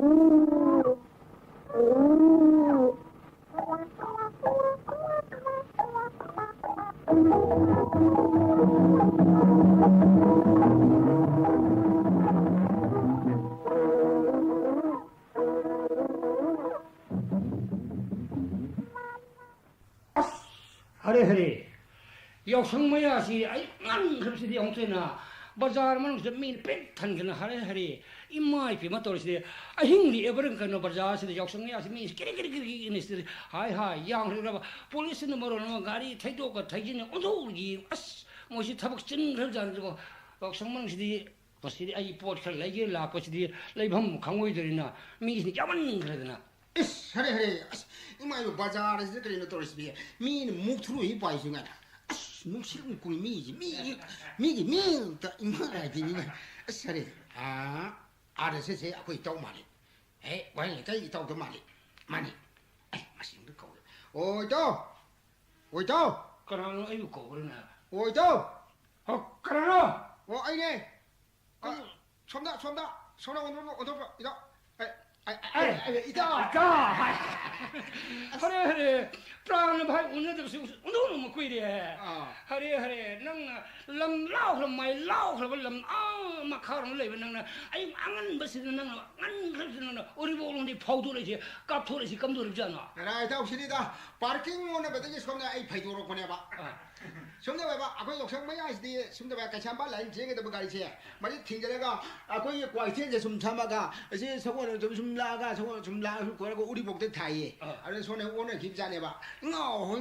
हरे हरे यावसंग मयासी आई ngan khapsidi ongtena bazar man se min pek than kana hare hare imai pi ma torisi ahing li ebreng kana bazar se yaवसंग mayasi min kiri kiri kiri ni se hai hai yang ri police no maro no gari thaido ka thaijin odolgi as mosi thabak chin khal jan jo yaवसंग man sidi pasidi ai pot khal lagi la pasidi leibham khangoi derina mi ni yaman khradana is hare hare imai bazar se kiri torisi min muk thru hi pai singa nungsirum kui mi ta imai di ni sare ada se akoi tau mali wai le kai tau ke mali masing de kau oi tau karang ai ko na oi tau ho karang ai ne somda ondo ida ida hare hare प्राण भाई उन्हें तो उन्होंने मुझे दिया है हरे हरे नंग लम लाओ लम माय लाओ लम मखार ले नंग आई आंगन बस नंग आंगन बस नंग ओरी बोलों दी फाउदो ले चे काप थोड़े सी कम दूर जाना राइट अब सिनीदा पार्किंग मोने बतेगे सोमने आई फाइदो रो कोने बा सोमने बा अकोई यावसंग मयासी सोमने बा कछांबा लाइन जेगे दब गाड़ी छे माजी थिंजरेगा अकोई क्वालिटी जे सुम छामागा एसे सगोन सुम लागा सगोन सुम ला को उरी बोकते थाइए अरे सोने ओने खिप जाने बा ngầu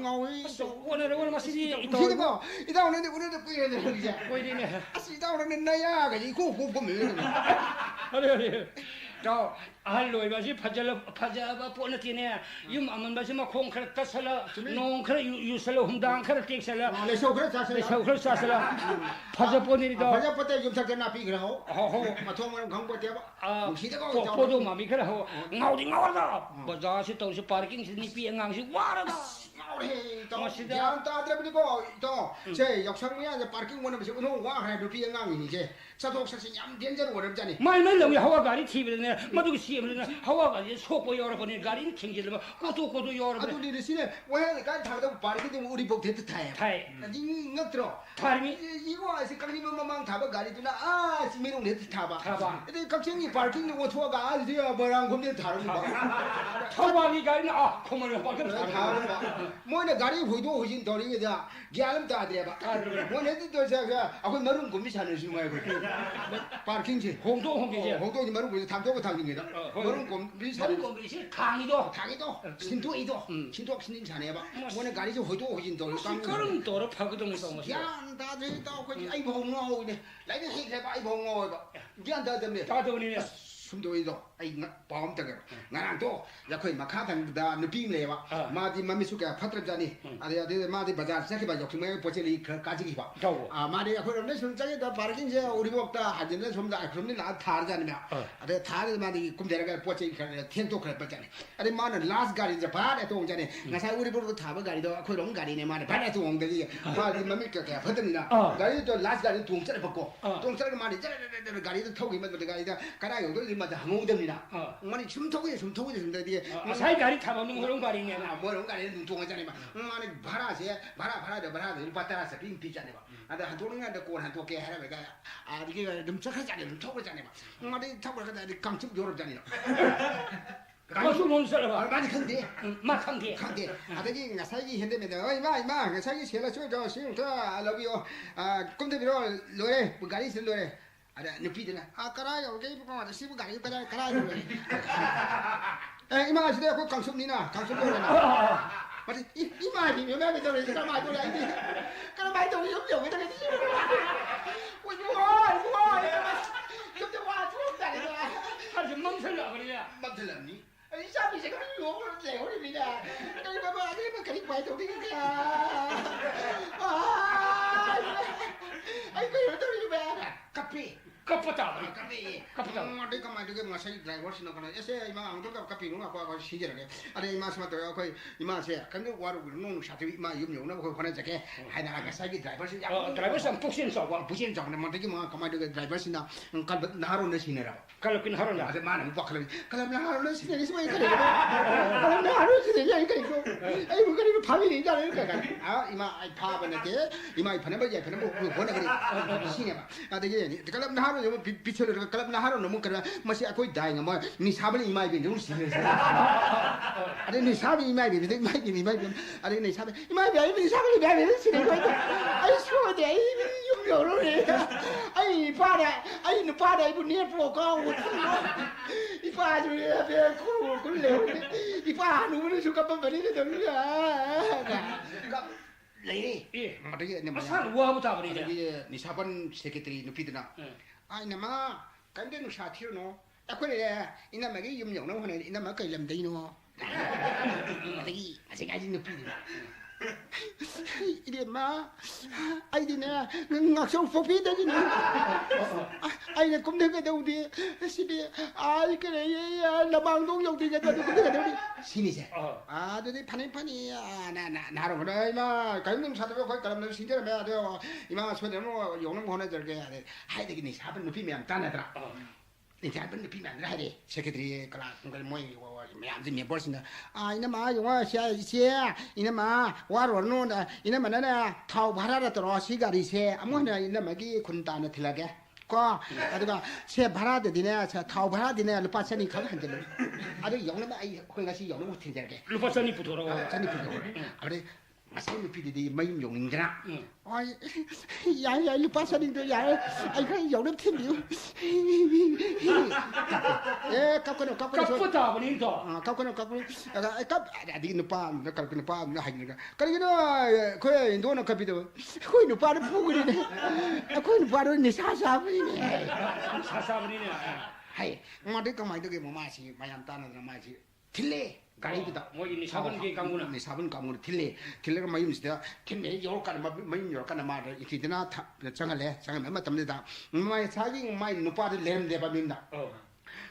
오늘 마시지 이거 이다 오는데 뿌리는 거지 보이네 이다 오는 나야 가지 고고 보면 그래 저 할로이 바지 파자바 보너티네 유 아만 바지 마 콩크라 따살라 농크라 유살라 홍당 크라 틱살라 내 쇼크라 따살라 파자 보니도 파자 포테 좀 작게 나피 그러고 마통만 강보 대봐 포도 마미 그래 호 나오디 나와다 바자시 또시 파킹 시니 앙시 와라다 나오래 또 시장 따드려버리고 또제 역상미야 파킹 원하면 운동 와 해도 비앙이 이제 차도 사실 양 된전 어렵잖니 말만 너무 하와 가리 TV네 마두기 시에는 하와 가리 속보 여러 번에 가리 킹질면 고도 여러 번 아두리 시네 왜 간 타도 파킹 우리 복 됐다 타야 니 넉들어 타미 이거 아시 강림만 망 타봐 가리두나 지미롱 됐다 타봐 근데 각층이 파킹 뭐 투어가 아지야 뭐랑 근데 다른 거 타바기 가리는 코만을 밖에 다른 거 뭐네 가리 후도 후진 돌리게다 gyalem ta de ba mo ne ti to sa ga akoi marum gum cha ne shu mai ko parking ji 홍도 ni marum gum tham to ko thang ni da marum gum bi sa marum gum bi 강이도 신도 신인 자네 봐 뭐네 가리 좀 후도 후진 돌 그럼 또로 파고동 또 뭐. 야 다들 또 그 아이 봉어 네 라이는 해 봐. 아이 봉어 봐. 야 다들 다도니 숨도 이도 아이 바움 때가 나랑 또 야코이 마카당다 느낌 내와 마디 마미수가 파트르자니 아데 마디 바자 세게 봐 역심에 보체리 가지기 봐. 아 마디 야코이 내 순자에다 바르긴 제 우리 먹다 하진네 좀다 그럼니 나 타르자니며 아데 타르 마디 꿈데라가 보체 텐토 그래 봤잖아. 아데 마는 라스 가리 이제 바에 또 온자네. 나사 우리 보고 타버 가리도 아코이 롱 가리네 마디 바에 또 온데기 마디 마미께 파트니나 가리 또 라스 가리 동자를 받고 동자를 마디 저저저 가리도 타고 이만 가리다 가라 요도 맞아 항공됩니다. 많이 춤터고에 뒤에 사이 가리 타보는 그런 가리냐 뭐런 가리 눈동하잖아요. 많이 바라세 바라 일 바타라서 빙 비잖아요. 아데 한 도능한테 고한 도게 해라 내가 아 이게 넘쳐하잖아요. 넘쳐보잖아요. 많이 타고 가다 강축 요럽잖아요. 가수 논설봐 많이 큰데 막한데 아들이 사기 현대면은 이마 사기 제가 저 신다 I love you 아 꿈대 비로 노래 가리 쓴 노래 ada nepi dina akara oke ibu kau ada sibuk gari kara ima sudah aku kangsum nina kangsum dulu na mati ima ni memang betul ni kalau mai tu lagi kalau mai tu ni jauh kita ni woi jauh tu tadi tu harus mamsela beriya mamsela ni ini siapa sih kan lewat ni dah kalau bapa ada apa kali mai tu ni ay kau tu ni kape kapata kapita made kamai de ma sai driver sino kana ese ima ang to kapi no ko ko si jere ade ima sama to ko ima se kan ko waru no sa ti ima yum yo na ko khona jake hai na ka sai driver si driver sam pusin so wa pusin jong na made ki ma kamai de driver sina kal na haro na sine ra kal pin haro na ade ma na ba kal na haro na sine ni sai ka kal na haro sine ya ka ko ai bu ka ni family ja le ka ka ima ai pa ba na de ima ai phana ba ja phana bo ko na ka sine ba ade ye kal na haro yo 비철을 그럼 하루 너무 그래 뭐시 아고 다잉 뭐니 사번이 이마이 좀 시네 아니 니 사번이 이마이 아니 니 사번 이마이 니 사번이 왜 시네 거 아이 소데 아이 용료로네 아이 파라 아이 너 파라 이거 니 보고 이 파주 배 굴레 이 파 누구는 수가 버리네 저리야 레이 예 맞게 네 산 와부터 버리자 이게 니 사번 세크레터리 누피드나 ai nè mà cái đứa nó xả thiếu nó à quên này ina mà cái dùng nhộng nó này ina mà cái làm đấy nó đấy cái gì nó bị đi mà ai đi nè ngạc sông phô phi đấy nè ai này cũng được cái đâu đi xin đi ai cái này là bằng công dụng thì cái đâu cũng được cái đâu đi xin đi à đấy phani à nà rồi đấy mà cái mình sao được cái làm nó xin cái là đấy mà số điểm nó dùng nó còn cái này hai cái này sao nó phi miệng tan này đó 이 자본의 비만을 하래. 세계들이 그라 그걸 뭐이 뭐야지 몇 벌씩 아 이놈아 영화 시야 이놈아 와로노나 이놈아 나나 타오 바라라 들어 시가리세 아무나 이놈아기 군단에 들라게 거 아두가 세 바라데 디네 자 타오 바라디네 루파천이 가면 안 되는 아두 영놈아 이 거기가시 영놈 못 된다게 루파천이 부터라고 천이 부터 그래 마세미 피디디 마임 용인잖아. 야야 루파천이도 야 아이 영놈 팀이요. kapata bani to kapkono kap adi nupa na kalko nupa na hagina kalino ko indo na kapido ko nupa na puguri ne ko nupa ro ni sa bani ne hai made kamai de mo ma si mayam tan na ma si thile gari bida mo ni sabun ge kamuna ni sabun kamuna thile ga mayum sia thile yor kan ma mayum yor kan ma ki dina changale ma tamde da mai sagi mai nupa de lem de ba minda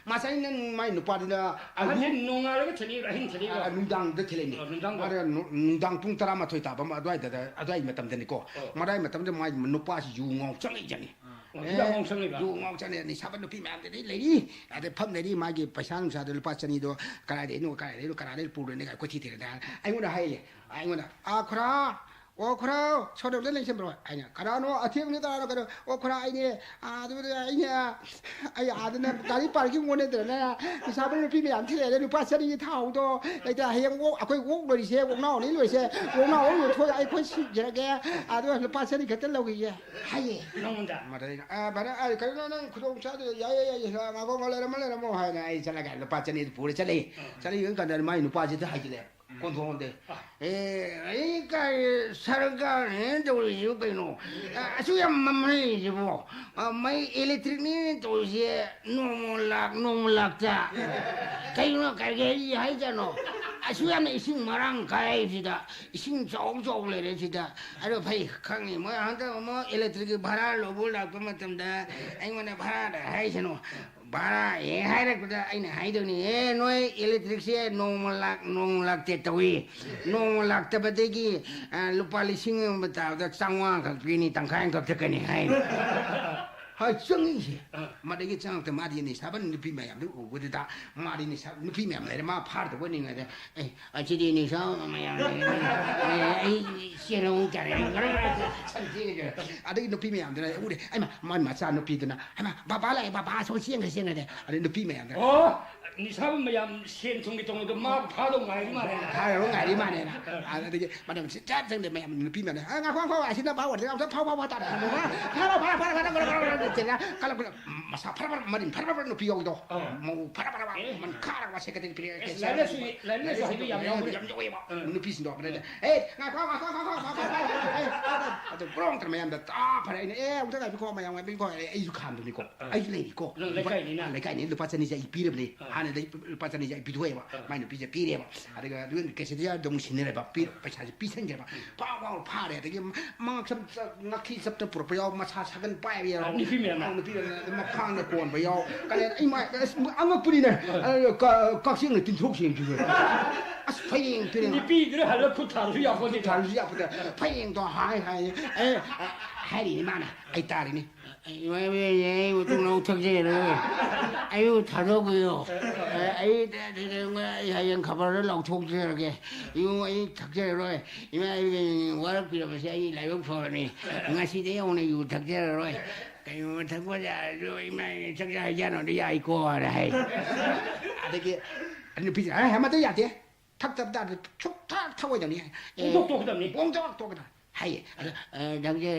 마사이는 많이 누파디나 아니 농아를 처리 라힌 처리가 농당 드틀레니 마라 농당 뚱따라마 토이다 바 아도이다 아도이 마탐데니고 마라이 마탐데 많이 누파시 유옹 짱이잖니 유옹 짱이가 유옹 짱이 사반 누피 맘데니 레디 아데 팜데니 마기 파상 사들 파차니도 가라데노 가라데 부르네 고티티다 아이고나 하이 아이고나 아크라 오크라 소리 들리는 심으로 아니야 가라노 아티응니다 그러 오크라 아이네 아두들 아이냐 아이 아드네 가리 파르킹 원에들네 사벌 피미 안 틀에 내 파서리 타오도 이제 해양 옥 아코이 옥 로리세 옥 나오니 로리세 옥 나오니 토 아이 코시 저게 아두 파서리 getter라고이야 하이 너무다 맞아 아 바라 아 그러는 구동차도 야야야 마고 말레라 뭐 하나 아이 잘나가 파서리 부르 잘리 이건 간다 많이 누파지도 하길래 건통한데 그러니까 सरकार 우리 이거는 아주야 mamai jibo mai electric ni to je 노몰락다 kayo karge 하이잖아 아주야는 이신 마랑 가야지다 이신 조조래지다 아주 pai 강이 뭐 한다 뭐 electric 바라로 볼락 그만큼다 아이고네 바라다 하이잖아 bara hai ra kuda aina hai do ni noi electric se nong lak te tawi nong lak te badegi lupa lising bata da sangwa ka pini tangkai ka te kani hai hai changi se madegi chang te madi ni saban ni pi mayam du go da madi ni sab ni pi mayam le ma phar de woni ngade a chi di ni sa mayam ai sielong jare changi ge adegi no pi mayam de ude ai ma sa no pi de na ai ma ba so sieng ge 네, 아니 높이 매야 돼. 니 사람 뭐야 신통기 동그 막 파동 많이 말해. 파동 많이 말해. 아, 되게 맞아. 진짜 근데 매야 높이 매야. 아, 광광 아시나 봐. 내가 파파 따라. 파라 제가 갈라 마사 파라 말인 파라 높이 오기도. 뭐 파라 만 카라가 세게 필요. 랄레스 하기 염조에 봐. 높이 신도 그래. 에이, 광광. 아주 프롱 들면 다 파라. 우리가 비고 매야 비고 에이 칸도 니고. 아이 레이고. 레카이니 루파차니 이제 이피르블리. 하는 데 루파차니 이제 비도에 봐. 많이 비제 비레 봐. 아래가 누군 계시디야 동신이래 봐. 비 파차지 비생게 봐. 파왕 파래. 되게 막 낙히 섭도 프로포 마차 사근 빠이야. 피면 막 칸에 권 봐요. 그래 이마 안가 뿌리네. 각신을 빈속신 주고. 아스 파잉 그래. 니 삐들 할래 푸타르 야고지 잘지 아프다. 파잉도 하이 하이리 많아. 아이 딸이니. 왜 우동로 특제를 아유 다르고요. 아이 하얀 가발을 럭통지게 이거 이 특제로 이마 와라 비로서 이 라이브 포니 ngasi 오늘 이 특제로 cái thằng có già rồi mày chắc ra gia nó đi ai cô này 아되게 아니 비자 해마 돼 야대 탁탁다 툭탁 타고 있더니 똑똑하더니 뽕떡똑하다 하이 thằng kia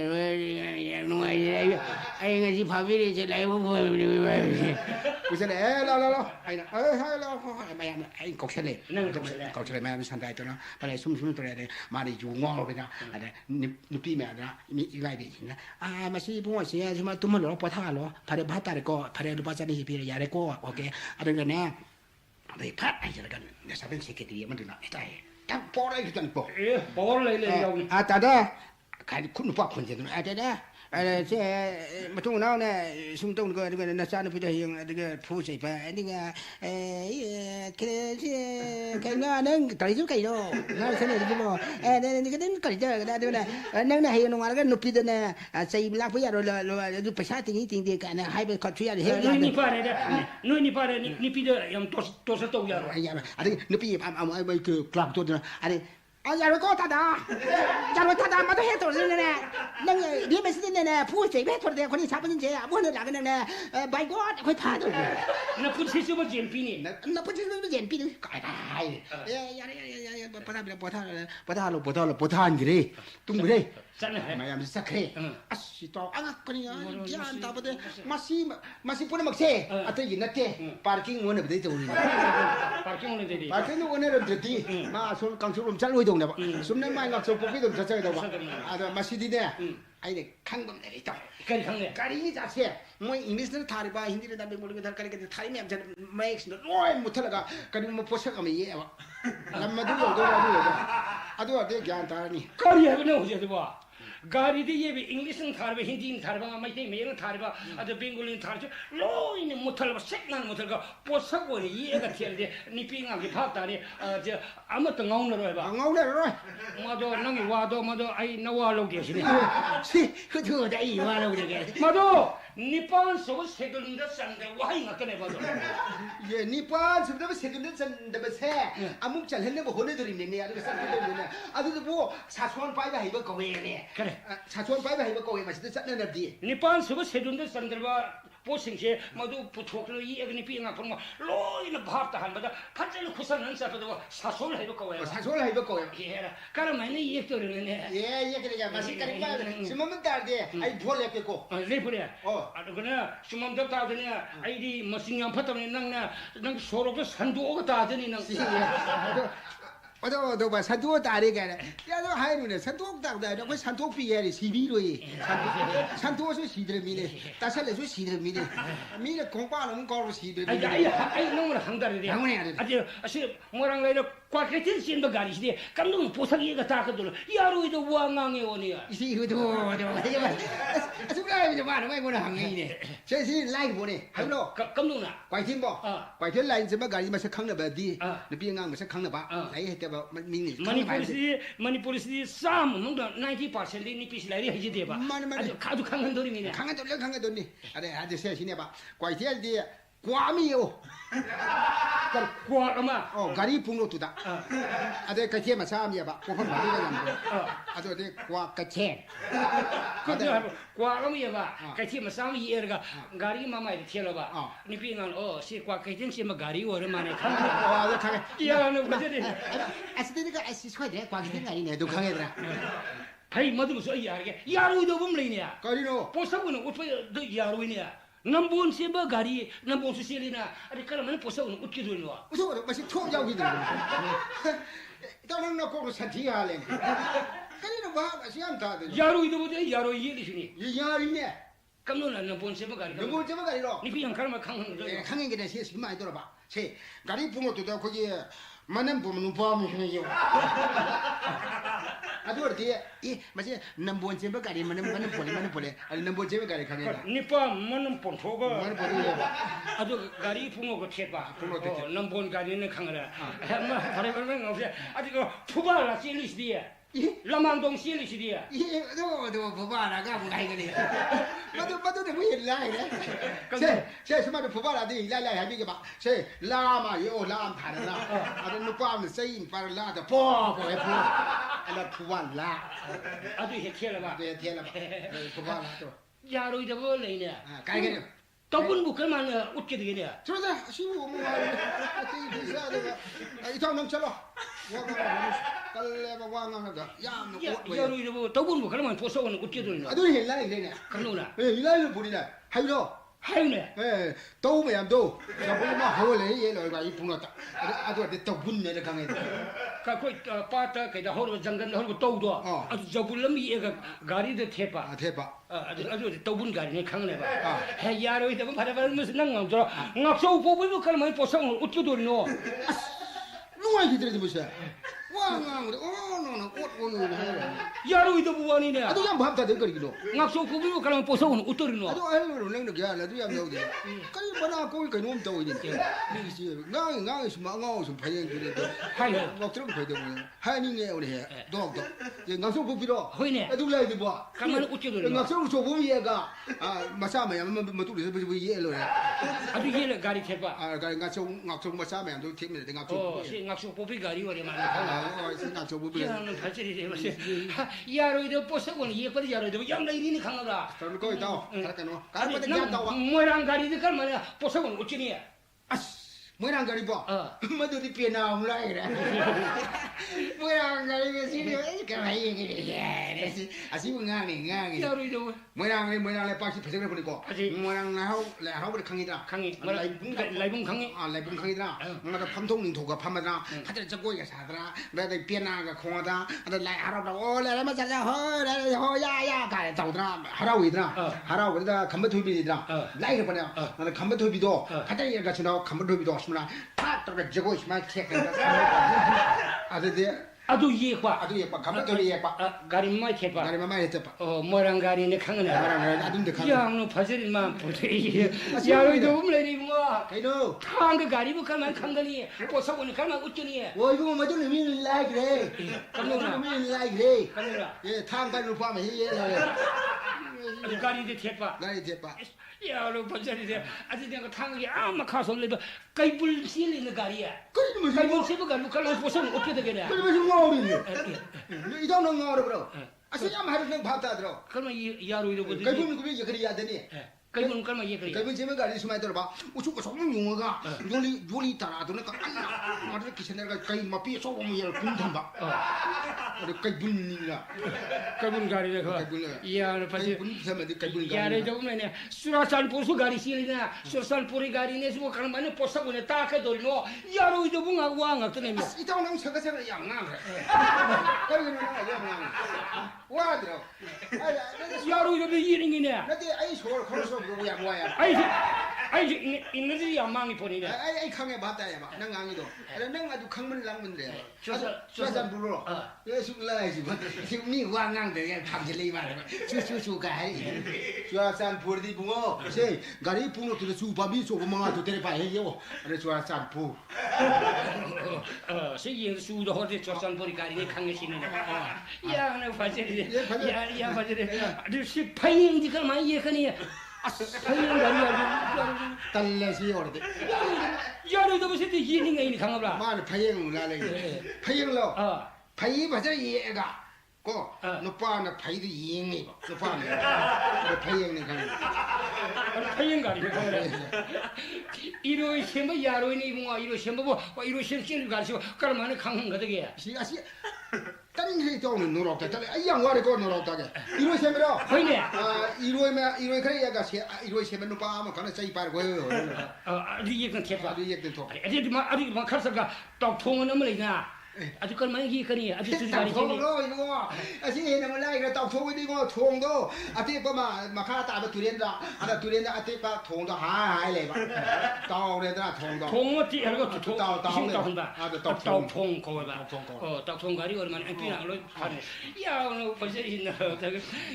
ngoài ai ngay gì phải biết đi lại không 그래서 라라라 아이나 mày anh cọc xe lệ nâng cọc xe lệ cọc xe lệ mày san đại cho nó bây giờ sum tôi đây mà đi dùng ngon rồi đó nụp mẹ đó mi gai bị gì à mà xí bố xí chứ mà tụi mình nó bỏ thà nó phải để bắt ta để co phải để bắt ra đi bị để co ok à đừng nè để phát ai choกันเดี๋ยวสักเป็นเศรษฐกิจมันถึงน่ะไอ้ตายตั้งปอได้กันปอปอเลยยาวแต่ได้ใครคุณพ่อคนจะแต่ได้这嘛中脑呢，什东个这个那啥呢？不得用这个铺水吧？那个这看那能到底就可以了，那现在这个那个能可以的，对不对？那还有弄那个努皮的呢，谁拉不要了，就不下定的干呢，还不靠出来的。你怕的，你怕的，你皮的要多少都要。哎呀，啊这努皮个club做的，啊这。啊，要是搞他的，要是他的，嘛都很多人呢。那个你们是呢，铺水呗，拖的，可能差不多这，我那个呢，白锅会怕的。那不吃什么煎饼呢？那不吃什么煎饼，哎，不谈个嘞，懂不嘞？真的，没呀，没啥可。啊，是到啊，可能这样打不得，马西不能没吃，啊，对，那这，parking我那不得走的。parking我那人这地，嘛说刚说我们家路动的吧，说那买个手不给动这的吧，啊，对，马西的呢，哎的，看过那里头，가리 자체 뭐 잉글리시를 타리바 힌디를 담배 모르게 달까리 타리면 암전 맥스 로이 못하다가 가리 뭐 포셔가면 이해와 남마도 아도 아도 갸안타니 가리 하면 오지 봐 गाड़ी दे ये भी इंग्लिश में थार बे हिंदी में थार बा मैथे में में थार बा अदे बेंगोली में थार जो लो इन मुथल सेकनान मुथल का पोसक को ये का थियल दे निपिंग आ के भाग तारे जे अमत ngaung न रोय बा ngaung न रोय मदो नंगी वादो मदो आई नवा लो के सिने सी खथो दai वा लो के मदो निपान सब सेकंड संदे वाही ngकने मदो ये निपान सब सेकंड संदे बसे अमुक चलहने बो होने दरिने ने अदे संदे ने अदे बो सासोन पाइबा हेबो कवे ने 사촌 바이바 해봐 거기 맛있다 짠는 납디 니판 서버 세준데 산들바 보싱시 모두 부탁을 이 애그니 비행아 그런 거 로이는 밥다 한바다 판절로 구선은 사도도 사촌을 해볼 거예요 사촌을 해볼 거예요 예 그러면 이 얘기들은 예 그러니까 맛있게 그러니까 심으면 다르대 아이 볼래 겠고 레프레 아도 그냥 심으면 다르더니 아이디 머신양 파터는 năng 소로가 산도가 다더니 능 어도 봐 산토 다리가 야도 하이는데 산토 다다 너 산토 피해리 시비로이 산토서 시드미네 다살래서 시드미네 미네 공과는 거로 시드미네 아이 너무 항다리데 아시 뭐랑 이래 과케tin 신도 가리시데 감동 보상이가 다거들 야로이도 왕왕에 오니야 이시도 아주가 이제 말은 왜 뭐라 항이네 제시 라이브 보네 하로 감동나 과이팀 뭐 과이팀 라인 좀 가리 마서 강나 봐디 너비가 마서 강나 봐 라이 했다 봐 미니 머니푸리시 쌈 뭔가 90% 니 피시 라이 해지데 봐 아주 가도 강한 돌이미네 강한 돌니 아주 세시네 봐 과이팀디 과미요 과가마 가리 풍로투다 아데 가체 마사미야 봐 고폰 마리가 남고 아데 과 가체 과가미야 봐 가체 마사미 에르가 가리 마마이 티엘어 봐 니피는 시 과케진 시마 가리 오르마네 아데 강해 야는 뭐지 아스데가 아시 소데 과케진 가리네 도 강해더라 파이 뭐도 무슨 야르게 야루도 봄레이냐 가리노 보석은 우파 야루이냐 Nambun siapa gari, nambun susilina. Ada kalau mana posa unu utki dulu wa. Usul masih thok jauh gitu. Tahu nak kau senti halen. Kali nak bah masih anta tu. Yaru itu betul, yaru ini di sini. Yaru ini. Kamu nak nambun siapa gari? Nambun siapa gari lo? Ni piang kalau macam kangen kita sih semua itu lah. Si gari pungut tu dah kau je mana pun numpa mungkin je. 아도르디 이 마치 넘본 쳔바 가리 만은 볼레 아니 넘본 쳔바 가리 강해다 니빠 만은 본토가 만 볼레 아주 가리 붕어가 鐵봐 넘본 가리는 강하라 뭐 바래버는 없이 아주 그 푸바라 실리시디에 라만동 실리시디에 이도 부바라가 뭐가이거리 마도 뭐 일라이래 세 스마트 부바라디 라라 하비게 봐. 세 라마 요 람 타나 아도 누빠는 세인 파라다 포포 알아 부발라 아주 해체라 봐 네 티라 부발라도 야로이도 벌레네 가이거리 더분 부컬만 웃게 되겠네 저자 시부 뭐 이 비싸다가 이상 넘쳐라 깔레바 왕왕하다 야는 옷 야로이도 뭐 더분 부컬만 보서는 웃게 되네 아도 일라이네 그러나 예 일라이를 보리나 하이로 하이네 예 도우면 도 저번에 하월에 얘를 이 분었다 아도 또 분내를 강해 가고 빠따 그다 허로 장간 허로 또도 아주 저불름이 애가 가리도 铁봐 대박 아주 더분 가리네 강네 봐 야로이도 뭐 바라바면서 낭낭 저 납소 보고 그러면 보성을 웃게 되노 누가 이들이 무슨 왕왕 우리 너는 옷 오는 해 야로이도 부원이네 아도 양 밥다 될 거리기도 납소 보고 그러면 보성을 웃더리노 아도 알로 랭도 야 나도 양 나오지 까이 바나 거기 그 놈도 오지 미시 나이 스마가오 좀 파연 그래도 하이 막 들어 봐야 되고 하닝에 우리 해 도도 이제 납소 보기로 호이네 아도 라이드 봐 가만 웃게 되노 납소 소보미 얘가 아 마사면 뭐 둘이서 뭐 얘로 해 아주 얘를 가리 铁봐 아 납소 마사면 도 팀에 납소 납소 보비 가리 원이 많아 납소 보비 야는 발전이 돼 맞지 야로이도 보성은 예뻐도 야로이도 양나 이리니 강하다 그럼 거기 다 갈까노 아니 갈거든 야 나와 뭐랑 가리도 갈만이야 보성은 웃지니 뭐랑 가리 봐 뭐들이 피나 올라이래 뭐랑 가리 시리오 그만 얘기해 아시고 강이 야로이도 뭐랑 빠시 배색을 보니까 뭐랑 나하고 우리 강이다 강이 라이붕 강이 라이붕 강이다 뭔가 판통링 도가 판마다 하들 저거야 사더라 내가 피나가 공하다 하들 라이 하라고 올래 맞자자 허야야 가래 자우더라 하라고 이더라 하라고 그러다 감바토비이더라 라이를 보냐 나는 감바토비도 하들 얘가 지나 감바토비도 없으나 다 떨어 저거 있으면 체크한다 아도 예과 감바토비 예과 가리마 铁봐 가리마 많이 했다 뭐랑 가리네 강하네 아둔데 강 야는 발전이만 보대 야로이도 um레니 뭐 그래도 강그 가리부 갈만 강가니 보성은 갈만 웃지니 와 이거 뭐 좀 의미 라이그래 감노나 의미 라이그래 감노나 예 탕발로 포함해 예 가리데 铁봐 나이 제빠 야로 발전이 돼 아주 내가 탕이 아마 가서 내가 가이불 실리는 가리야 그러면 가이불 세부가 누칼만 보성은 어떻게 되겠냐 그러면 뭐 어린이 이don't know 그러 아세야 말은 밥다 들어 그러면 야로이도 보지 가이불 그게 그래야 되니 가이불 갈만 얘기해 가이불 제면 가리 수마이 들어 봐 우측 소문 용어가 요리 따라도는 까 아들 기세내가 가이 마피 소문 열 군단 봐 가이불이라 가이불 가리네 그 야로 발전 야레도 um레네 수라산 보수 가리 실리나 수라산 보리 가리네 수고 갈만에 보사고네 딱해 돌노 야로이도 bun가 왕아 뜨네 이따 놈 서가서 양나 그래 와 들어 야로이도 이ring이네 나도 아이 소를 걸어서 그러고 야 뭐야 아이 이너지 양망이 보니네 아이 강에 봤다야 봐 능강이도 능 아주 강문 랑문데 저산 불러 예수 라이지 지금 미 왕강데 감질이 말아 수수수가 저산 불디 붕어 세 가리 붕어 그 수바비 소고망아 도테레 바해요 그래 저산 부 세계 수도 호데 저산 보리 가리네 강내시네 야네 발전이 야 발전이 아주 시파잉 지금 이해하니 파잉 가리야 달래시 오르데 야로이도 무슨 이닝이 강하라 말 파잉 라래 파잉로 파이 맞아 얘가 고 너빠나 파이도 이잉이 너빠나 파잉네 가는 파잉 가리 이로 셈바 야로이니 붕어 이로 셈바 뭐 이로 셈신 가시고 그러면 강한 거되게 시가시 딴 해도는 노력다 아양 와래 거 노력다게 이로 셈으로 호이네 이로에 그래 얘가 이로에 셈은 너빠 아마 가는 사이 빠르고 아리 얘는 铁봐 아주 얘들 또 아리 막 칼사가 딱 통은 엄을이나 아주 걸만 기거니 아주 두 가지 통 로 이거 아시 나 몰라 이거 딱 통이 이거 통도 아티 뭐 마카 따바 두렌다 아다 두렌다 아티 바 통도 하이 레바 따오레다 통도 통어티 이거 통 따온다 통 거가 통 가리 얼마나 안피랑 로 하네 야 오늘 벌써 있나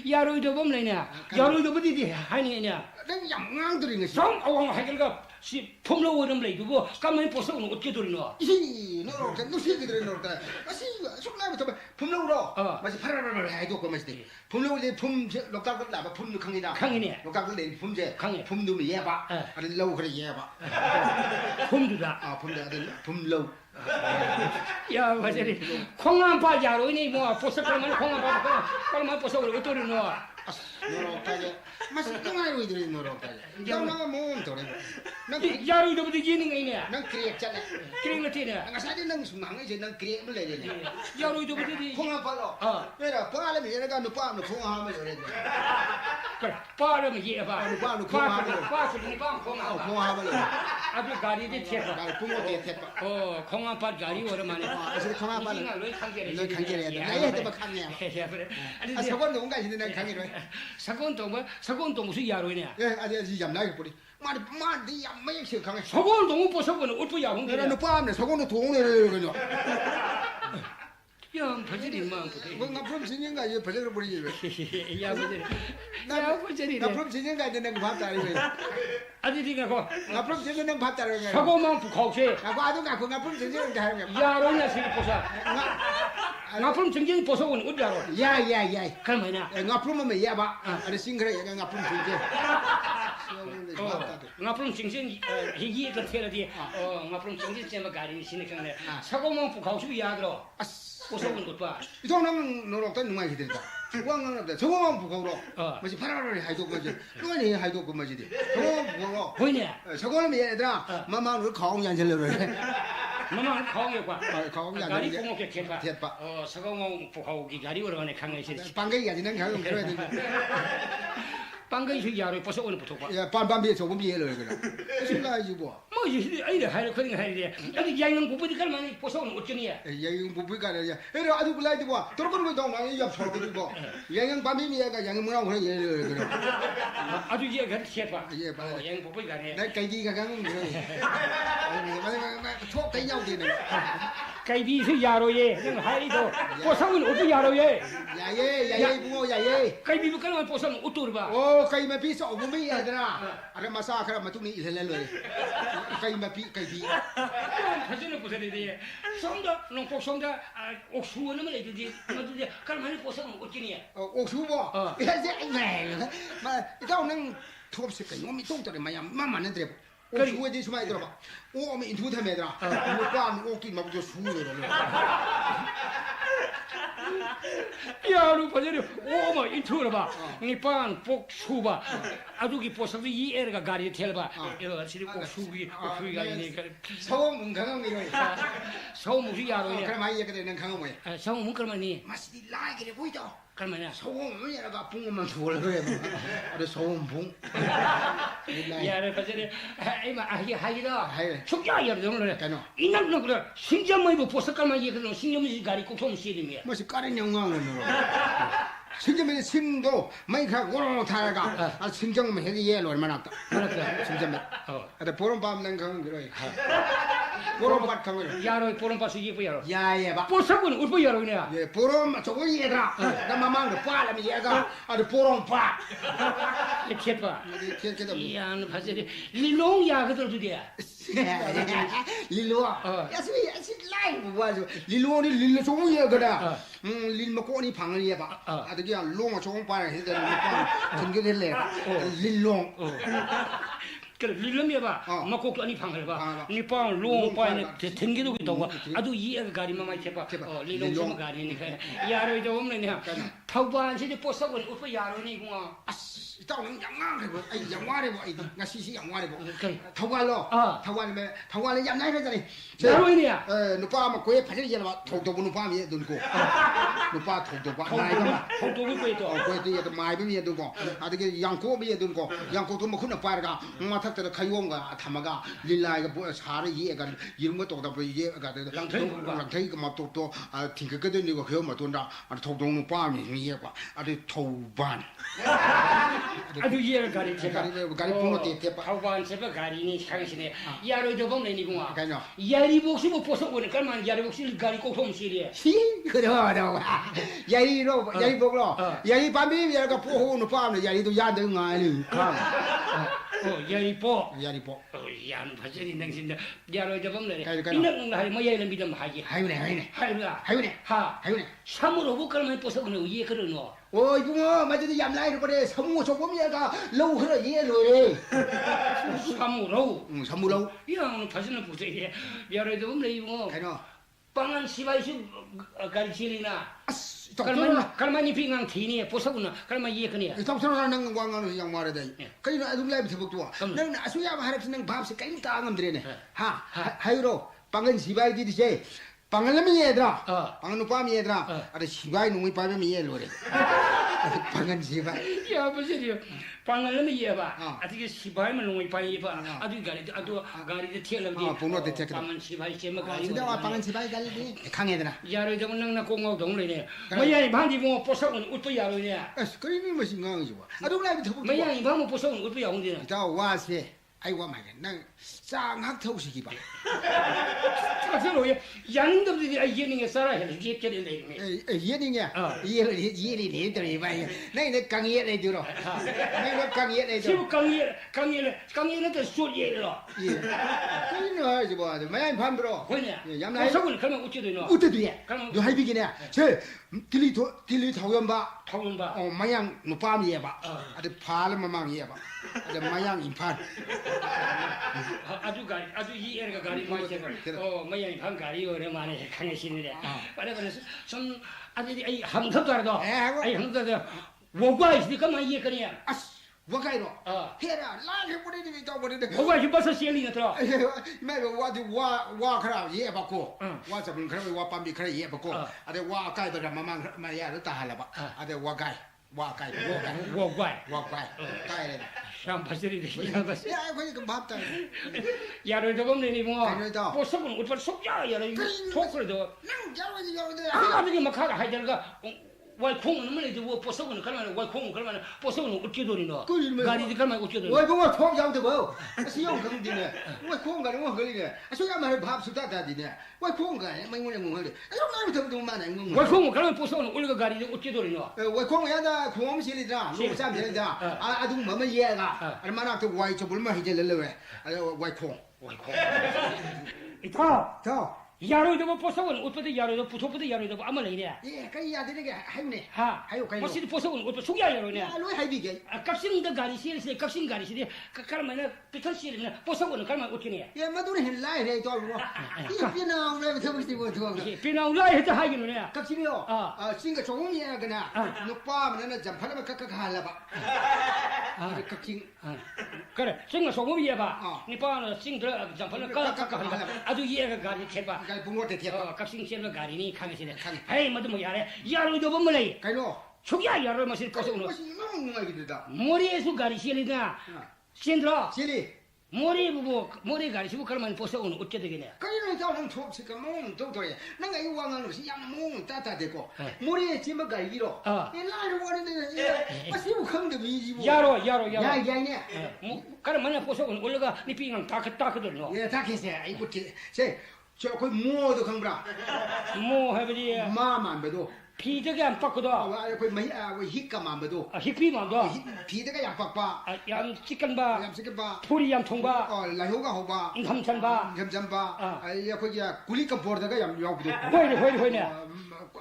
야로도 범래냐 야로도 버디디 하니냐 내가 양앙들이 거 좀 어왕 하길가 시 폼로 오름 레이고 까만 보석은 어떻게 돌리노 이 너로 누시기들 너로 아시 속라부터 봄로로 마치 파라라를 해도 그 맛이 봄로 이제 봄 lok각을 나봐 봄 강이다 강이네 lok각을 내 봄제 강이 봄도 예봐 아니 로 그래 예봐 봄두다 아 봄도 아들 봄로 야 맞으리 콩한파 야로니 뭐 보석만 콩한파 깔만 보석을 어떻게 돌리노 너로 까지 맛이 똥아이로 이들이 너로 까지 너가 뭐 도래 난 야로도 버디 기는 거이네 난 그랬잖아 그런 거 nga sa din nang sumang isin nang kre mo le le 야로도 버디 kung nga palo mira pa alam ni nga no pa no kung ha mo le 그래 빠르면 예봐 빠르니 빠 kung ha mo le 아주 가리데 티에봐 가 kung mo te te pa 콩한파 가리 오랜만에 asa kung ha pa 이sin가 로이 칸게래 너 강제래 나 얘한테 막 강이야 그래 아 사건도 뭔가 있는데 난 강이로 사건도 무슨 야로이냐 예 아니 잠나게 뿌리 마디 야매 시 강해 사건도 보석은 어떻게 야롱 내가 너 빠암네 사건도 동네를 그냥 야 버지리 많고 뭔가 프롬 진행가 이제 버저를 버리지 왜 야 버지리 나 프롬 진행가 되는 거 봤다 이거 아디디가 거 나 프롬 진행은 봤다 이거 사고만 부카오세 나 아도 가고 나 프롬 진행은 다 하는 거 야로냐 시리 보사 나 프롬 정경 보석은 어디 야로 야야야 그럼 뭐냐 nga prum me ya ba ada singre ya nga prum sinje nga 프롬 정신 희기 그 테라디 nga 프롬 정신 쯤에 가리 신이네 사고만 부카오수 야들어 보석은 것 봐. 이동은 노력도 누가 기대다. 중앙은 없다. 저거만 부고로. 뭐지 파라를 해도 거지. 그거는 해도 그 뭐지. 저거 부고로. 보이냐? 저거는 얘들아. 마마를 가옹이 안 절려로 해. 마마 가옹이 과. 가옹이 안 가리 공목에 개파. 개파. 사고만 부카오기 가리 오르간에 강해시. 빵개가 지는 가용 그래야 돼. 빵개이 야로 보석은 붙어 봐. 야 빰빰비에 조금 비에 그래. 신가지 뭐. 뭐 이제 아이래 하려 그런 거 하려. 아니 야는 부부디 갈만 보석은 어쩌니야? 야는 부부가 아니야. 에러 아주 불라이드 뭐. 돌아가는 거 나이 옆 서고 뭐. 야는 밤이미야가 야는 뭐라 그래 그래. 아주 이제 그 개파. 예 봐. 야는 부부가 아니야. 나 가기가 가는 그래. 초 그냥 되는. 가이비 야로예. 그 하이도 보석은 어디 야로예? 야예 붕어 야예. 가이비 부까는 보석은 어떻게 봐? Kay mapi sa umumi adra. Ada masakra matuni ilhelelo. Kay mapi kay bi. 사진을 보세요. 성다 농포 성다 옥수원은 말이지. 뭐지? kalmani 보석은 어찌니야? 옥수보. 이제 마 itaw nang thuopsi kay ngomi tongtore mayam mamanen tre. 옥수에 지 수마이 들어봐. 오미 인투타메드라. 뭐가 옥기 막저 수요로. 야루 버저리 오마 인투로 봐. 니판 복수바. 아주기 보석이 이 에르가 가리 텔바. 이거 지리 옥수기가 이니까 서원 문강은 이거. 서무시 야로야. 그럼 아이 얘기는 강은 뭐야? 서무 그러면니 마시디 라이게 보이죠. 그러면은 소금은 얘가 붕어만 죽을 그래. 아래 소금 붕. 야래 버저리 이마 아히 하이라. 하이. 축야 여러분들. 이날 그래. 신점의 보석깔만 얘기는 신점의 가리 꼭좀 시리미야. 뭐지 까는 영광을 넣어. 신점의 신도 마이카 고로 타가 아 신점의 해기 예로 얼마나 왔다. 그렇다. 신점의. 아데 보름밤 난 강은 그래. 보름밤 강은. 야로 보름밤 이게 뭐야? 야예 봐. 보석은 울고 야로냐? 예 보름 저거 얘들아. 나 마망도 빠라면 얘가 아데 보름밤. 이렇게 봐. 이렇게 이야 버저리 리롱야 그들도 돼. 릴로. 야스미 야스 라이브 뭐죠? 릴로니 릴로 좋은 얘거다. 릴먹고니 방을 해봐. 아들 그냥 롱어 좋은 방을 해도 방 전교될래. 릴롱. 그래 릴럼이 봐. 먹고 아니 방을 봐. 니방 롱 빠에 댕기도 있다고. 아주 이해가 가리만 많이 해봐. 릴롱 좀 가리니까. 야로 이제 없네 그냥. ꯊꯧꯕꯥꯜꯁꯤꯗꯤ ꯄꯣꯠꯁꯛ ꯑꯣꯏꯅ ꯎꯠꯄ ꯌꯥꯔꯣꯏꯅꯦ ꯏꯕꯨꯡꯉꯣ ꯑꯁ ꯏꯇꯥꯎ ꯅꯪ ꯌꯥꯝ ꯉꯥꯡꯈ꯭ꯔꯦꯕ ꯑꯩ ꯌꯥꯝ ꯋꯥꯔꯦꯕ ꯑꯩꯗꯤ ꯉꯁꯤꯁꯤ ꯌꯥꯝ ꯋꯥꯔꯦꯕ ꯀꯩ ꯊꯧꯕꯥꯜꯂꯣ ꯊꯧꯕꯥꯜ ꯌꯥꯝ ꯂꯥꯏꯔꯖꯥꯠꯅꯤ ꯌꯥꯔꯣꯏꯅꯦ 누파 아마 고에 파질 얘는 톡톡 누파 미에 눈고 누파 톡톡 나이가 톡톡을 거이도 고에도 얘도 마이비 미에 눈고 아들게 양고 미에 눈고 양고도 뭐 그나 빠르가 마탁들 가용가 담아가 릴라이가 뭐 사를 이해가 이런 것도 다 이해가 랑태이 그 맛도 아 팅크거든 이거 그 맛도나 톡톡 누파 미 이해가 아들 토반 아주 이해가 가리 제가 가리 보고 때 타우반 제가 가리니 상신에 야로도 보면 니구마 가요 야리복시 뭐 보석 보는 깔만 야리복시 가리 꼭 솜실이야 그래 야리로 야리 보고 야리 밤에 야가 보호는 밤에 야리도 야는 아니 야리보 야리보 양 파전이 능신데 야로도 보면 이는 날 뭐 야리는 믿음 하지 하유네 하 참으로 못 깔만 보석은 이해 그러노 이거 맞아도 얌라이로 그래 성우 조금 얘가 로우 그래 얘로래 삼무로 이랑 파전을 보세요 야로도 보면 이거 빵한 시바이시 가리치리나 kalman ipingang thini posaguna kalman ye kania tom soro nang wangano yang mare dai kai na adum lai thibuk tuwa nang asuya ma harap nang bab se kai ta ngam dire ne ha hayro pangan sibai di se pangan mi yedra pangan upa mi yedra ada sibai nungi pa mi ye lore pangan sibai ya begitu pangan mi ye ba ati sibai ma nungi pa ye ba adu gari de thiel di puno de thiel pangan sibai che ma gari sida wa pangan sibai gari di khangedna yaro jong nang na kongau dong le ne mayai bandi mo posagun utpo yaro ne as kai ni ma singang ji wa adum lai thibuk mayai ba mo posagun utpo yaro ne ta wa se ai wa ma nang sang hak thau si ba 사실로 양놈들이 예능에 살아야 해. 예결이 내리네. 예능이야. 예리 들이 봐. 내가 강의에 내 들어. 내가 강의에 내 들어. 지금 강의는 또 소리예요. 예. 그러나 이제 뭐 매일 밤 들어. 뭐냐? 양날 속을 그러면 어찌 되노? 어떻게? 너 할비기네. 저 딜리 타원 봐. 타원 봐. 마양 노파미에 봐. 아주 팔마망이에 봐. 아주 마양 인판. 아주 이 애가 가리 마셔. 마양 반 가리 오랜만에 강해시는데. 그래서 좀 아주 이 함석도 알아도. 이 함석도 뭐가 있으니까 만 이해 그래야. 와가이로. 해라. 라게 보내는 게 버리는데. 뭐가 힘버서 시엘리가 들어. 매가 와 그라 예 받고. 와 잡은 그래 와 밤비 그래 예 받고. 아데 와 가이더라 마망 마야를 다 할라 봐. 아데 와가이. 와가이. 가이래. 참 바시리 되시나서. 야, 그러니까 맞다. 야를 잡으면 뭐. 보석은 어떻게 속야 야를 속으로도. 야로지. 아버지 막 하가 하잖아. 와콩은 뭐래도 뭐 보석은 그러면 와콩 그러면 보석은 어떻게 돌리노? 가리지 그러면 어떻게 돌리노? 왜 그거 통 잡도 뭐? 시용 금디네. 와콩 가는 거 걸리네. 소야 말을 밥 수다다디네. 와콩 가네. 맹물에 맹물에. 이런 말도 좀 많아. 와콩 그러면 보석은 올가 가리지 어떻게 돌리노? 와콩 야다 공om실이다. 노삼 되다. 아두 뭐뭐 얘가. 얼마나 또 와이 저 불마 이제 rellewe. 와콩. 자. 야로도 뭐 보석은 어떻게 야로도 부토부터 야로도 아무 레이네. 예, 그 야들에게 하유네. 하요 가요. 혹시 보석은 어떻게 속야 야로네. 로 하이비게. 값싱도 가리시리 값싱 가리시리 그러면 비터시리는 보석은 그러면 어떻게 예, 마도는 헬라이래 또 뭐. 이 비나우 레 서비스 뭐 저. 비나우 라이 했다 하기는 값이요. 싱가 조금이야 그나. 누빠면은 잠파면 kak각 할라 봐. 값싱. 그래. 싱가 조금이야 봐. 니빠는 싱 들어 잠파면 kak각 할라. 아주 이해가 가리 쳔봐. 가 붕어 대 값싱 쳔가 가리니 강해시네. 에이 뭐도 뭐 야래. 야로도 뭐 몰래. 가이노. 속야 야로 마실 보석은. 너무 말기다. 머리에서 가리시리나. 신들어. 실리. 머리 가리시고 그러면 보석은 어째 되겠네. 그리는 저는 톱치가 몸 도도에 내가 이 왕하는 것이 양몸 따다대고 머리에 짐을 가리기로 이 나를 원하는데 마시고 강도 위지고 야로 야야네 그러면 보석은 올라가 니 빙랑 다크다크들노 예 다케세 이거 저 거의 모두 강브라 뭐 해버리 마만 배도 피드가 안 빠거든 거의 뭐 히까만 배도 히피만도 피드가 양박바 양 치킨바 양치킨바 풀이 양통바 라효가 호바 인삼천바 점점바 거기 굴리까 보르다가 양 요구도 회네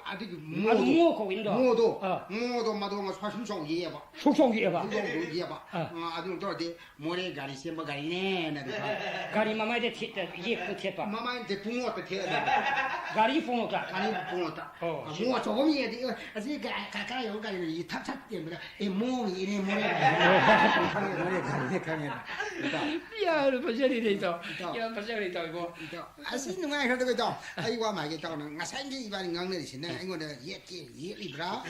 아직 뭐 거기 인도. 모도 마도 사심성 예봐. 속성기 해봐. 속성도 예봐. 아주 저한테 모래 가리 셈바 가리네 나도. 가리 마마에 예 kuseba. 마마한테 붕어도 태야 돼. 가리 붕어가. 가리 붕어다. 뭐 조금 얘 아직 가까이 가리 이 탑탑 때문에 이 몸이 이래 모래 가리. 야, 버저리도. 야, 버저리도 이거. 아시 누가 그러고 있다. 아이고 말게 떠는 나산지 이반이 강내리시네. 이거는 예리브라.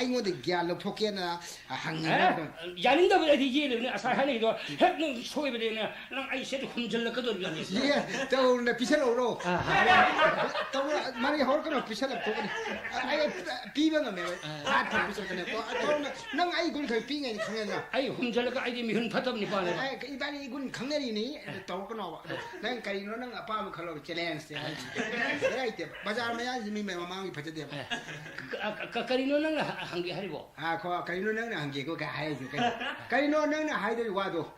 이거는 기알로 포켓나 항내. 야린다 버려 디제는 아사하네도 핵는 소이버리네. 난 아이세도 훔질렀거든. 예, 또 비sel로로. 또 만약에 헐거나 비sel로 또 아이 비변은 내가 다 비sel거네. 또는 아이군 그 빙에 강내나. 아이 훔질렀고 아이디 미훈 파답니 봐네. 아이 이반이 이군 강내리니 또 거나. 난 가리노는 아빠는 걸로 챌린지. 그래 이때 바자르면 이미 매마망이 받대요. 가리노는 한게 하리고. 가리노는 한게 그거 하야지. 가리노는 하이들 와도.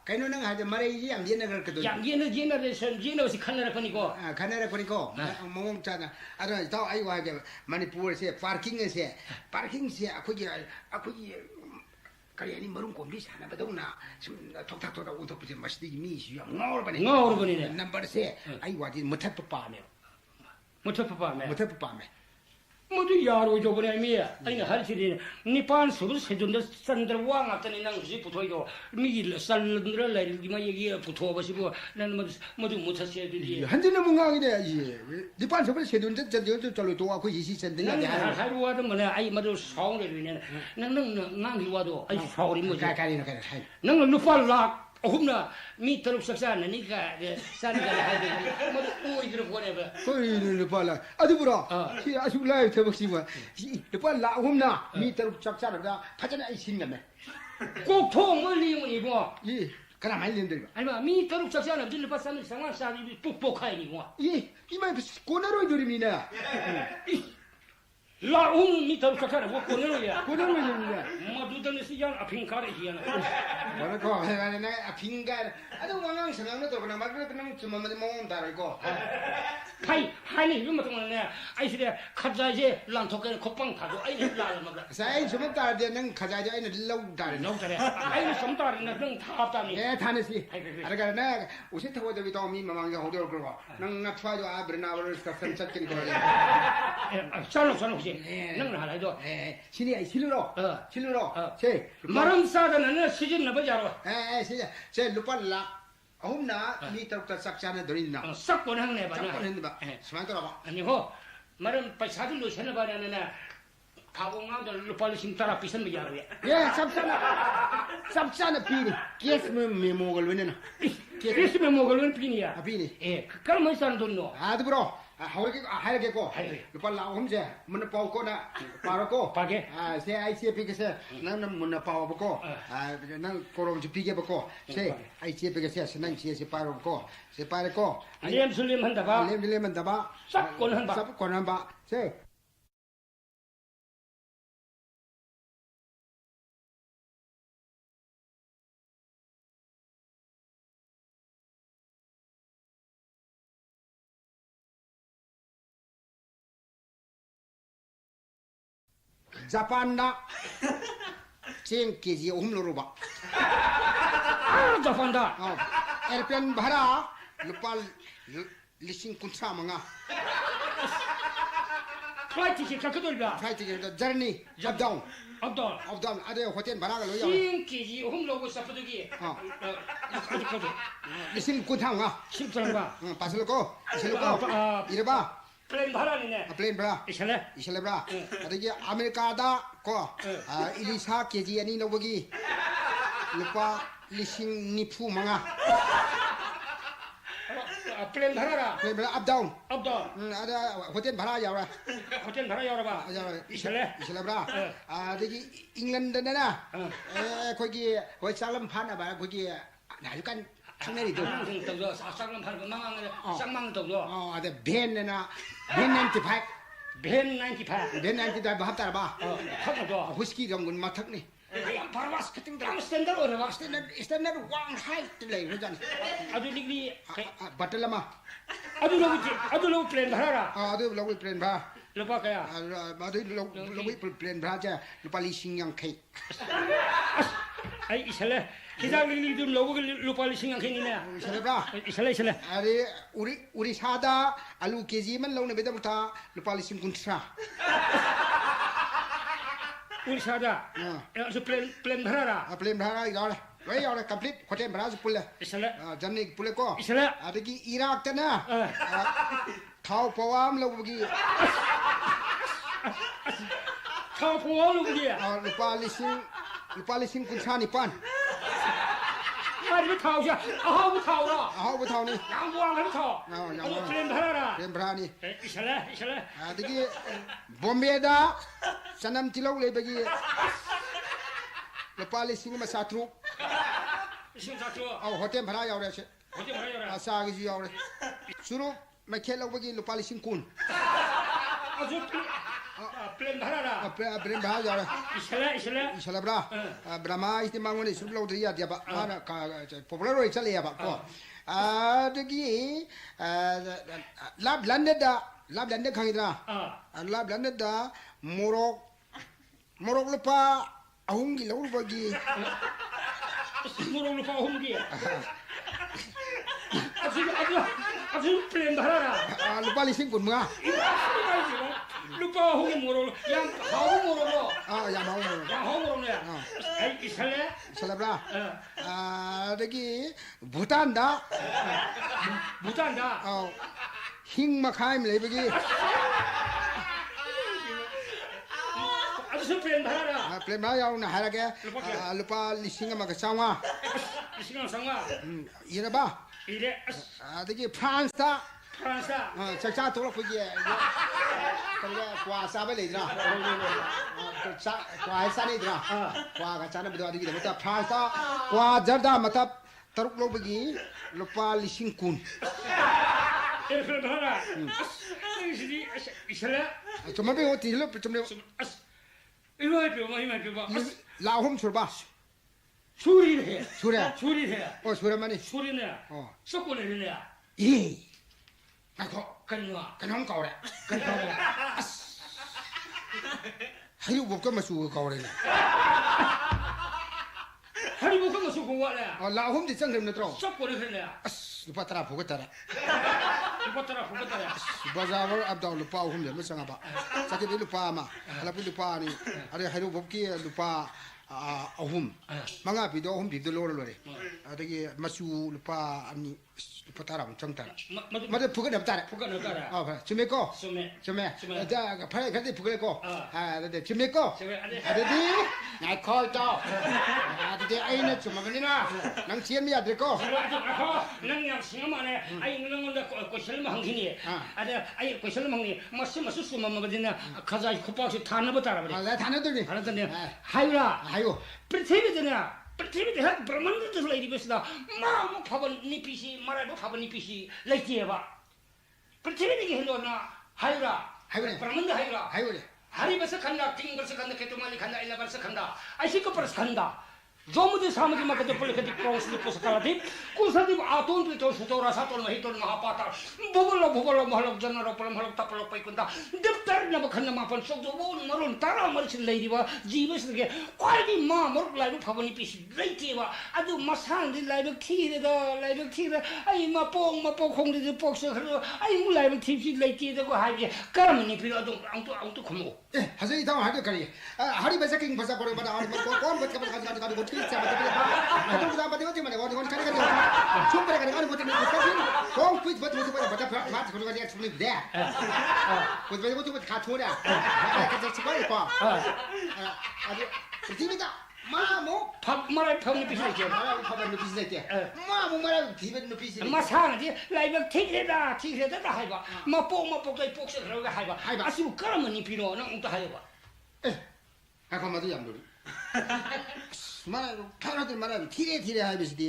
가리노는 하이들 말이지 양제는 그렇거든. 양제는 제너시 카나라 거니고. 카나라 거니고. 몽잖아. 아주 더 아이고 하게 마니푸르세 파킹에세 파킹세 아코지 그래 아니 머름 곰비 하나 받으나 톡탁톡탁 웃어보지 마시디 미시야 ngawrbani 넘버 3 아이 와디 못해 빠메 모두 야로 저번에 미야 아니 할치리 니판 수도 세준데 산들왕 같은 난 지 붙어이도 미일 살들을 내리기만 얘기 붙어 보시고 나는 모두 못하셔야 되지 한전에 뭔가이네 이 니판 저번 세준데 저로 도와고 이시센데 야 하루 와도 뭐네 아이 모두 사오래리네 나는 와도 아이 사오리 뭐지 가리나 나는 루팔라 hôm mi tarup saksa na ni ka san ga ha de mo oi dir ko ne ba ko ni pa la adu bura si asu lai te bak si ma de pa la hôm mi tarup saksa da pa jana ai sin ga me ko thong mo li mo ni bo 이 그나 많이 린들 아니 미 tarup saksa na dir pa san 상황 사 뽁뽁 khai ni mo 이 이만 고나로 드림이나 la mi tarup saksa na ko ne ro ya 고나로 드림이나 ma du dan si jan apin kare hi na 뭐라 거 내가 빙가 아주 왕왕 생각나 또 그냥 막 그냥 좀 뭐지 뭐 다르고 kai hani yu ma tong ne ai si de khaja je lang thok ke khopang tha do ai ne la ma ga 사이 좀 다르데 능 가자자 아이는 lâu 다르 no tare ai ne som tar na nang tha ta ni 예 타네시 아르가 나 우세 타고 저기 또 미마망가 호들 그러고 능나 투아도 아브르나버를 스타선 찾긴 거래 살로 혹시 nang na lai do 신이 실로 제 maram sa da na sijin na ba jaro 진짜 제 루팔라 hôm mi tập sắc chana dorinna sak kon hang ne ba sak na kon hen ba smart ba ani ho maram paisa du lo chen ba na phawong ang da lupal sim tara pisan ba jaro ya 예 sabsana pini kes me mogol wenena kes me mogol wen pini ya pini kal mo san don no adu bro 하이게 고 루팔라 homje mun pau ko na paro ko page se ai se pike se nan mun pau ko nan korom ji pike ko se ai se pike se nan se paro ko se pare ko lem sulim han da ba lem da ba sak kon han ba se 자판다 쟁기지 홈로로 봐. 자판다. 에어플레인 바라 루팔 리싱 군사망아. 플라이트 시 카크돌가. 플라이트 저니 업다운. 아데 호텔 바라가 로야. 쟁기지 홈로고 사프드기. 리싱 군사망아. 심상가. 빠슬고 이래봐. 플레인 바라니네. 플레인 바라. 이슬레 바라. 아데기 아메리카다 고 일리사 계지 아니 노버기 루파 리싱 니푸 망아. 플레인 바라라. 플레인 바라 업다운. 아다 호텔 바라 야라. 호텔 바라 야라 봐. 이슬레 바라. 아데기 잉글랜드나 거기 살람 파나 봐. 거기 나주간 카메리도 또 사상은 팔고 망망을 쌍망도 아데 벤나 벤95 벤95 합다라 봐. 하고도 후스키 정군 마탁니. 바라바스 같은 데 스탠다드 오르바 스탠다드 왕 하이트 레이 그잖아. 아주 리그리 바틀라마. 아주 로그 플랜 하라. 아주 로그 플랜 봐. lupa kaya มาด้วยเราไม่เปลี่ยนพระเจ้าลูกปาลิชิงยังใคร ai isale kita lili dum logo lupa lising ang kini na ใช่ไหมล่ะ isale อะไรอุริชาดาอาลูเคจีมันเราเนี่ยไม่ได้บุตรลูกปาลิชิงกุนทรา ulisada so plan bharara เปลี่ยนพระอีกแล้วเลยไว้เอาเลย complete ขอเต็มพระสุปุลเลย isale จันนี่ปุลเลยก็ isale อะไรกี่อิรักเจ้านะเท้าปวามเราเมื่อกี้ thao phô luôn kìa ลูกปาลิชิงกุนทรานี่ปัน ai biết thao chưa không thao đó เอาไปเท่านี้ yang buang kan thao plan bharara เปลี่ยนพระนี่ isale ตะกี้บอมเบดาสนามที่เราเลยเมื่อกี้ลูกปาลิชิงมาสาธุ ising satu เอาหัวเต็มพระยาวเลยใช่ hoje bharara อาซากิยาวเลยสุรุไม่เคเราเมื่อกี้ลูกปาลิชิงกุน azu plan bharara เปลี่ยนพระยาวเลย isale อิสลามราบรามาอิสติมังวันนี้สุดเราที่ยาเดียบมานะพวกเราเลยเฉลี่ยบก็ตะกี้ลับลันเดดาลับลันเดขังอิดนะลับลันเดดามรกลุปะอาหุงกิเราลุปะกี murung lupa hum dia azu plan bharara ลูกปาลิชิงกุนมั้ง lupa hum murung yang hau murung lo อย่าเมาเลย yang hau murung ya ai isale อิสลามราตะกี้บูตันดา butan da หิงมาขายมาเลยเมื่อกี้ azu plan bharara เปลี่ยนพระยาวนะฮะละแกลูกปาลิชิงมากระชังว่า ising sanga ยีนะบ้า ile ตะกี้ฟรานซ์ตา fransa ชักตัวเราคุยกันตอนนี้กว่าซาไปเลยนะกว่าซานี่นะกว่ากันชนะไปดูดีกันแต่ฟรานซ์ตากว่าจัดดามาทับตรุกโลบกี้ลูกปาลิชิงกุน ile plan bharara isale จำไม่เป็นว่าที่เราจำเนี่ย ilu ai pyo mai pyo ba ลาวหุ่มสุดป่ะ churi he สุดเลย churi he โอ้สุดเลยมันนี่ churi ne sokko ne ne ya อีไอ้ข้อ kan wa กันน้องเก่าเลย kan ka ya ให้ลูกบอกก็มาสู่เก่าเลยนะ hari bu ko so ko wa la ลาวหุ่มที่จังเดิมนะตรอง sokko ne ne ya ลูกปัตตาผูกตาระ patara ya บาซาร์อับดาวลูกป้าหุ่มเดี๋ยวไม่สังกัดสักทีลูกป้ามาแล้วพี่ลูกป้านี่อะไรให้ลูกบอกกี้ลูกป้าหุ่มมังอาพี่ดาวหุ่มพี่ดูโลเลยตะกี้มาสู่ลูกป้าอันนี้ลูกปัตตาระมันจังตาระมาได้ผูกกันแบบตาระ bukan negara อ๋อชิมิโก้ sume ใช่ไหมจะพายกันที่ผูกเลยก็เดี๋ยวชิมิโก้ เดี๋ยวดีนายคอยเจ้าเดี๋ยวไอ้เนี่ยสมบัตินี่นะนังเชียนไม่อยากเด็กก็ ako nang yang singa ne ai nang nang ko sel ma hang ni ada ai ko sel ma ni masu suma ma badina khaza khopa su thana batara bari แล้วทานนั่นตัวนี้ thana tane hayra หายอยู่ prithvi dena prithvi de hat brahmanda de lai besda ma mo phaban ni pisi mara do phaban ni pisi lai tie ba prithvi de hendo na hayra brahmanda hayra หายอยู่เลย hari basa khanda ting basa khanda ketumali khanda ila basa khanda aisi ko paras khanda जोमुदे सामग्री में कदे पले कदे क्रॉस ने पोसकाला थी कुसदी आतोन पे तो सुतोरा सातोन महितोन महापाता भुगलो महलो जनरो पलम हलो तपलो पैकुंता दफ्तर न बखन मापन सो जो वो मरुन तारा मरछ लैदिवा जीवस के क्वालिटी मा मर लाइव फबनी पिस लैतिवा अदु मसान दि लाइव खीरे द लाइव खीरे आई मा पोंग खोंग दि पोक्स खरो आई मु लाइव खीसि लैति द को हाइजे करम नि पिरो दु आंतु खमो ए हजे इता हाडे करी हाडी बसा किंग बसा परे बडा हाडी कोन बत का ठीक से मतलब तो बात होती मैंने और करे करे चुप करे करे बोलते नहीं कुछ नहीं कौन कुछ बात मुझे बता बात करो कर एक्चुअली दे कुछ बात मुझे खा छोड़ा कैसे छिपा है पा अरे जीविता मामू फब मरे फबनी पिस लैति मारा खबर नहीं पिस लेके मामू मारा जीवन नहीं पिस मा सान दि लाइव ठीक रे दा हाइबा मा पोंग दै पोक्स खरो हाइबा आसु करम नि पिरो न उत हाइबा ए हाको मदि यामदो मारा थारा들 말하면 티레 하면서디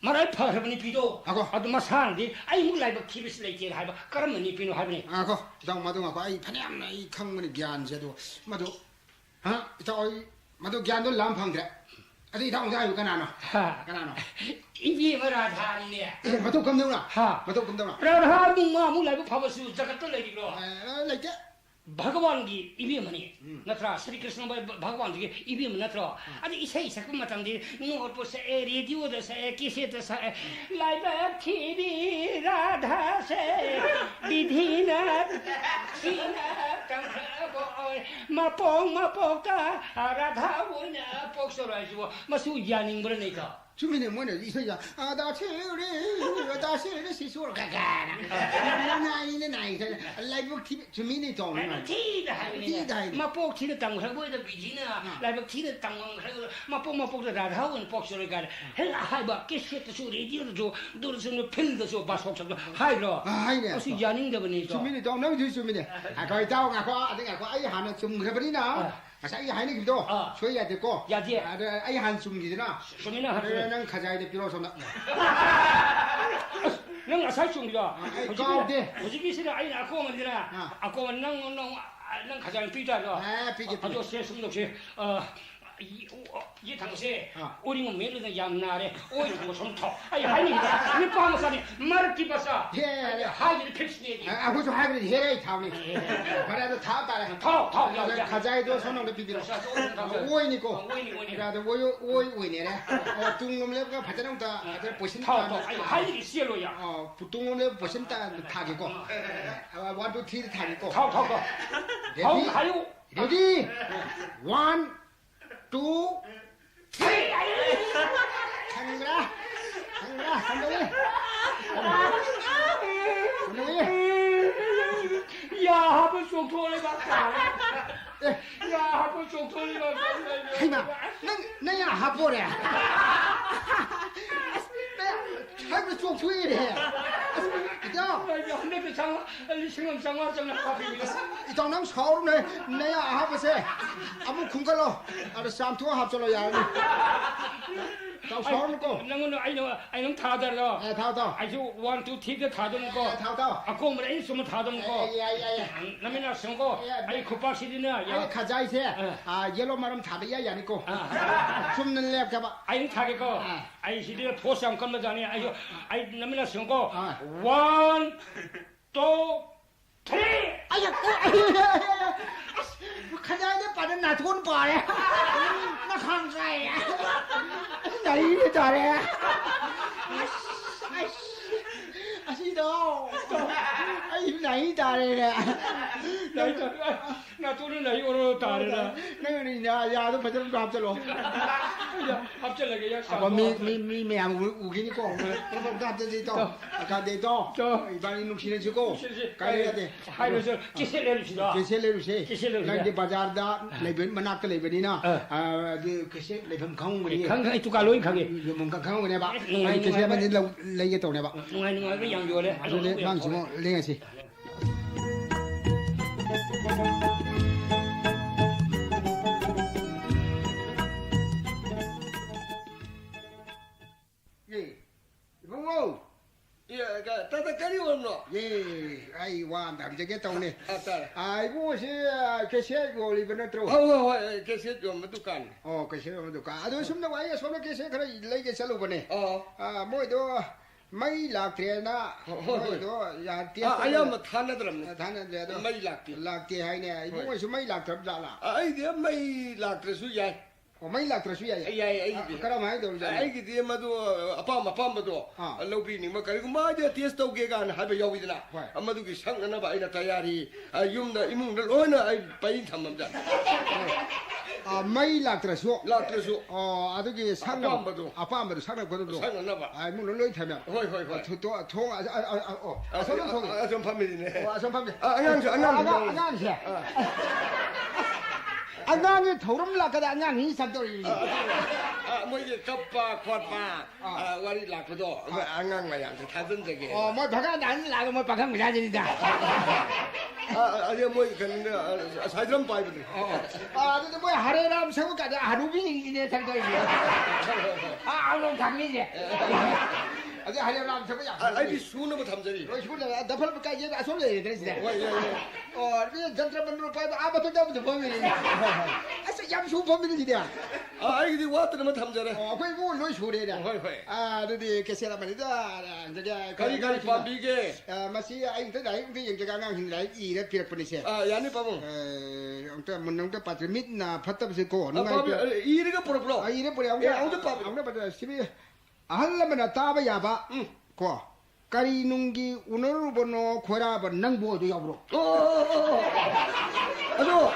말할 파르니 비도 하고 아도 마산디 아이 무 라이브 키비스 레이티 하이바 그러면 니 비노 하이니 하고 장 마동하고 아이 파냠나 이 강문의 갸안제도 마도 저 마도 갸안도 람팡데 아니 다 온다 요 가나노 이비 뭐라 다니네 마도 검정나 마도 검정나 라라 무 라이브 파버스 자가도 레이로 레이게 भगवानगी इबिमनी नत्रा श्री कृष्ण भगवान की इबिम नत्रा अनि इसे सकम मतंदी नोर पर से रेडियो द से किसे त से लाइव टीवी राधा से विधिन सीना कंखबो मपोका राधा वन पोक्सराइजो मसु यानिंग बर नै का 주민의 뭐냐 이서야 아다 체리 시소를 가가라 나이네 나이다 라이브 TV 주민이 좀 티다 하니 마포 티는 당하고도 비지나 라이브 티는 당하고 마포도 라하원 복수를 가 헬라 하이바 키시트도 레디오도 도르스는 필드도 바속도 하이로 하이네 어시 야닝데 버니 주민이 좀 너무 주민이 아 거기 다오 아고 아이 하나 좀 그래버리나 아이 하이네 기도 줘야 되고 야지 아이 한 숨기잖아 주민아 는 가자야 돼 필요서나 능 아살 중이다 가운데 오지기시라 아이 아고만이라 아고만 능 가장 비자죠 비게 아주 세심도시 이 당시에 우리 뭐 메르는 양나래 오이 뭐 좀더 아이 하니까 이 밤사니 마르기 바사 예 하이를 픽스니 아고 좀 하이를 해야 타오니 그래도 다 따라 타 가자이도 손으로 비비로 오이니고 그래도 오이네래 뚱놈레가 바자랑다 아들 보신다 하이를 시엘로야 부뚱놈레 보신다 타기고 원투 티 타기고 타 가요 레디 원 two, three. 상그라, 야, 한번 쏙 돌려봤다. 야, 한번 쏙 돌려봤다. 하이마, 너야 하보래. 하이마 쏙 돌리래. 근데 장화 이장남 서울네 내야 하버세 아무 군갈로 아르 삼투 합절로 야니 서울 거 너는 아이는 다다라 다다 아주 1 2 3 다던 거 다다 아고 뭐 인수면 다던 거 야야야 남이나 선거 아이 쿠파시리나 야 가자이세 아 옐로 마름 다비야 야니고 숨는 랩 가봐 아이 타게 거 아이 시리에 포상 건너자니 아이 남이나 선거 1 2 3 아야 가자이네 빠른 나 돈 버래 나 강사야 나 이래 잘해 아시도 아이 나이 잘해 나 돈은 나이 오로 다르라 너는 야도 버전 합절로 합절하게 야 아빠 미 매양 우기니까 그럼 갑자기 또 가대도 이반이 눅시는 주고 가야 돼 하이로서 기셀레르시다 기셀레르시 나이제 바자르다 레벤 마나크 레벤이나 그 그시 레벤 강우리 강강이 두가로이 가게 뭔가 강우리 봐 아니 그시만 레게 또 내봐 농아이 양조래 아주 남지모 레게시 예, 아이 와, 남자게 떠오네. 아이고, 계시야, 이거 리버는 들어. 계시야, 좀 두간. 계시야, 좀 두간. 아주 숨는 와이야, 손에 계시야, 그래, 레게 살로 보네. 뭐도 마이 락트레나, 뭐도 야, 띠. 아야, 뭐 타나더랍네. 타나더라도. 마이 락티. 락티 하이네. 이거 무슨 마이 락트랍잖아. 아이디 마이 락트수 야. 마이 락트수 야. 아이디. 그럼 하이도. 아이디 마도 아빠마도 로비니 뭐 그리고 마저 테스트 오게가 하베 여기드나. 아마도기 상나나 바이나 타야리. юм나 이문들 오나 아이 바인 탐맘자. 마이 락트수. 아두기 아빠마도 상나 거도. 상나나 봐. 아이 문 놀러 타면. 호이. 손은 좀 파밀이네. 손 파밀. 안녕하세요. 안녕히 도름 나가다 안녕히 sab돌이. 뭐 이게 컵바 콧바 와리 락도 안강마 양 다든 저게. 뭐 바가 난 나도 뭐 바가 무자진이다. 아니 뭐 근데 사이드럼 파이브들. 근데 뭐 하래람 세우까지 하루빈이네 살도 이게. 아우 강미지. 아직 하려면 저거 야. 아이디 수는 탐자리. 이거는 나팔 까지 안 소리 되는데. 와, 이게 전트만으로 봐도 아무도 잡도 범인이. 아서 ям수 범인이야. 아이디 왔더만 탐자래. 거기 뭐 로이 소리야. 아, 근데 계세라 말이다. 저기 가리 밤비게. 마시 아이들 아이들 영재가 강신다. 이래 비럭분이세. 아, 야니 밤은. ông mình ông bắt mít na phát tâm sự cổ nó ngay ý đấy cái pro à ý đấy bữa ông đã bắt sibi hal mà ta bây giờ ba ko kari nungi unaru bono khora ban nang bo do yabro ado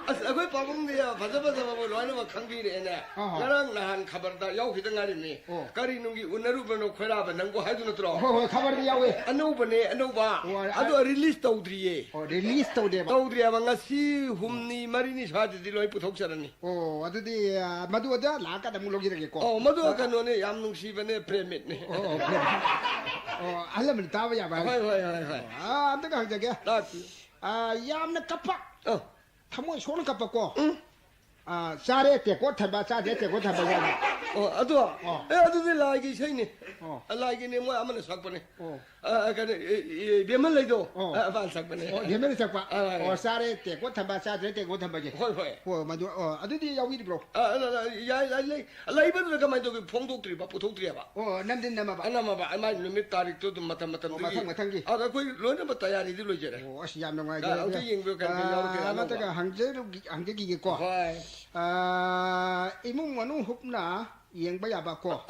akwai pabung ne baza ba loina ma khangi ne na ngarang nahan khabar da yaw khidang ngari ni kari nungi unaru bono khora ban nang bo haidu na tro ho khabar yawe anu ba ado release tawdriye release tawde ba tawdriya ba ngasi humni marini sadi di loi puthok sarani adu di madu ada la ka da mu logi rage ko madu ka no ne yam nungsi bane premit ne alam ta ba ya ba hai anta ka jage yam na kappa thamo shon kappa ko sare te ko thaba sare te ko thaba ya ado ado de la gi sai ne la gi ne mo amana sak bane ka ne beman lai do avan sak bane beman sak ba sare te ko thaba sare te ko thaba ge ho ma do adu di yawi bro ya lai ba do ka mai do phong dok tri ba pu thok tri ba nam din nam ba ma mi tarik to matam matam gi ada koi lo na ba tayari di lo jere as yam ngai ga au ti ying be kan ya ma ta ka hang je gi ko imung manu hupna yeng ba ya ba ko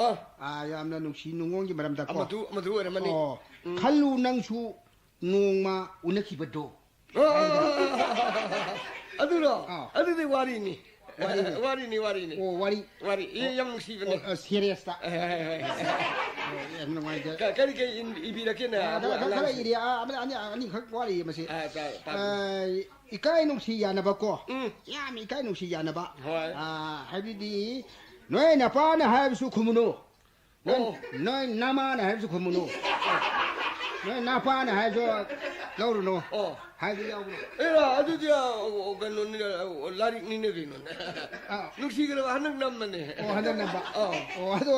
yam na nung si nungong gi maram da ko amatu era mani khalu nang su nung ma unaki ba do aduro adu de wari ni wari ni wari yang si bene serious ta em no mai ka kari ke ibira ke na kala iri ani khak wari ma si ikai nung si ya na ba ko ya mi ikai nung si ya na ba habidi noi na pa na ha su khumuno noi na ma na ha su khumuno noi na pa na ha so lâu rồi nó hai đứa nhau ấy là adu dia gần nó lari ni ne gino lúc xí cái hắn đang nằm mà nè hắn đang nằm adu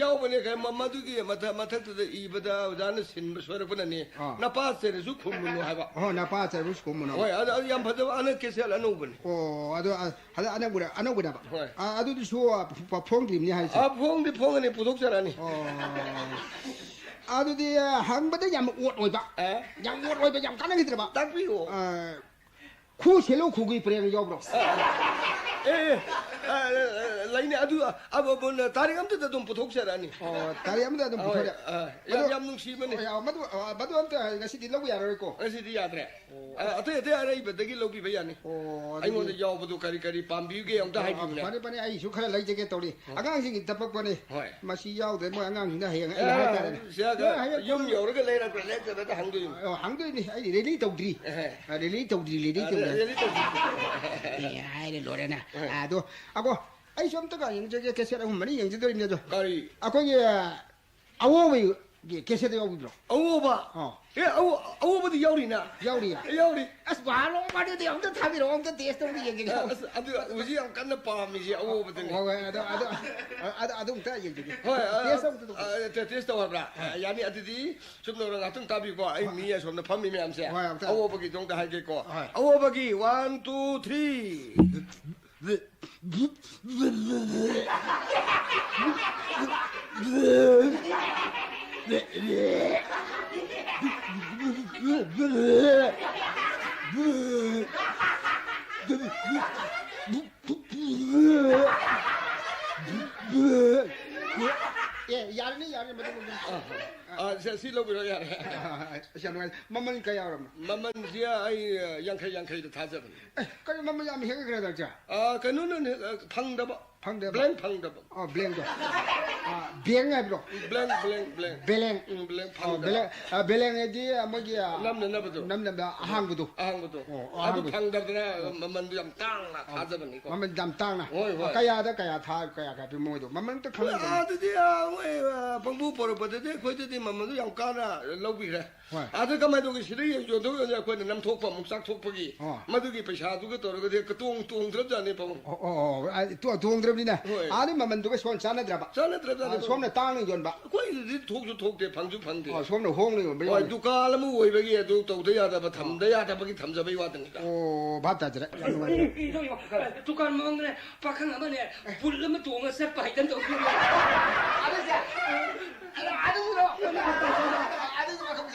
yau mà nè cái mà tu kia mà thắt tu i bada dan sin sore pun nè na pa se su khum no hai ba na pa se su khum no oi adu yam phada ana ke se la no bun adu hala ana guda ba adu di su pa phong dim ni hai se phong ne puthok sara ni adu di hang bada yam uot oi ba yam uot oi ba yam kanan gitu ba tak pi o khu selo khu gi preng yo bro lainnya aduh bon tarik am tu dum puthok sarani tarik am tu dum puthok yam nung si mane madu am tu ngasi di lagu ya ro ko ngasi di ya tre ate arai bedagi lobi ba ya ni ai mo de yaw badu kari pambi ge am ta hai pi ne pane ai su khala lai je ge tori agang sing tapak pane masi yaw de mo agang sing da he ai hai ta ne sia ga yum yo ro ge le na le ta ta hang du hang du ni ai li tau dri li tau dri ai le lo de na do ako ai som ta ga yin je ke se ra hum mani yin je do ni jo kari ako ye awo wi ke se de yo bro awo ba awo ba di yaw ri na yaw ri as ba lo ba de ông ta tha bi lo ông ta test ông di yin ge adu uji am kan na pa mi ji awo ba de ni adu ta yin je test to ba ya ni adu di sum no ra tung ta bi ko ai mi ya som na pham mi me am se awo ba gi dong ta hai ge ko awo ba gi 1 2 3 yarni saya si lo bi ya sian ngai maman ka ya ram maman dia ai yang kai da ta ja ka maman ya mi he ka da ja ka nu nu phang da ba blank phang da ba blank do beng ai bro blank beleng phang da beleng e di mo gi ya nam na ba do nam da hang bu do adu phang da na maman du yam tang na ta ja ba ni ko maman dam tang na ka ya da ka ya tha ka ya ka bi mo do maman ta khang da adu dia we phang bu por ba de khoi de maman du yam ka na lo bi re adu ka mai do gi sri yo do ya ko nam thok pa muk sak thok pa gi ma du gi paisa du ga to ga de ka tung tra ja ne pa tu tung tra 그럽니다. 아니 만두가 손 짜내더라. 짜내더라. 손에 땅을 연바. 거기 독도 독대 방주 방대. 손에 홍을 뭐. 와 두가라면 왜베기에도 도대야다 담대야다 버기 담자베이 왔다니까. 오 맞다 저래. 두간 먹네 박한 아마네 불르면 동을 셋 바이든 또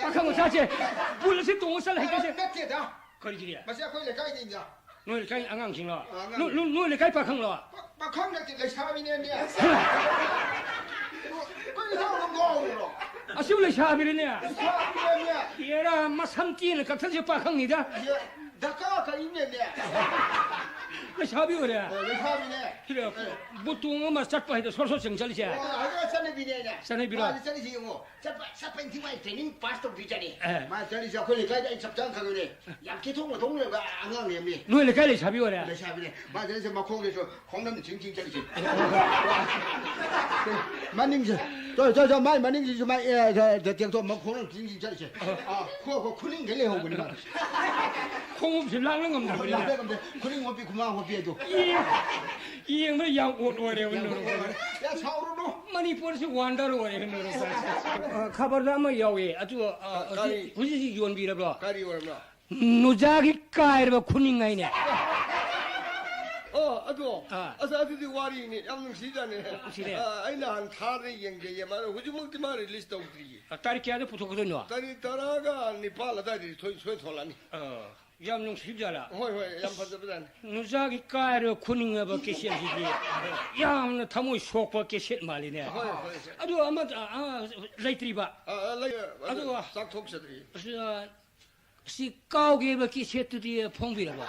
박한 사지 불르시 동을 셋 해게지 거리지야 맞아 거기 가야 되냐. 너를 가이 안강신라 너를 가이 박한라 박한데 내 사람이네. 거기 사람 뭐 아시블레 샤비르네 사람이네. 얘라 마삼띠는 같은 저 박한니다 다카가 있네. 그 샤비오래 내 사람이네. 그래 보통은 막 짝바이도 솔솔 정찰이지 아가 산에비네. 산에비라 산에지 뭐. 사pen 팀의 트레이닝 파스터 비자니. 마 저리서 거기 가야 접장 가거니. 약기통을 동네가 안 가면 너를 가이 샤비오래 내 샤비네. 마 저리서 막 거기서 공남 징징 저리지. 만닝지. 저 말 만닝지 좀 저 대도 막 공남 징징 저리지. 그거 쿨링 gel래 하고 그러나. 공업실 나는 겁니다 쿨링 호비 그만 호비에도. 이 형을 양옷 오래 야 사오르노. 많이 버릇이 완다로 오래 카바르다마 야위 아주 우지 유언비라고 가리 오르나. 노자기 까이르바 쿠닝가이네 아도 아사디디 와리니 양능 시자네. 아이나 한 타르 연계에 말 후지 먹지 말이 리스트 없지. 따리키아도 붙었거든요 다리 따라가 니팔라 다리 소이 톨라니. 양능 십자라 호이 양파자보단. 노자기 까이르 쿠닝가 계시지 양 타모 쇼크 계시 말이네 아주 아마 라이트리바 아도 싹톡셔들이. 시 까오게 계시듯이 퐁비라고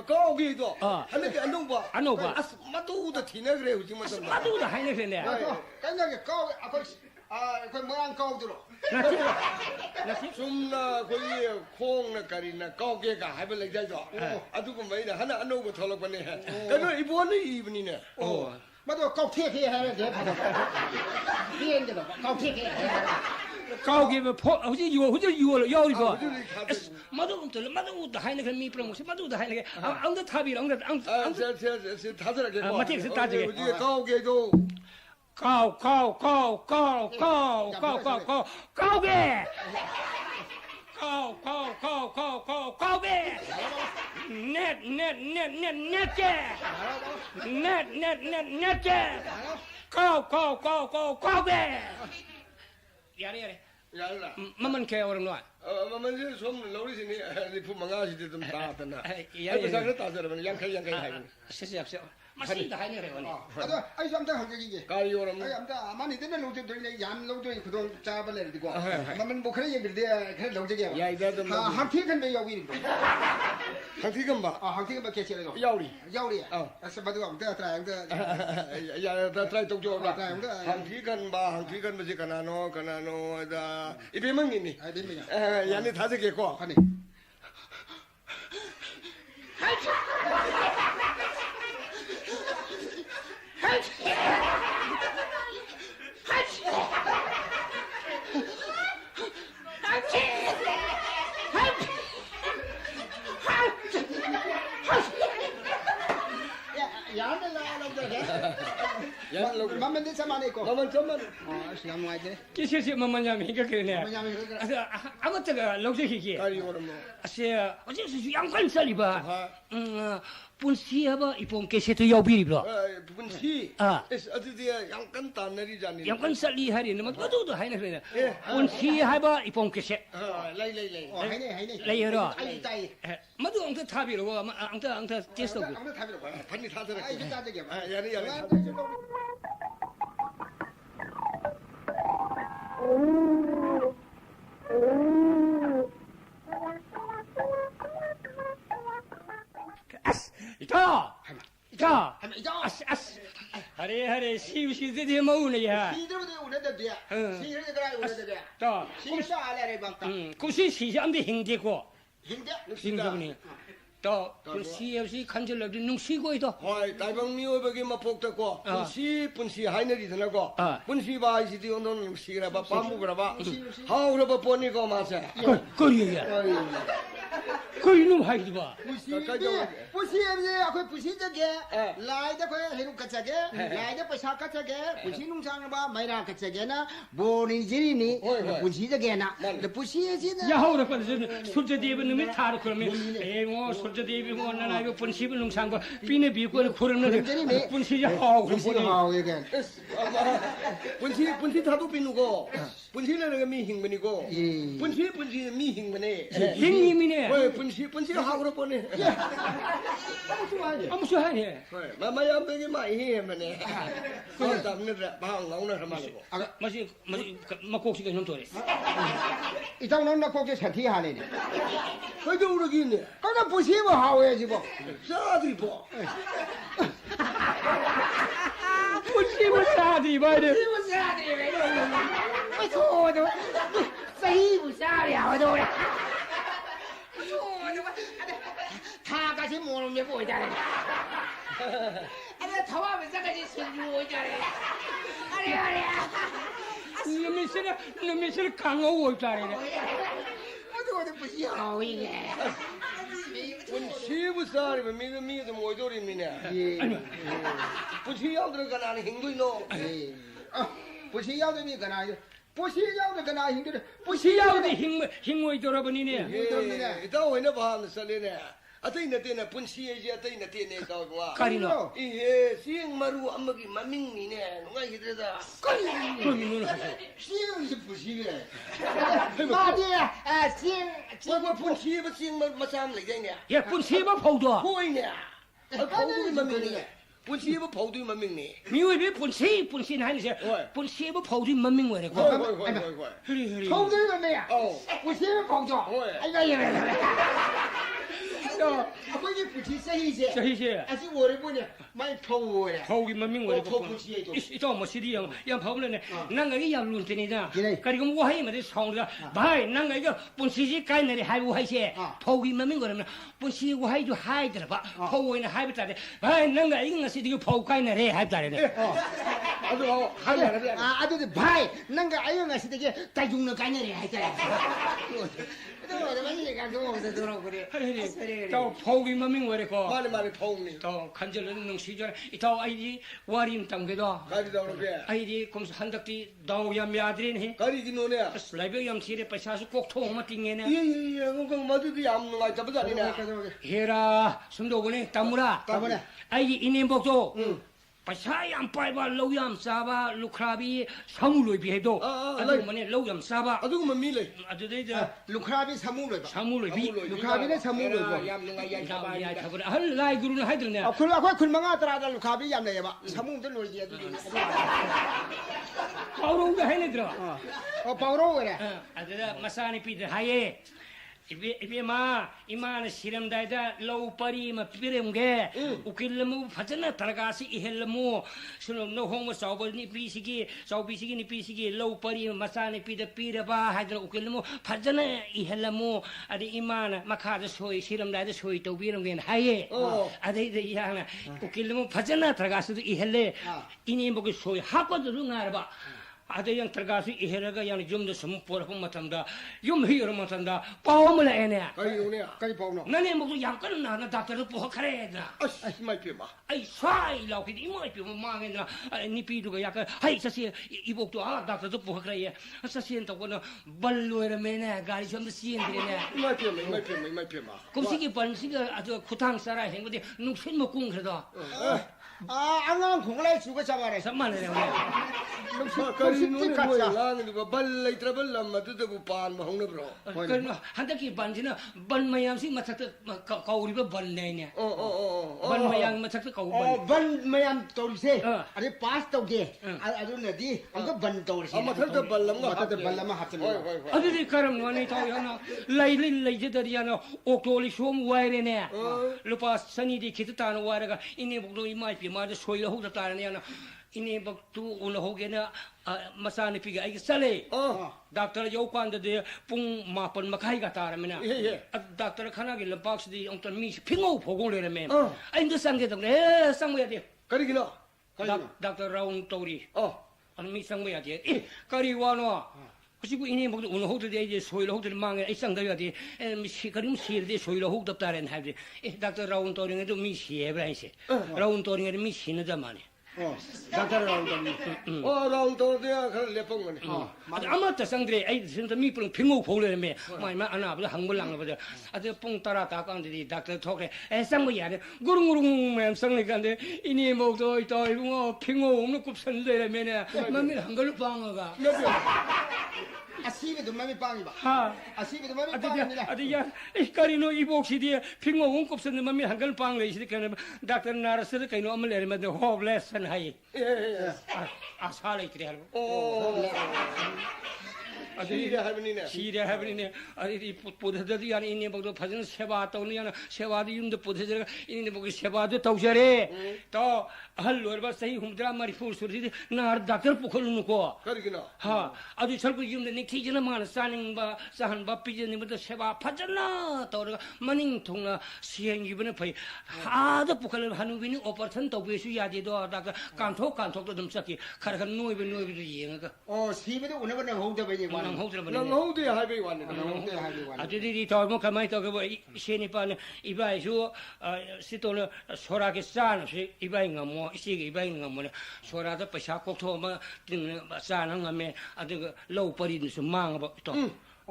거기도 하는데 안 농봐. 안 농봐. 마도우도 티네 그래 우지 뭐 좀. 마도우도 하이네 그래. 깐장에 까오 그 뭐랑 까오들어. 좀나 거기 콩나 가리나 까오게가 하벨 자죠. 아두고 뭐이나 하나 안 오고 털어버네. 그는 이번에 이분이네. 맞아 까오티게 해야 돼. 비엔데도 까오티게 해. 까오게 뭐 어제 유월 야우리고. 마도우도 하이네 그 미프로모시 마도우도 하이네. 안도 탑이 안도 다들게. 맞지 그 따지게. 우리 까오게도 까오게 넷 까오게 야래 mamman kaya orang luar mamman sih som lauri sini lipu mangasi di tempat tanah ya sangat tazer yang kaya hai siap masih dah ini rewan aduh ayo sampai hanggi kali orang ayo sampai mana itu nih lokasi tuh yang lokasi kudung cabal lagi gua mamman bukan yang berdua kan lokasi ya itu hanggi kan be yawi itu hanggi kan ba hanggi kan ba kecil itu yawi ya sebab itu kita try itu ya try tok jawab lah hanggi kan masih kanano ada ibu mang ini yang ini tazer ke kok mamman din sama ne ko mamman siam ngai je kisi mamman nyami ka kene mamman amat ga lokje ki kali orang ase oje yang kan saliba punsi apa ipong kese tu yau biri bro punsi itu dia yang kan tanari jani yang kan sali hari ni mat tu hai na kene punsi hai ba ipong kese lai oh hai ne lai ro ai tai madu ang ta thabi ro ang ta test ko ang ta thabi ro pani thader ai ta je ke yani 자, 하래 시우시 드디 마우네 시들부터 오는데 돼 시들이 그래 오는데 자, 시사 알아래 방다 구시 시장도 행제고 행제 또 시우시 간절럽지 농시고이도 hoi taibang miyo bagi mapok ko punsi haineri thanago punsi ba isi di ondon sigra ba pamu gra ba haura ba poni ko ma sa 거리야 그이놈 하이드바. 부시에 아그 부시저게 라이데 그 해루 까차게 라이데 빠샤 까차게 부시 농장을 봐 마이라 까차게나 보니지리니 부시저게나 부시에지나 야호라 빠져 술자대비 놈이 타르 그러면 에고 술자대비 뭐 나나 이거 분시을 농상과 비네 비고 그러는 분시 야호 부시하오게 분시 타도 비누고 분시는 미 힘이고 분시 미 힘이네. 힘이네. 분시 하고로 보내. 아무 소리 하네. 마마야 베게 많이 힘이네. 그 담는 방 나오는 사람하고. 마시 막곡시가 좀 돌이. 이장 넌 거기 산티 하네 그래도 우르기네. 그나 부시고 하오야지 뭐 싸들이 뭐. 분시을 사디 봐야 소도 세이부 사랴도 다 같이 모르면 보이잖아. 아니 더하면 싸가지 술주오잖아. 아래. 놈이 강하고 있잖아. 어디 부시오 이게. 분시 부사리면 미도 모조리미네. 분시 양들 가나는 힘들노. 부시야도니 그나 부시야도 그나 힘들어. 부시야도 힘을 돌아보니네. 이따 왜나 봐는 살리네. 아테이나 테나 분시에지 아테이나 테네 가와. 가리노. 예, 시행 마루 암먹이 마밍니네. 누가 이들다. 그럼 눈을 하셔. 시행이 부시래. 마디야 뭐 분시에 시행 마삼 레이네. 예, 분시바 포도. 보이네. 포도이 마밍네. 분시에 포도이 마밍네. 미워비 분신 하니세. 분시바 포도이 마밍 뭐래. 흐리. 통들면 뭐야? 부시면 봉조. 아버지 부치 세이세. 아직 오래 보냐? 많이 포우래. 포기 마밍 뭐래. 포부시에도. 이또 뭐 시디야. 양 파블네. 난가 이 양룬테니다. 그리고 와해 말이 성다. 바이 난가 이거 분시지 까이네 하이고 하이세. 포기 마밍 거라면 분시 와이도 하이더라 봐. 포우이나 하이버다래. 바이 난가 이거 시디 포우 까이네 하이버다래. 아주 하이라래. 아주 바이 난가 아이가 시디게 다 죽는 까이네 하이더라. 또 포기 마밍 뭐래고. 많이 포우니. 또 간절한 농시절 이또 아이디 와린 땅게도. 가리다 그러게. 아이디 검수 한덕디 다오야 미아드린 가리기 노네. 슬라이브 염치레 빠샤수 꼭 통마 띵게네. 예, 그건 뭐든지 아무나 잡아다니네. 헤라 숨도고네 따무라. 아이디 이님복도. 빠샤얌 빠이바 로얌 사바 루크라비 사물로 비해도 아주머니 로얌 사바. 아주고 밀래. 아주데자 루크라비 사물로 비. 루크라비는 사물로 얌능아 야 잡으라 할 라이 그루는 하이들네. 그러고 글망아 따라다 루크라비 얌네 봐. 사물들 놀지야. 바로가 해내더라. 바로 그래. 아주다 마사니 피드 하예. 이마는 시름다이다 로우 빠리마 피렘게 우킬레무 파잖아 타라가시 이헬레무 수노 홍모 사오버니 피시기 사오비시기 피시기 로우 빠리마 마사니 피드 피레바 하이드라 우킬레무 파잖아 이헬레무 아디 이마나 마카드 소이 시름다이다 소이 또 비름게 하예 아디 야나 우킬레무 파잖아 타라가시 이헬레 이니 보고 소이 하고도 응아라 아들 양 들어가서 이해라가 양 좀더 숨보라고 못한다. 좀 히어로 못한다. 빠움을 해내. 가리 보노. 나네 뭐도 양거는 나나 다들 보하카래다. 아씨 말피마. 아이 쏴이 라우피 이모이 피고 망했나. 니 피두가 약간 하이 사실 이복도 다들 보하카래. 사실 또는 발로에메네 가리 좀더 시엔드네. 말피마. 곱시기 번시가 아주 구탕 살아 행거데 눈신 먹고 그래도. 안강 공라에 죽어 잡아래. 정말이네. 가리 노네 뭐야? 나는 그 발레 트러블 맞도 반 먹는 브로. 그 한덕기 반지는 번마양시 마착도 가오리가 번내네. 번마양 마착도 가오 번마양 돌세. 아니 파스 도게. 아주 너디 안가 번 돌세. 맞다 발람 합치는. 아들이 가름 원에 타오야나 라이리지더리야나 옥토리 쇼무 와이레네. 루파 선이디 기타는 와라가 이니 복도 이마이 비마데 소이라 호다 따라네나. 이니 복도 오늘 호게나 마사니 피가 아이 살레. doctor 요관데 뿡 마뻔 마카이가 따라면은 doctor 카나기 럼박스디 엉떤 미 핑오 보고래면 아인도 상게도 그래 상모야 돼. 가리기나. doctor 라운 토리. 아니 미 상모야 돼. 가리와노 그리고 이니 먹도 오늘 호들에 이제 소일로 호들 망에 이상다야디 그림 시르데 소일로 호답다는 하지 닥터 라운 토링에도 미시에 브라이시 라운 토링에도 미시는 자만이 닥터 라운 라운 토르야 그걸 내본 거네. 아마타 상들이 아이 진짜 미프는 빙고 보려면 마이마 아나보다 항불랑 보다 아주 뽕 따라 다간들이 닥터 톡에 쌍무야 구릉구릉 맴 상리간데 이니 먹도 있다 이거 빙고 없는 굽선들면은 마음이 한걸 방어가 아시베도 마음이 빵이 봐. 하 아시베도 마음이 빵이다. 아디야 이까리노 이복시디에 빙고 웅kop선 마음이 한걸 방어 있으니까 닥터 나르스 그이노 엄레르면 호블레슨 하이 아살이 그래 하고 시리아 할머니네. 시리아 할머니네. 아니 보더들이 아니 이니 먹도 파전 세바 떠오는 야나 세바도 윤도 보더들 이니 먹고 세바도 타우셔래. 또 할로르바 사이 훔드라 마리 풀수리 나 닥터 포콜 놓고. 그러기나. 하 아주 절고 윤데 니 티지나 마나 사닝바 사한바 피제니부터 세바 파전나 떠르가 마닝 통나 시행 이번에 거의 하도 포콜 하는 비니 오퍼턴 더비수 야디도 다가 간톡도 좀 쌓기 카라가 노이비도 이행가. 시베도 오늘은 홍대베니 낭 호들어 버리네. 낭 호대 할배 왔네. 홍대 하기 와. 아들이 더 뭐 가만히 또 그 시니빠는 이바이수 시도는 소라게 싼 이바인가 뭐 시게 이바인가 뭐 소라도 빠샤 꼭토 뭐 싸는 거면 아들 그 로우 버리는 수 망어 또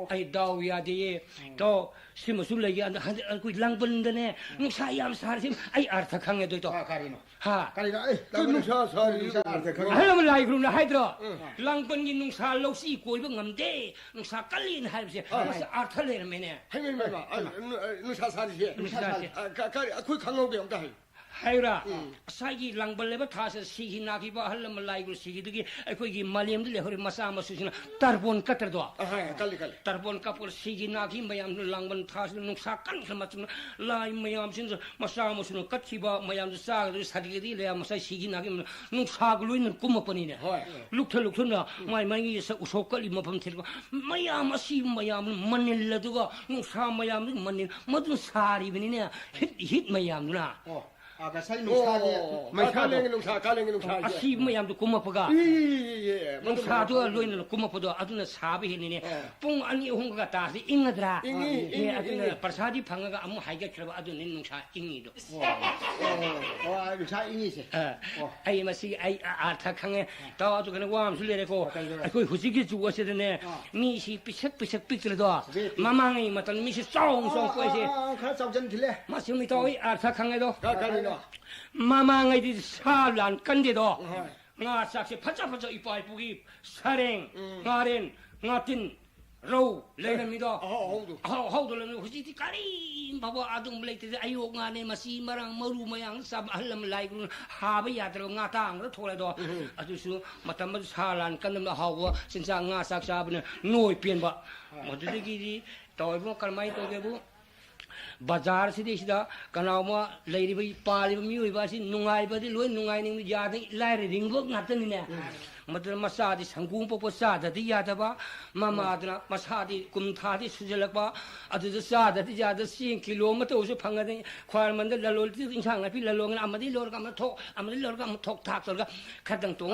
ai đau ya đi to sim mà xuống lấy cái anh quỳ lăng vân đây nè nó sai am sai sim ai artha khang nghe đôi to 가리노. ha 가리노. 에이, 눈차 살이. hay là mình lại luôn là hay đó lăng vân nhìn nung sa lâu xí cuối bằng ngầm đê nung sa cắt liền hay gì artha lên mày nè 할머니마. 눈차 살이. 그 강호배 없다. hayra sai lang bal leba thasa sihi na ki ba hal malai gu sihi digi koi gi maliam de hori masa masusina tarbon katar do kalli tarbon kapur sihi na ki mayam lang ban thas nu sa kan khamatun lai mayam sin masa masuna kachi ba mayam sa du sadi di le masa sihi na ki nu sa gu luin kum pani ne luk thuna mai mai sa usokali mapam thir mayam asi mayam manil la du ga nu sa mayam manil madun sari bini ne hit mayam na 가사이 농사게 가랭이 농사 아시 뭐야도 고마포가 예 농사도 로이는 고마포도 아두나 사비 했네 뽕 아니 홍가 다시 잉어더라 예 아두나ประชา디 방어가 아무 하이가 그러고 아두는 농사 잉이도 자 잉이세 아이 마시 아이 아타 강에 더 아주 그냥 와암 술래고 그 후지기 주어서네 미시 삐석삐석 삐들도 마망이 맞던 미시 쫑쫑 꼬이지 가 잡전 들래 마시미 더이 아타 강에도 가리노 마망이 살란 간데도 nga sakse phacha ipai pugi sareng ngaren ngatin ro lenamida haudo len hujiti kari babo adung bleite ayo ngane masi marang maru mayang sab halam lai gun ha ba yadro ngata ang thole do atusu matam salan kanam hawa sinsa nga saksa bne noi pian ba modigi toy mo kalmai to gebu बाजार से देखिदा कनामा लेरिबी पालिबी मियोइबासी नुंगाइबदी लोय नुंगाइनिंग याद लाइरे रिंगबो ngатनी ने मतलब मसादी संगुम पोपो साददी यादबा मामादना मसादी कुमथादी सुजलकबा अदुद साददी याद 1 किलोमीटर उसे फंगदे ख्वारमंद ललोलती इंसांग पि ललोंग अमदी लोरगा मथोक अमदी लोरगा मथोक थाक तोरगा खदंग तोंग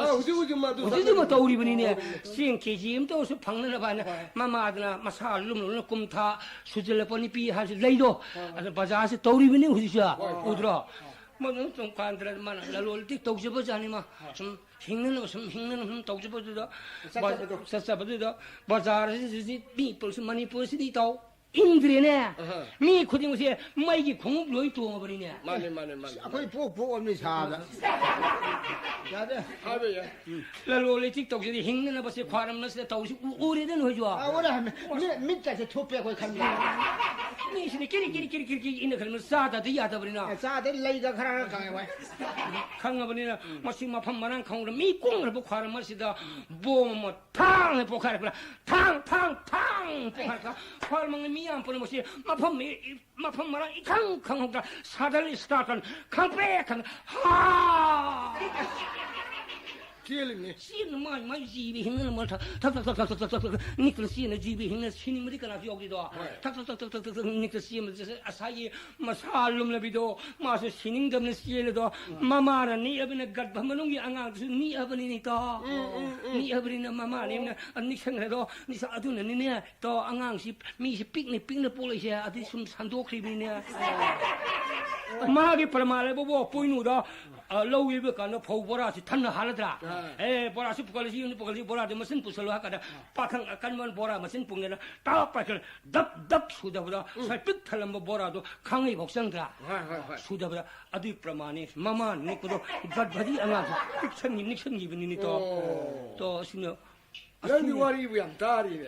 उदिमा तौरिबनी ने 1 केजी म तो उसे फंगना बाना मामादना मसा लुमलुन कुमथा सुजलपनी पि हास लेदो अद बाजार से तौरिबनी हुदिसा उद्रो 뭐는 좀 관들만 라롤티 독집어 자니마 좀 힘는 좀 독집어도 사사버도 바자르지 people money person ito 인들이네 미 코딩우세 마이기 공업 로이 도어버리네 맞네 거의 보 없는 사다 야데 할배야 라롤리 틱톡이 힘는 버스 과람나서 도시 오래된 호죠 오래 하면 밑까지 토빼 거기 갑니다 미신이 끼리끼리 있는 그런 사다도 야다버리나 사데 레이가 가라 강에 와 강아버리나 마시마 판만한 강으로 미꽁을 보고 하는 맛이다 뭐뭐 탕을 보고 하라 탕 보고 할까 활망이 미안 보는 것이 마판만한 이 강강하다 사달리 스타트한 강백한 하 ꯆꯦꯜꯂꯤꯅꯤ ꯆꯦꯟꯅ ꯃꯥꯏ ꯖꯤꯕꯤ ꯍꯤꯡꯅ ꯃꯥ ꯊꯛ ꯅꯤꯛꯇꯅ ꯆꯦꯟꯅ ꯖꯤꯕꯤ ꯍꯤꯡꯅ ꯁꯤꯅꯤꯡꯕꯗꯤ ꯀꯅꯥꯁꯨ ꯌꯥꯎꯗꯦꯗꯣ ꯊꯛ ꯅꯤꯛꯇ ꯆꯦꯟꯕꯗ ꯉꯁꯥꯏꯒꯤ ꯃꯁꯥ ꯂꯨꯝꯂꯕꯤꯗꯣ ꯃꯥꯁꯨ ꯁꯤꯅꯤꯡꯗꯕꯅ ꯆꯦꯜꯂꯗꯣ ꯃꯃꯥꯅ ꯅꯤꯛꯑꯕꯅ ꯒꯔꯚ ꯃꯅꯨꯡꯒꯤ ꯑꯉꯥꯡꯗꯨꯁꯨ ꯅꯤꯛꯑꯕꯅꯤꯅꯤꯇꯣ ꯅꯤꯛꯑꯕꯅꯤꯅ ꯃꯃꯥꯅꯦꯅ ꯅꯤꯛꯁꯟꯈ꯭ꯔꯦꯗꯣ ꯑꯗꯨꯅꯅꯤꯅꯦ ꯇꯣ ꯑꯉꯥꯡꯁꯤ ꯃꯤꯁꯤ ꯄꯤꯛꯅ ꯄꯣꯛꯂꯛꯏꯁꯦ ꯑꯗꯨ ꯁꯨꯝ ꯁꯟꯗꯣꯛꯈ꯭ꯔꯤꯕꯅꯤꯅꯦ ꯃꯥꯒꯤ ꯄ꯭ꯔꯃꯥꯟ ꯂꯩꯕꯕꯨ ꯄꯣꯏꯅꯨꯗ ꯂꯧ ꯏꯕ ꯀꯥꯟꯗ ꯐꯧ ꯕꯣꯔꯥꯁꯤ ꯊꯟꯅ ꯍꯥꯜꯂꯗ꯭ꯔꯥ ꯕꯣꯔꯥꯁꯤ ꯄꯨꯈꯠꯂꯁꯤ ꯌꯨꯝꯗ ꯄꯨꯈꯠꯂꯁꯤ ꯕꯣꯔꯥꯗꯤ ꯃꯆꯤꯟ ꯄꯨꯁꯜꯂꯣ ꯍꯥꯏꯀꯥꯟꯗ ꯄꯥꯈꯪ ꯑꯀꯟꯕ ꯕꯣꯔꯥ ꯃꯆꯤꯟ ꯄꯨꯡꯉꯦꯅ ꯇꯥꯞ ꯄꯥꯏꯈꯠꯂ ꯗꯞ ꯁꯨꯗꯕꯗ ꯉꯁꯥꯏ ꯄꯤꯛ ꯊꯜꯂꯝꯕ ꯕꯣꯔꯥꯗꯣ ꯈꯥꯡꯉꯩꯐꯥꯎ ꯆꯪꯗ꯭ꯔꯥ ꯁꯨꯗꯕꯗ ꯑꯗꯨꯒꯤ ꯄ꯭ꯔꯃꯥꯟꯅꯤ ꯃꯃꯥ ꯅꯤꯛꯄꯗꯣ ꯒꯠꯚꯗꯤ ꯑꯉꯥꯡꯁꯦ ꯅꯤꯛꯁꯟꯈꯤꯕꯅꯤꯅꯤ ꯇꯣ ꯑꯁꯤꯅ ꯅꯪꯗꯤ ꯋꯥꯔꯤꯕꯨ ꯌꯥꯝ ꯇꯥꯔꯤꯅꯦ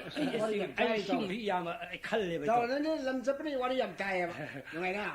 ꯑꯩ ꯁꯤꯒꯨꯝꯕꯁꯤ ꯌꯥꯝꯅ ꯈꯜꯂꯦꯕ ꯅꯪ ꯂꯝ ꯆꯠꯄꯅꯤ ꯋꯥꯔꯤ ꯌꯥꯝ ꯇꯥꯏꯌꯦꯕ ꯅꯨꯡꯉꯥꯏꯅ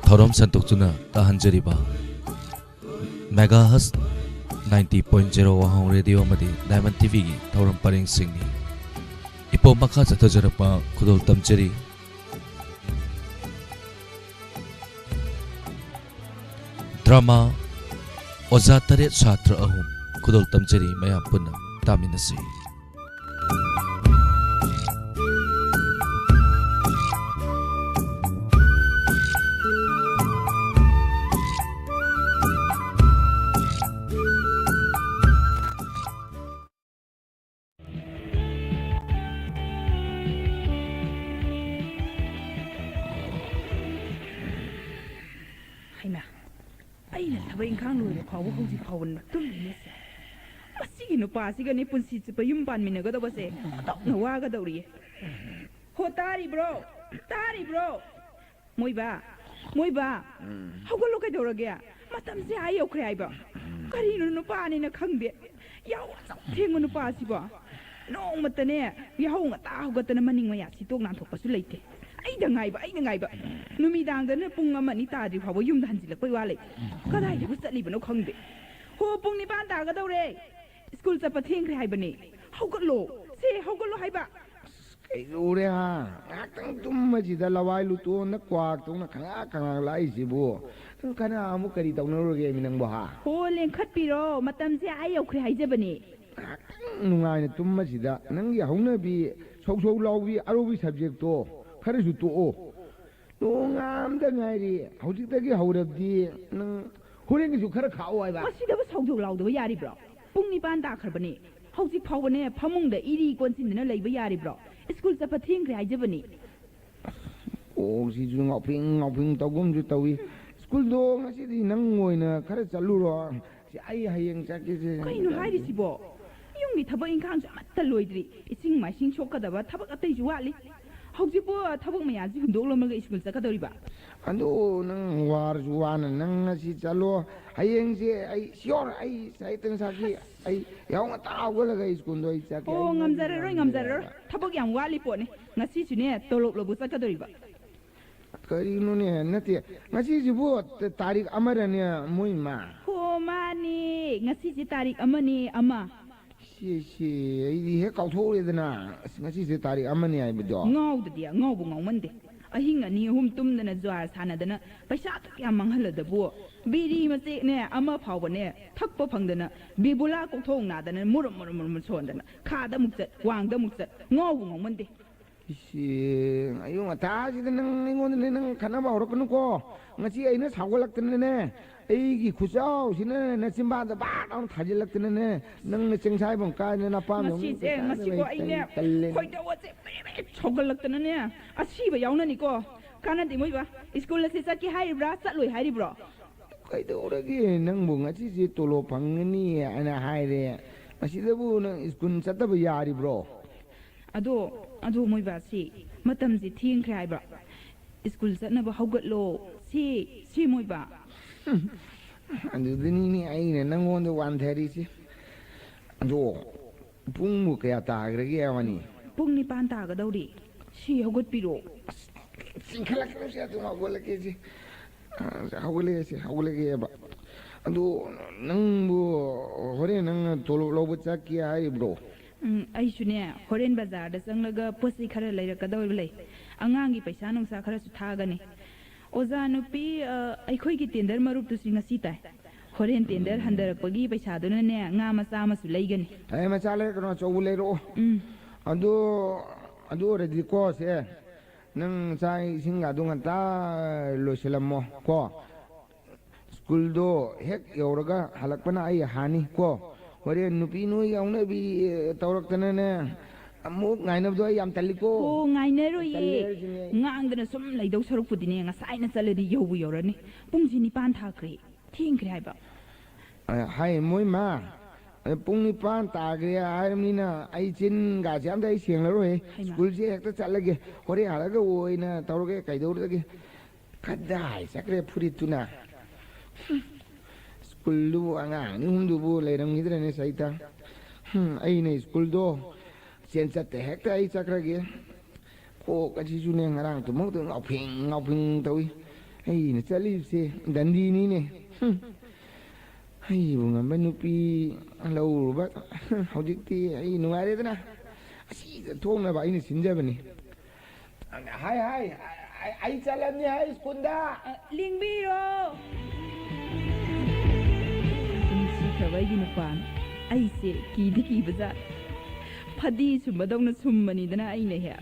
ꯊꯧꯔꯝ ꯁꯟꯇꯣꯛꯇꯨꯅ ꯇꯥꯍꯟꯖꯔꯤꯕ ꯃꯦꯒꯥꯍꯁ 90.0 ꯋꯥꯍꯣꯡ ꯔꯦꯗꯤꯑꯣ ꯑꯃꯗꯤ ꯗꯥꯏꯃꯟ ꯇꯤꯚꯤꯒꯤ ꯊꯧꯔꯝ ꯄꯔꯦꯡꯁꯤꯡꯅꯤ ꯏꯄꯣꯝ ꯃꯈꯥ ꯆꯠꯊꯖꯔꯛꯄ ꯈꯨꯗꯣꯜ ꯇꯝꯖꯔꯤ ꯗ꯭ꯔꯃꯥ ꯑꯣꯖꯥ 8 ꯁꯥꯇ꯭ꯔ 3 ꯈꯨꯗꯣꯜ ꯇꯝꯖꯔꯤ ꯃꯌꯥꯝ ꯄꯨꯟꯅ ꯇꯥꯃꯤꯟꯅꯁꯤ ꯑꯩꯅ ꯊꯕꯛ ꯏꯪꯈꯥꯡ ꯂꯣꯏꯔꯦ ꯐꯥꯎꯕ ꯍꯧꯖꯤꯛ ꯐꯥꯎꯕ ꯇꯨꯝꯃꯤꯅꯦꯁꯦ ꯃꯁꯤꯒꯤ ꯅꯨꯄꯥꯁꯤꯒꯅꯦ ꯄꯨꯟꯁꯤ ꯆꯨꯞꯄ ꯌꯨꯝ ꯄꯥꯟꯃꯤꯟꯅꯒꯗꯕꯁꯦ ꯑꯇꯣꯛꯅ ꯋꯥꯒꯗꯧꯔꯤꯌꯦ ꯍꯣ ꯇꯥꯔꯤꯕ꯭ꯔꯣ ꯃꯣꯏꯕꯥ ꯍꯧꯒꯠꯂꯣ ꯀꯩꯗꯧꯔꯒꯦ ꯃꯇꯝꯁꯦ ꯑꯥ ꯌꯧꯈ꯭ꯔꯦ ꯍꯥꯏꯕ ꯀꯔꯤꯅꯣ ꯅꯨꯄꯥꯅꯤꯅ ꯈꯪꯗꯦ ꯌꯥꯍꯧ ꯑꯁꯨꯛ ꯊꯦꯡꯕ ꯅꯨꯄꯥꯁꯤꯕꯣ ꯅꯣꯡꯃꯇꯅꯦ ꯌꯥꯍꯧ ꯉꯟꯇꯥ ꯍꯧꯒꯠꯇꯅ ꯃꯅꯤꯡ ꯃꯌꯥ ꯁꯤꯠꯇꯣꯛ ꯅꯥꯟꯊꯣꯛꯄꯁꯨ ꯂꯩꯇꯦ ꯑꯩꯅ ꯉꯥꯏꯕ ꯅꯨꯃꯤꯗꯥꯡꯗꯅ ꯄꯨꯡ 1-2 ꯇꯥꯗ꯭ꯔꯤ ꯐꯥꯎꯕ ꯌꯨꯝꯗ ꯍꯟꯖꯤꯜꯂꯛꯄꯩ ꯋꯥ ꯂꯩ ꯀꯗꯥꯏꯗꯕꯨ ꯆꯠꯂꯤꯕꯅꯣ ꯈꯪꯗꯦ ꯍꯣ ꯄꯨꯡ 9 ꯇꯥꯒꯗꯧꯔꯦ ꯁ꯭ꯀꯨꯜ ꯆꯠꯄ ꯊꯦꯡꯈ꯭ꯔꯦ ꯍꯥꯏꯕꯅꯦ ꯍꯧꯒꯠꯂꯣ ꯍꯥꯏꯕ ꯀꯩꯗꯧꯔꯦ ꯉꯥꯏꯍꯥꯛꯇꯪ ꯇꯨꯝꯕꯁꯤꯗ ꯂꯋꯥꯏ ꯂꯨꯇꯣꯟꯗ ꯀ꯭ꯋꯥꯛꯇꯧꯅ ꯈꯉꯥꯛ ꯂꯥꯛꯏꯁꯤꯕꯨ ꯅꯪ ꯑꯃꯨꯛ ꯀꯔꯤ ꯇꯧꯅꯔꯨꯔꯒꯦ ꯅꯪꯕꯨ ꯍꯣ ꯂꯦꯡꯈꯠꯄꯤꯔꯣ ꯃꯇꯝꯁꯦ ꯑꯥ ꯌꯧꯈ꯭ꯔꯦ ꯍꯥꯏꯖꯕꯅꯦ ꯉꯥꯏꯍꯥꯛꯇꯪ ꯅꯨꯡꯉꯥꯏꯅ ꯇꯨꯝꯕꯁꯤꯗ ꯅꯪꯒꯤ ꯍꯧꯅꯕꯤ ꯁꯧ ꯂꯥꯎꯕꯤ ꯑꯔꯧꯕꯤ ꯁꯕꯖꯦꯛꯇꯣ ꯈꯔꯁꯨ ꯇꯣꯛꯑꯣ ꯅꯣꯡꯉꯥꯝꯗ ꯉꯥꯏꯔꯤ ꯍꯧꯖꯤꯛꯇꯒꯤ ꯍꯧꯔꯕꯗꯤ ꯅꯪ ꯍꯣꯔꯦꯟꯒꯤꯁꯨ ꯈꯔ ꯈꯥꯛꯑꯣ ꯍꯥꯏꯕ ꯃꯁꯤꯗꯕꯨ ꯁꯧ ꯂꯥꯎꯗꯕ ꯌꯥꯔꯤꯕ꯭ꯔꯣ ꯄꯨꯡ 9 ꯇꯥꯈ꯭ꯔꯕꯅꯦ ꯍꯧꯖꯤꯛ ꯐꯥꯎꯕꯅꯦ ꯐꯃꯨꯡꯗ ꯏꯔꯤ ꯀꯣꯟꯁꯤꯟꯗꯅ ꯂꯩꯕ ꯌꯥꯔꯤꯕ꯭ꯔꯣ ꯁ꯭ꯀꯨꯜ ꯆꯠꯄ ꯊꯦꯡꯈ꯭ꯔꯦ ꯍꯥꯏꯖꯕꯅꯤ ꯁꯤꯁꯨ ꯉꯥꯎꯐꯤꯡ ꯇꯧꯒꯨꯝꯁꯨ ꯇꯧꯏ ꯁ꯭ꯀꯨꯜꯗꯣ ꯉꯁꯤꯗꯤ ꯅꯪ ꯑꯣꯏꯅ ꯈꯔ ꯆꯠꯂꯨꯔꯣ ꯑꯩ ꯍꯌꯦꯡ ꯆꯠꯀꯦꯁꯦ ꯀꯩꯅꯣ ꯍꯥꯏꯔꯤꯁꯤꯕꯣ ꯌꯨꯝꯒꯤ ꯊꯕꯛ ꯏꯪꯈꯥꯡꯁꯨ ꯑꯃꯠꯇ ꯂꯣꯏꯗ꯭ꯔꯤ ꯏꯁꯤꯡ ꯃꯥꯏꯁꯤꯡ ꯁꯣꯛꯀꯗꯕ ꯊꯕꯛ ꯑꯇꯩꯁꯨ ꯋꯥꯠꯂꯤ ꯍꯧꯖꯤꯛꯄꯨ ꯊꯕꯛ ꯃꯌꯥꯝꯁꯤ ꯍꯨꯟꯗꯣꯛꯂꯝꯃꯒ ꯁ꯭ꯀꯨꯜ ꯆꯠꯀꯗꯧꯔꯤꯕ ꯑꯗꯣ ꯅꯪ ꯋꯥꯔꯁꯨ ꯋꯥꯅ ꯅꯪ ꯉꯁꯤ ꯆꯠꯂꯣ ꯍꯌꯦꯡꯁꯦ ꯑꯩ ꯁꯤꯌꯣꯔ ꯑꯩ ꯁꯥꯏꯇꯪ ꯁꯥꯈꯤ ꯑꯩ ꯌꯥꯍꯧ ꯉꯟꯇꯥ ꯍꯧꯒꯠꯂꯒ ꯁ꯭ꯀꯨꯜꯗꯣ ꯑꯩ ꯆꯠꯀꯦ ꯉꯝꯖꯔꯔꯣꯏ ꯊꯕꯛ ꯌꯥꯝ ꯋꯥꯠꯂꯤ ꯄꯣꯠꯅꯤ ꯉꯁꯤꯁꯨꯅꯦ ꯇꯣꯂꯣꯞ ꯂꯧꯕ ꯆꯠꯀꯗꯧꯔꯤꯕ ꯀꯔꯤꯅꯣꯅꯦ ꯅꯠꯇꯦ ꯉꯁꯤꯁꯤꯕꯨ ꯇꯥꯔꯤꯛ 1ꯔꯅꯦ ꯃꯣꯏ ꯏꯃꯥ ꯍꯣ ꯃꯥꯅꯦ ꯉꯁꯤꯁꯦ ꯇꯥꯔꯤꯛ 1ꯅꯦ 1 ꯁꯤ ꯑꯩꯗꯤ ꯍꯦꯛ ꯀꯥꯎꯊꯣꯛꯎꯔꯦꯗꯅ ꯉꯁꯤꯁꯦ ꯇꯥꯔꯤꯛ 1ꯅꯦ ꯍꯥꯏꯕꯗꯣ ꯉꯥꯎꯗꯗꯤ ꯉꯥꯎꯕ ꯉꯥꯎꯃꯟꯗꯦ ꯑꯍꯤꯡ 2-3 ꯇꯨꯝꯗꯅ ꯖ꯭ꯋꯥꯔ ꯁꯥꯟꯅꯗꯅ ꯄꯩꯁꯥꯗꯨ ꯀꯌꯥꯝ ꯃꯥꯡꯍꯜꯂꯗꯕꯨ ꯕꯤꯔꯤ ꯃꯆꯦꯛꯅꯦ 1 ꯐꯥꯎꯕꯅꯦ ꯊꯛꯄ ꯐꯪꯗꯅ ꯕꯤꯕꯨꯂꯥ ꯀꯣꯛꯊꯣꯡ ꯅꯥꯗꯅ ꯃꯨꯔꯨꯝ ꯁꯣꯟꯗꯅ ꯈꯥꯗ ꯑꯃꯨꯛ ꯆꯠ ꯋꯥꯡꯗ ꯑꯃꯨꯛ ꯆꯠ ꯉꯥꯎꯕ ꯉꯥꯎꯃꯟꯗꯦ ꯑꯌꯨꯛ ꯉꯟꯇꯥꯁꯤda ꯅꯪ ꯑꯩꯉꯣꯟꯗꯅꯦ ꯅꯪ ꯈꯠꯅꯕ ꯍꯧꯔꯛꯀꯅꯨꯀꯣ ꯉꯁꯤ ꯑꯩꯅ ꯁꯥꯎꯒꯠꯂꯛꯇꯅꯅꯦ ꯑꯩꯒꯤ ꯈꯨꯆꯥꯎꯁꯤꯅ ꯅꯆꯤꯟꯕꯥꯟꯗ ꯕꯥꯛ ꯂꯥꯎꯅ ꯊꯥꯖꯤꯜꯂꯛꯇꯅꯅꯦ ꯅꯪꯅ ꯆꯦꯡꯁꯥꯏꯐꯝ ꯀꯥꯏꯗꯅ ꯉꯁꯤꯀꯣ ꯑꯩꯅꯦ ꯈꯣꯏꯗꯧꯁꯦ ꯁꯧꯒꯠꯂꯛꯇꯅꯅꯦ ꯑꯁꯤꯕ ꯌꯥꯎꯅꯅꯤꯀꯣ ꯀꯥꯟꯅꯗꯦ ꯃꯣꯏꯕ ꯁ꯭ꯀꯨꯜ ꯑꯁꯤ ꯆꯠꯀꯦ ꯍꯥꯏꯔꯤꯕ꯭ꯔꯥ ꯆꯠꯂꯣꯏ ꯍꯥꯏꯔꯤꯕ꯭ꯔꯣ ꯀꯩꯗꯧꯔꯒꯦ ꯅꯪꯕꯨ ꯉꯁꯤꯁꯦ ꯇꯣꯂꯣꯞ ꯐꯪꯒꯅꯤ ꯍꯥꯏꯅ ꯍꯥꯏꯔꯦ ꯃꯁꯤꯗꯕꯨ ꯅꯪ ꯁ꯭ꯀꯨꯜ ꯆꯠꯇꯕ ꯌꯥꯔꯤꯕ꯭ꯔോ ꯑꯗꯣ ꯃꯣꯏꯕꯥꯁꯤ ꯃꯇꯝꯁꯤ ꯊꯦꯡꯈ꯭ꯔꯦ ꯍꯥꯏꯕ ꯁ꯭ꯀꯨल ꯆꯠꯅꯕ ꯍꯧꯒꯠꯂꯣ ꯁꯤ ꯃꯣꯏꯕ ꯑꯗꯨꯗꯅꯤꯅꯦ ꯑꯩꯅ ꯅꯪꯉꯣꯟꯗ ꯋꯥꯟꯊꯔꯤꯁꯤ ꯑꯗꯣ ꯄꯨꯡꯕꯨ ꯀꯌꯥ ꯇꯥꯈ꯭ꯔꯒꯦ ꯋꯥꯅꯤ ꯄꯨꯡ 9 ꯇꯥꯒꯗꯧꯔꯤ ꯁꯤ ꯍꯧꯒꯠꯄꯤꯔꯣ ꯆꯤꯡꯈꯠꯂꯛꯀꯅꯨꯁꯦ ꯑꯗꯨꯝ ꯍꯧꯒꯠꯂꯛꯀꯦꯁꯦ ꯍꯧꯒꯠꯂꯒꯦꯕ ꯑꯗꯨ ꯅꯪꯕꯨ ꯍꯣꯔꯦꯟ ꯅꯪꯅ ꯇꯣꯂꯣꯞ ꯂꯧꯕ ꯆꯠꯀꯦ ꯍꯥꯏꯔꯤꯕ꯭ꯔꯣ ꯑꯩꯁꯨꯅꯦ ꯍꯣꯔꯦꯟ ꯕꯖꯥꯔꯗ ꯆꯪꯂꯒ ꯄꯣꯠ ꯆꯩ ꯈꯔ ꯂꯩꯔꯛꯀꯗꯧꯔꯤꯕ ꯂꯩ ꯑꯉꯥꯡꯒꯤ ꯄꯩꯁా ꯅꯨꯡꯁꯥ ꯈꯔꯁꯨ ꯊꯥꯒꯅꯤ ꯑꯣꯖꯥ ꯅꯨꯄꯤ ꯑꯩꯈꯣꯏꯒꯤ ꯇꯦꯟꯗꯔ ꯃꯔꯨꯞꯇꯨꯁꯨ ꯉꯁꯤ ꯇꯥꯏ ꯍꯣꯔꯦꯟ ꯇꯦꯟꯗꯔ ꯍꯟꯊꯔꯛꯄꯒꯤ ꯄꯩꯁꯥꯗꯨꯅꯅꯦ ꯉꯥ ꯃꯆꯥ ꯑꯃꯁꯨ ꯂꯩꯒꯅꯤ ꯃꯆꯥ ꯂꯩꯔꯛꯀꯅꯣ ꯑꯆꯧꯕ ꯂꯩꯔꯛꯑꯣ ꯑꯗꯨ ꯑꯣꯏꯔꯗꯤꯀꯣ ꯁꯦ ꯅꯪ ꯆꯥꯛ ꯏꯁꯤꯡꯒꯗꯣ ꯉꯟꯇꯥ ꯂꯣꯏꯁꯤꯜꯂꯝꯃꯣ ꯀꯣ ꯁ꯭ꯀꯨꯜꯗꯣ ꯍꯦꯛ ꯌꯧꯔꯒ ꯍꯜꯂꯛꯄꯅ ꯑꯩ ꯍꯥꯟꯅꯤ ꯀꯣ ꯍꯣꯔꯦꯟ ꯅꯨꯄꯤ ꯅꯣꯏ ꯌꯥꯎꯅꯕꯤ ꯇꯧꯔꯛꯇꯅꯅꯦ ꯑꯃꯨꯛ ꯉꯥꯏꯅꯕꯗꯣ ꯑꯩ ꯌꯥꯝ ꯇꯜꯂꯤꯀꯣ ꯑꯣ ꯉꯥꯏꯅꯔꯣꯏꯌꯦ ꯉꯥꯡꯗꯅ ꯁꯨꯝ ꯂꯩꯗꯧ ꯁꯔꯨꯛꯄꯨꯗꯤꯅꯦ ꯉꯁꯥꯏꯅ ꯆꯠꯂꯗꯤ ꯌꯧꯔꯅꯤ ꯄꯨꯡꯁꯤ 9 ꯊꯥꯈ꯭ꯔꯦ ꯊꯦꯡꯈ꯭ꯔꯦ ꯍꯥꯏꯕ ꯍꯥꯏ ꯃꯣꯏ ꯃꯥ ꯄꯨꯡ 9 ꯇꯥꯈ꯭ꯔꯦ ꯍꯥꯏꯔꯕꯅꯤꯅ ꯑꯩ ꯆꯤꯟꯒꯥꯁꯦ ꯑꯝꯇ ꯑꯩ ꯁꯦꯡꯂꯔꯣꯏ ꯁ꯭ꯀꯨꯜꯁꯦ ꯍꯦꯛꯇ ꯆꯠꯂꯒꯦ ꯍꯣꯔꯦꯟ ꯍꯜꯂꯒ ꯑꯣꯏꯅ ꯇꯧꯔꯒꯦ ꯀꯩꯗꯧꯔꯒꯦ ꯀꯗꯥꯏ ꯆꯠꯈ꯭ꯔꯦ ꯐꯨꯔꯤꯠꯇꯨꯅ ꯁ꯭ꯀꯨꯜꯗꯨꯕꯨ ꯑꯉꯥꯡ 2-3ꯗꯨꯕꯨ ꯂꯩꯔꯝꯈꯤꯗ꯭ꯔꯅꯦ ꯁꯩꯇ ꯑꯩꯅ ꯁ꯭ꯀꯨꯜꯗꯣ ꯆꯦꯟ ꯆꯠꯇꯦ ꯍꯦꯛꯇ ꯑꯩ ꯆꯠꯈ꯭ꯔꯒꯦ ꯀꯣꯛ ꯑꯁꯤꯁꯨꯅꯦ ꯉꯔꯥꯡ ꯇꯨꯝꯃꯛꯇ ꯉꯥꯎꯐꯤꯡ ꯇꯧꯏ ꯑꯩꯅ ꯆꯠꯂꯤꯕꯁꯦ ꯗꯟꯗꯤꯅꯤꯅꯦ ꯑꯩꯕꯨ ꯉꯝꯕ ꯅꯨꯄꯤ ꯂꯧꯔꯨꯕ ꯍꯧꯖꯤꯛꯇꯤ ꯑꯩ ꯅꯨꯡꯉꯥꯏꯔꯦꯗꯅ ꯑꯁꯤꯗ ꯊꯣꯛꯅꯕ ꯑꯩꯅ ꯁꯤꯟꯖꯕꯅꯤ ꯍꯥꯏ ꯑꯩ ꯆꯠꯂꯝꯅꯤ ꯍꯥꯏ ꯁ꯭ꯀꯨꯜꯗ ꯂꯦꯡꯕꯤꯔꯣ ꯅꯨꯡꯁꯤꯈ꯭ꯔꯕ ꯑꯩꯒꯤ ꯅꯨꯄꯥꯅ ꯑꯩꯁꯦ ꯀꯤꯕꯖꯥꯠ ꯐꯗꯤ ꯁꯨꯝꯕꯗꯧꯅ ꯁꯨꯝꯕꯅꯤꯗꯅ ꯑꯩꯅ ꯍꯦꯛ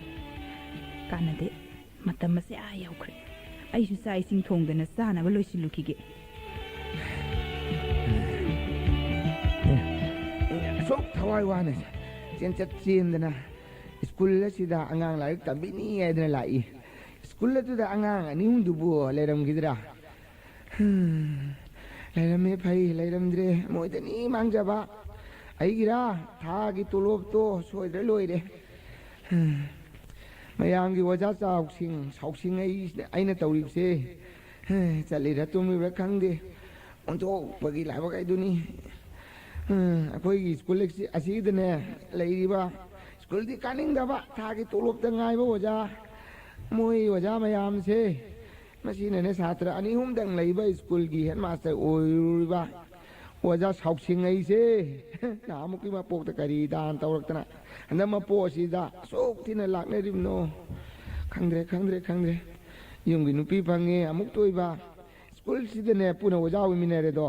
ꯀꯥꯟꯅꯗꯦ ꯃꯇꯝ ꯑꯁꯦ ꯌꯧꯈ꯭ꯔꯦ ꯑꯩꯁꯨ ꯆꯥꯛ ꯏꯁꯤꯡ ꯊꯣꯡꯗꯅ ꯆꯥꯅꯕ ꯂꯣꯏꯁꯤꯜꯂꯨꯈꯤꯒꯦ ꯑꯁꯨꯛ ꯊꯋꯥꯏ ꯋꯥꯅ ꯆꯦꯟꯗꯅ ꯁ꯭ꯀꯨꯜ ꯑꯁꯤꯗ ꯑꯉꯥꯡ ꯂꯥꯏꯔꯤꯛ ꯇꯝꯕꯤꯅꯤ ꯍꯥꯏꯗꯅ ꯂꯥꯛꯏ ꯁ꯭ꯀꯨꯜ ꯑꯗꯨꯗ ꯑꯉꯥꯡ 2-3ꯗꯨꯕꯨ ꯂꯩꯔꯝꯈꯤꯗ꯭ꯔꯥ ꯂꯩꯔꯝꯃꯦ ꯐꯩ ꯂꯩꯔꯝꯗ꯭ꯔꯦ ꯃꯣꯏꯗꯅꯤ ꯃꯥꯡꯖꯕ ꯑꯩꯒꯤꯔꯥ ꯊꯥꯒꯤ ꯇꯣꯂꯣꯞꯇꯣ ꯁꯣꯏꯗ꯭ꯔ ꯂꯣꯏꯔꯦ ꯃꯌꯥꯝꯒꯤ ꯑꯣꯖꯥ ꯁꯥꯎꯁꯤꯡ ꯑꯩꯅ ꯇꯧꯔꯤꯕꯁꯦ ꯆꯠꯂꯤꯔ ꯇꯨꯝꯂꯤꯕ꯭ꯔꯥ ꯈꯪꯗꯦ ꯑꯣꯟꯊꯣꯛꯄꯒꯤ ꯂꯥꯏꯕꯛ ꯍꯥꯏꯗꯨꯅꯤ ꯑꯩꯈꯣꯏꯒꯤ ꯁ꯭ꯀꯨꯜ ꯑꯁꯤꯗꯅꯦ ꯂꯩꯔꯤꯕ ꯁ꯭ꯀꯨꯜꯗꯤ ꯀꯥꯅꯤꯡꯗꯕ ꯊꯥꯒꯤ ꯇꯣꯂꯣꯞꯇ ꯉꯥꯏꯕ ꯑꯣꯖꯥ ꯃꯣꯏ ꯑꯣꯖꯥ ꯃꯌꯥꯝꯁꯦ ꯃꯁꯤꯅꯅꯦ ꯁꯥꯇ꯭ꯔ 2-3ꯗꯪ ꯂꯩꯕ ꯁ꯭ꯀꯨꯜꯒꯤ ꯍꯦꯗ ꯃꯥꯁꯇꯔ ꯑꯣꯏꯔꯨꯔꯤꯕ ꯑꯣꯖꯥ ꯁꯥꯎꯁꯤꯡ ꯑꯩꯁꯦ ꯅꯍꯥꯟꯃꯨꯛꯀꯤ ꯃꯄꯣꯛꯇ ꯀꯔꯤ ꯗꯥꯟ ꯇꯧꯔꯛꯇꯅ ꯍꯟꯗꯛ ꯃꯄꯣꯛ ꯑꯁꯤꯗ ꯑꯁꯨꯛ ꯊꯤꯅ ꯂꯥꯛꯅꯔꯤꯕꯅꯣ ꯈꯪꯗ꯭ꯔꯦ ꯌꯨꯝꯒꯤ ꯅꯨꯄꯤ ꯐꯪꯉꯦ ꯑꯃꯨꯛ ꯇꯣꯏꯕ ꯁ꯭ꯀꯨꯜꯁꯤꯗꯅꯦ ꯄꯨꯟꯅ ꯑꯣꯖꯥ ꯑꯣꯏꯃꯤꯟꯅꯔꯦꯗꯣ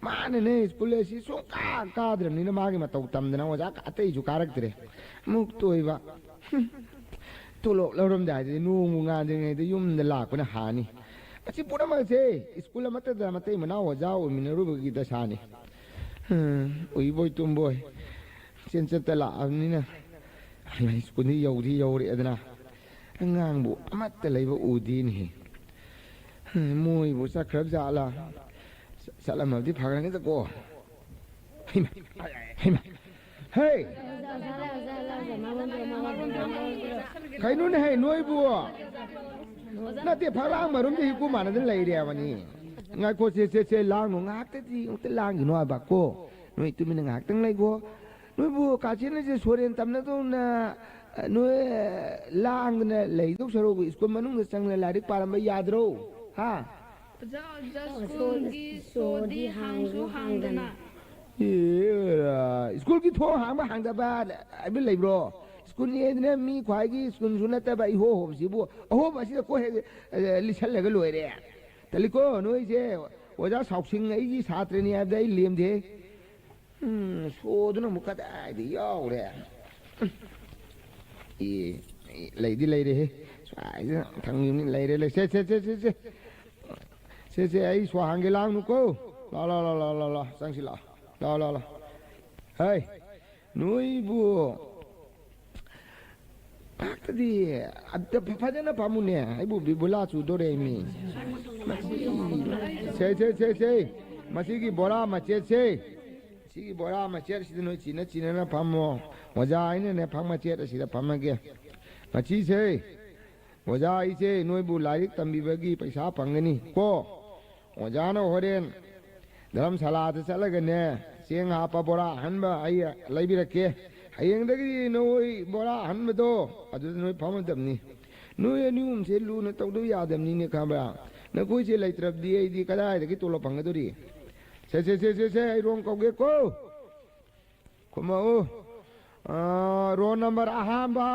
ꯃꯥꯅꯅꯦ ꯁ꯭ꯀꯨꯜ ꯑꯁꯤ ꯁꯨꯡꯀꯥ ꯀꯥꯗ꯭ꯔꯕꯅꯤꯅ ꯃꯥꯒꯤ ꯃꯇꯧ ꯇꯝꯗꯅ ꯑꯣꯖꯥ ꯑꯇꯩꯁꯨ ꯀꯥꯔꯛꯇ꯭ꯔꯦ ꯑꯃꯨꯛ ꯇꯣꯏꯕ ꯇꯣꯂꯣꯞ ꯂꯧꯔꯝꯗꯥꯏꯗꯗꯤ ꯅꯣꯡꯃ ꯉꯥꯟꯗ꯭ꯔꯤꯉꯩꯗ ꯌꯨꯝꯗ ꯂꯥꯛꯄꯅ ꯍꯥꯅꯤ ꯃꯁꯤ ꯄꯨꯝꯅꯃꯛꯁꯦ ꯁ꯭ꯀꯨꯜ ꯑꯃꯠꯇꯗ ꯃꯇꯩ ꯃꯅꯥꯎ ꯑꯣꯖꯥ ꯑꯣꯏꯃꯤꯟꯅꯔꯨꯕꯒꯤ ꯗꯁꯥꯅꯤ ꯎꯏꯕꯣꯏ ꯇꯨꯝꯕꯣꯏ ꯆꯠꯇ ꯂꯥꯛꯑꯕꯅꯤꯅ ꯁ꯭ꯀꯨꯜꯗꯤ ꯌꯧꯔꯛꯑꯦꯗꯅ ꯑꯉꯥꯡꯕꯨ ꯑꯃꯠꯇ ꯂꯩꯕ ꯎꯗꯦꯅꯦ ꯃꯣꯏꯕꯨ ꯆꯠꯈ꯭ꯔꯕ ꯖꯥꯠꯂꯥ ꯆꯠꯂꯝꯃꯕꯗꯤ ꯐꯒꯅꯤꯗꯀꯣ ꯍꯦ ꯀꯩꯅꯣꯅꯦ ꯍꯦ ꯅꯣꯏꯕꯨ ꯅꯠꯇꯦ ꯐꯛꯂꯥꯡ ꯃꯔꯨꯝꯗ ꯍꯤꯞꯄꯨ ꯃꯥꯟꯅꯗꯅ ꯂꯩꯔꯦꯕꯅꯤ ꯉꯥꯏꯈꯣ ꯆꯦ ꯂꯥꯡꯅꯨ ꯉꯥꯏꯍꯥꯛꯇꯗꯤ ꯑꯃꯨꯛꯇ ꯂꯥꯡꯈꯤꯅꯣ ꯍꯥꯏꯕ ꯀꯣ ꯅꯣꯏ ꯇꯨꯃꯤꯟꯅ ꯉꯥꯏꯍꯥꯛꯇꯪ ꯂꯩꯀꯣ ꯅꯣꯏꯕꯨ ꯀꯥꯆꯦꯅꯁꯦ ꯁꯣꯔꯦꯟ ꯇꯝꯅꯗꯧꯅ ꯅꯣꯏ ꯂꯥꯡꯗꯅ ꯂꯩꯗꯧ ꯁꯔꯨꯛ ꯁ꯭ꯀꯨल ꯃꯅꯨꯡꯗ ꯆꯪꯅ ꯂꯥꯏꯔꯤꯛ ꯄꯥꯔꯝꯕ ꯌꯥꯗ꯭ꯔꯣ ꯍꯥ ꯁ꯭ꯀꯨꯜꯒꯤ ꯁꯣꯗꯤ ꯍꯥꯡꯁꯨ ꯍꯥꯡꯗꯅ ꯁ꯭ꯀꯨꯜꯒꯤ ꯊꯣꯡ ꯍꯥꯡꯕ ꯍꯥꯡꯗꯕ ꯍꯥꯏꯕ ꯂꯩꯕ꯭ꯔꯣ ꯁ꯭ꯀꯨꯜꯅꯦꯗꯅ ꯃꯤ ꯈ꯭ꯋꯥꯏꯒꯤ ꯁ꯭ꯀꯨꯜꯁꯨ ꯅꯠꯇꯕ ꯏꯍꯣꯕꯁꯤꯕꯨ ꯑꯍꯣꯕ ꯑꯁꯤꯗ ꯀꯣ ꯍꯦꯛ ꯂꯤꯁꯜꯂꯒ ꯂꯣꯏꯔꯦ ꯇꯜꯂꯤꯀꯣ ꯅꯣꯏꯁꯦ ꯑꯣꯖꯥ ꯁꯥꯎꯁꯤꯡ ꯑꯩꯒꯤ ꯁꯥꯇ꯭ꯔꯅꯤ ꯍꯥꯏꯕꯗ ꯑꯩ ꯂꯦꯝꯗꯦ ꯁꯣꯗꯨꯅ ꯑꯃꯨꯛ ꯀꯗꯥꯏꯗ ꯌꯥꯎꯔꯦ ꯂꯩꯗꯤ ꯂꯩꯔꯦꯍꯦ ꯁ꯭ꯋꯥꯏꯗ ꯊꯝꯈꯤꯕꯅꯤ ꯂꯩꯔꯦ ꯁꯦ ꯑꯩ ꯁ꯭ꯋꯥ ꯍꯥꯡꯒꯦ ꯂꯥꯡꯅꯨꯀꯣ ꯂꯥꯛꯑꯣ ꯆꯪꯁꯤ ꯂꯥꯛꯑꯣ ꯍꯩ ꯅꯣꯏꯕꯨ ꯉꯥꯛꯇꯗꯤ ꯑꯝꯇ ꯐꯖꯅ ꯐꯝꯃꯨꯅꯦ ꯑꯩꯕꯨ ꯕꯤꯕꯨꯂꯥ ꯆꯨꯗꯣꯔꯦ ꯃꯤ ꯁꯦ ꯃꯁꯤꯒꯤ ꯕꯣꯔꯥ ꯃꯆꯦꯠꯁꯦ ꯁꯤꯒꯤ ꯕꯣꯔꯥ ꯃꯆꯦꯠꯁꯤꯗ ꯅꯣꯏ ꯆꯤꯟꯅ ꯐꯝꯃꯣ ꯑꯣꯖꯥ ꯑꯩꯅꯅꯦ ꯐꯝ ꯃꯆꯦꯠ ꯑꯁꯤꯗ ꯐꯝꯃꯒꯦ ꯃꯁꯤꯁꯦ ꯑꯣꯖꯥ ꯑꯩꯁꯦ ꯅꯣꯏꯕꯨ ꯂꯥꯏꯔꯤꯛ ꯇꯝꯕꯤꯕꯒꯤ ꯄꯩꯁా ꯐꯪꯒꯅꯤ ꯀꯣ ꯑꯣꯖꯥꯅ ꯍꯣꯔꯦꯟ ꯙꯔꯝꯁꯥꯂꯥꯗ ꯆꯠꯂꯒꯅꯦ ꯆꯦꯡ ꯍꯥꯞꯄ ꯕꯣꯔꯥ ꯑꯍꯟꯕ ꯑꯩ ꯂꯩꯕꯤꯔꯛꯀꯦ ꯍꯌꯦꯡꯗꯒꯤ ꯅꯣꯏ ꯕꯣꯔꯥ ꯑꯍꯟꯕꯗꯣ ꯑꯗꯨꯗ ꯅꯣꯏ ꯐꯝꯃꯗꯕꯅꯤ ꯅꯣꯏ ꯑꯅꯤ ꯑꯍꯨꯝꯁꯦ ꯂꯨꯅ ꯇꯧꯗꯕ ꯌꯥꯗꯕꯅꯤꯅꯦ ꯈꯪꯕ꯭ꯔꯥ ꯅꯈꯣꯏꯁꯦ ꯂꯩꯇ꯭ꯔꯕꯗꯤ ꯑꯩꯗꯤ ꯀꯗꯥꯏꯗꯒꯤ ꯇꯣꯂꯣꯞ ꯐꯪꯒꯗꯣꯔꯤ ꯁꯦ ꯑꯩ ꯔꯣꯡ ꯀꯧꯒꯦꯀꯣ ꯈꯨꯝꯃꯛꯎ ꯔꯣꯜ ꯅꯝꯕꯔ ꯑꯍꯥꯟꯕ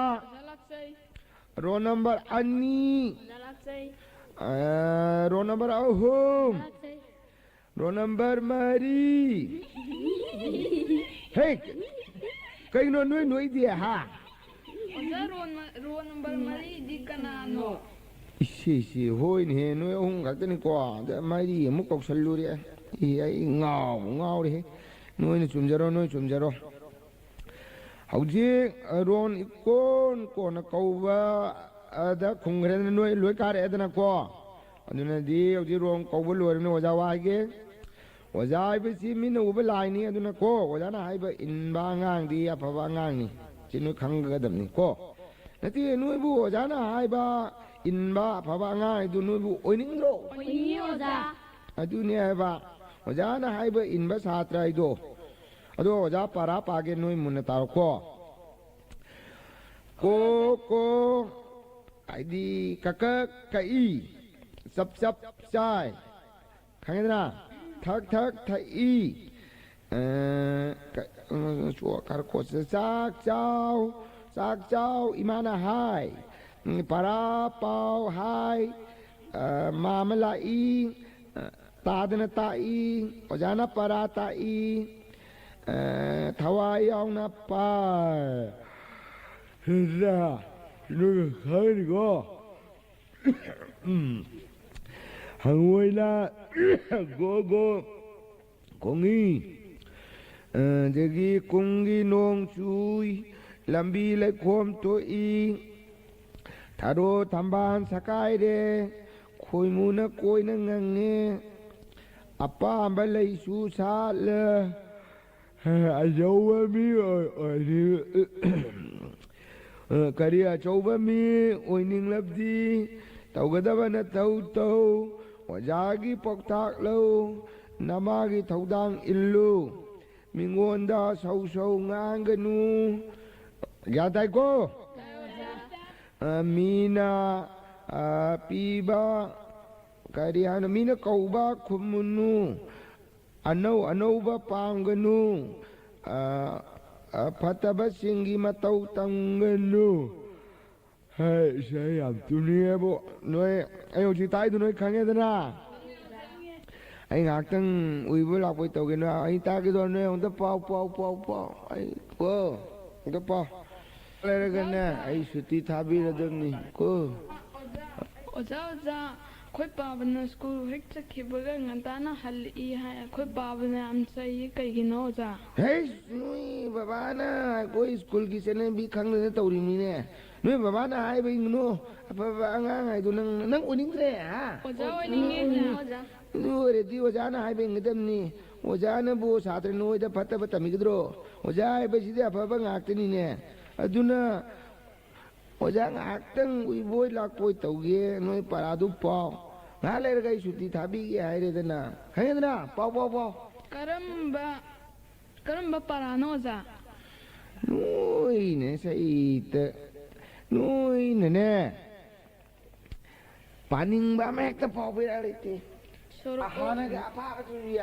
ꯔꯣꯜ ꯅꯝꯕर अन्नी रोल नंबर अहूम रोल नंबर मरी हे कहीं नोई नोई दिया हाँ रोल नंबर मरी दी कनानो इसी होई नहीं नोई अहूम करते नहीं को मरी मुक कौशल रे ये गाँव रे नोई चुमजरो हौजी रोन इकोन कोन कौवा अदा खुंगरेन नोई लोई कारे अदना को अदुना दी हौजी रोन कौवा लोई ने ओजा वागे ओजा आइबे सी मिन उबे लाइनी अदुना को ओजा ना आइबे इनबा ngang दी अफबा ngang ni चिनु खंगगदमनी को नती नोई बु ओजा ना आइबा इनबा अफबा ngang दु नोई बु ओइनिंग्रो ओइनी ओजा अदुने आइबा ओजा ना आइबे इनबा छात्र आइदो अदो ओजा पारा पागे नोई मुन्ने तारो को आइदी कक कई सब चाय खाएंगे थक थई कर को साग चाव इमाना हाय पारा पाव हाय मामला ई तादन ताई ओजाना पारा ताई थवाई आउना पार रा नु खाई गो हंगोइला गो कोंगी जगी कुंगी नोंग चुई लंबी लेखोम तो ई थारो थंबान सकाई रे खोई मुना कोई न ngंगे अपा अंबलई सु साल अजौबा मी करी अचौबा मी ओइनिंगलबदी तौगदबा न तौ ओजागी पौताक लो नमागी थौदांग इल्लू मिंगोंदा सौ ngangganu यादाई को मीना पीबा करी हान मीना कौबा खुमुनु अनौबा पांगनु फतबसिंगी मतौ तंगनु है सही अब दुनिया बो नोए अयो चिताई दु नोए खंगेदना आई ngakang uibo lakoi togena ai ta ki do nोए onda pau ai ko onda pau leragana ai suti thabi radamni ko ओजा खोई पाबना स्कूल हेक चखिबगा ngantana hali hai खोई पाबना am sai kaigino ओजा हे नुई बाबा ना कोई स्कूल की सेने भी खंगने तौरी मीने नुई बाबा ना हाय बिंगनो बाबा ngang hai du nang uning tre ha ओजा ओनिंगे ओजा नुरे दी ओजा ना हाय बिंगदमनी ओजा ना बो छात्र नोई दा फतब तमिगद्रो ओजा हाय बसिदे अफबा ngakतनी ने अदुना ओजा ngakतंग उइबोय लाकोय तौगे नोई परादु पाव ना लेरगा सुती थाबी के हायरेदना खंगेदना पाव करम्बा परानो ओजा नोई ने सईत नोई ने पानिंगबा में एक पाव बिरा लेते आहाना का पाव जुई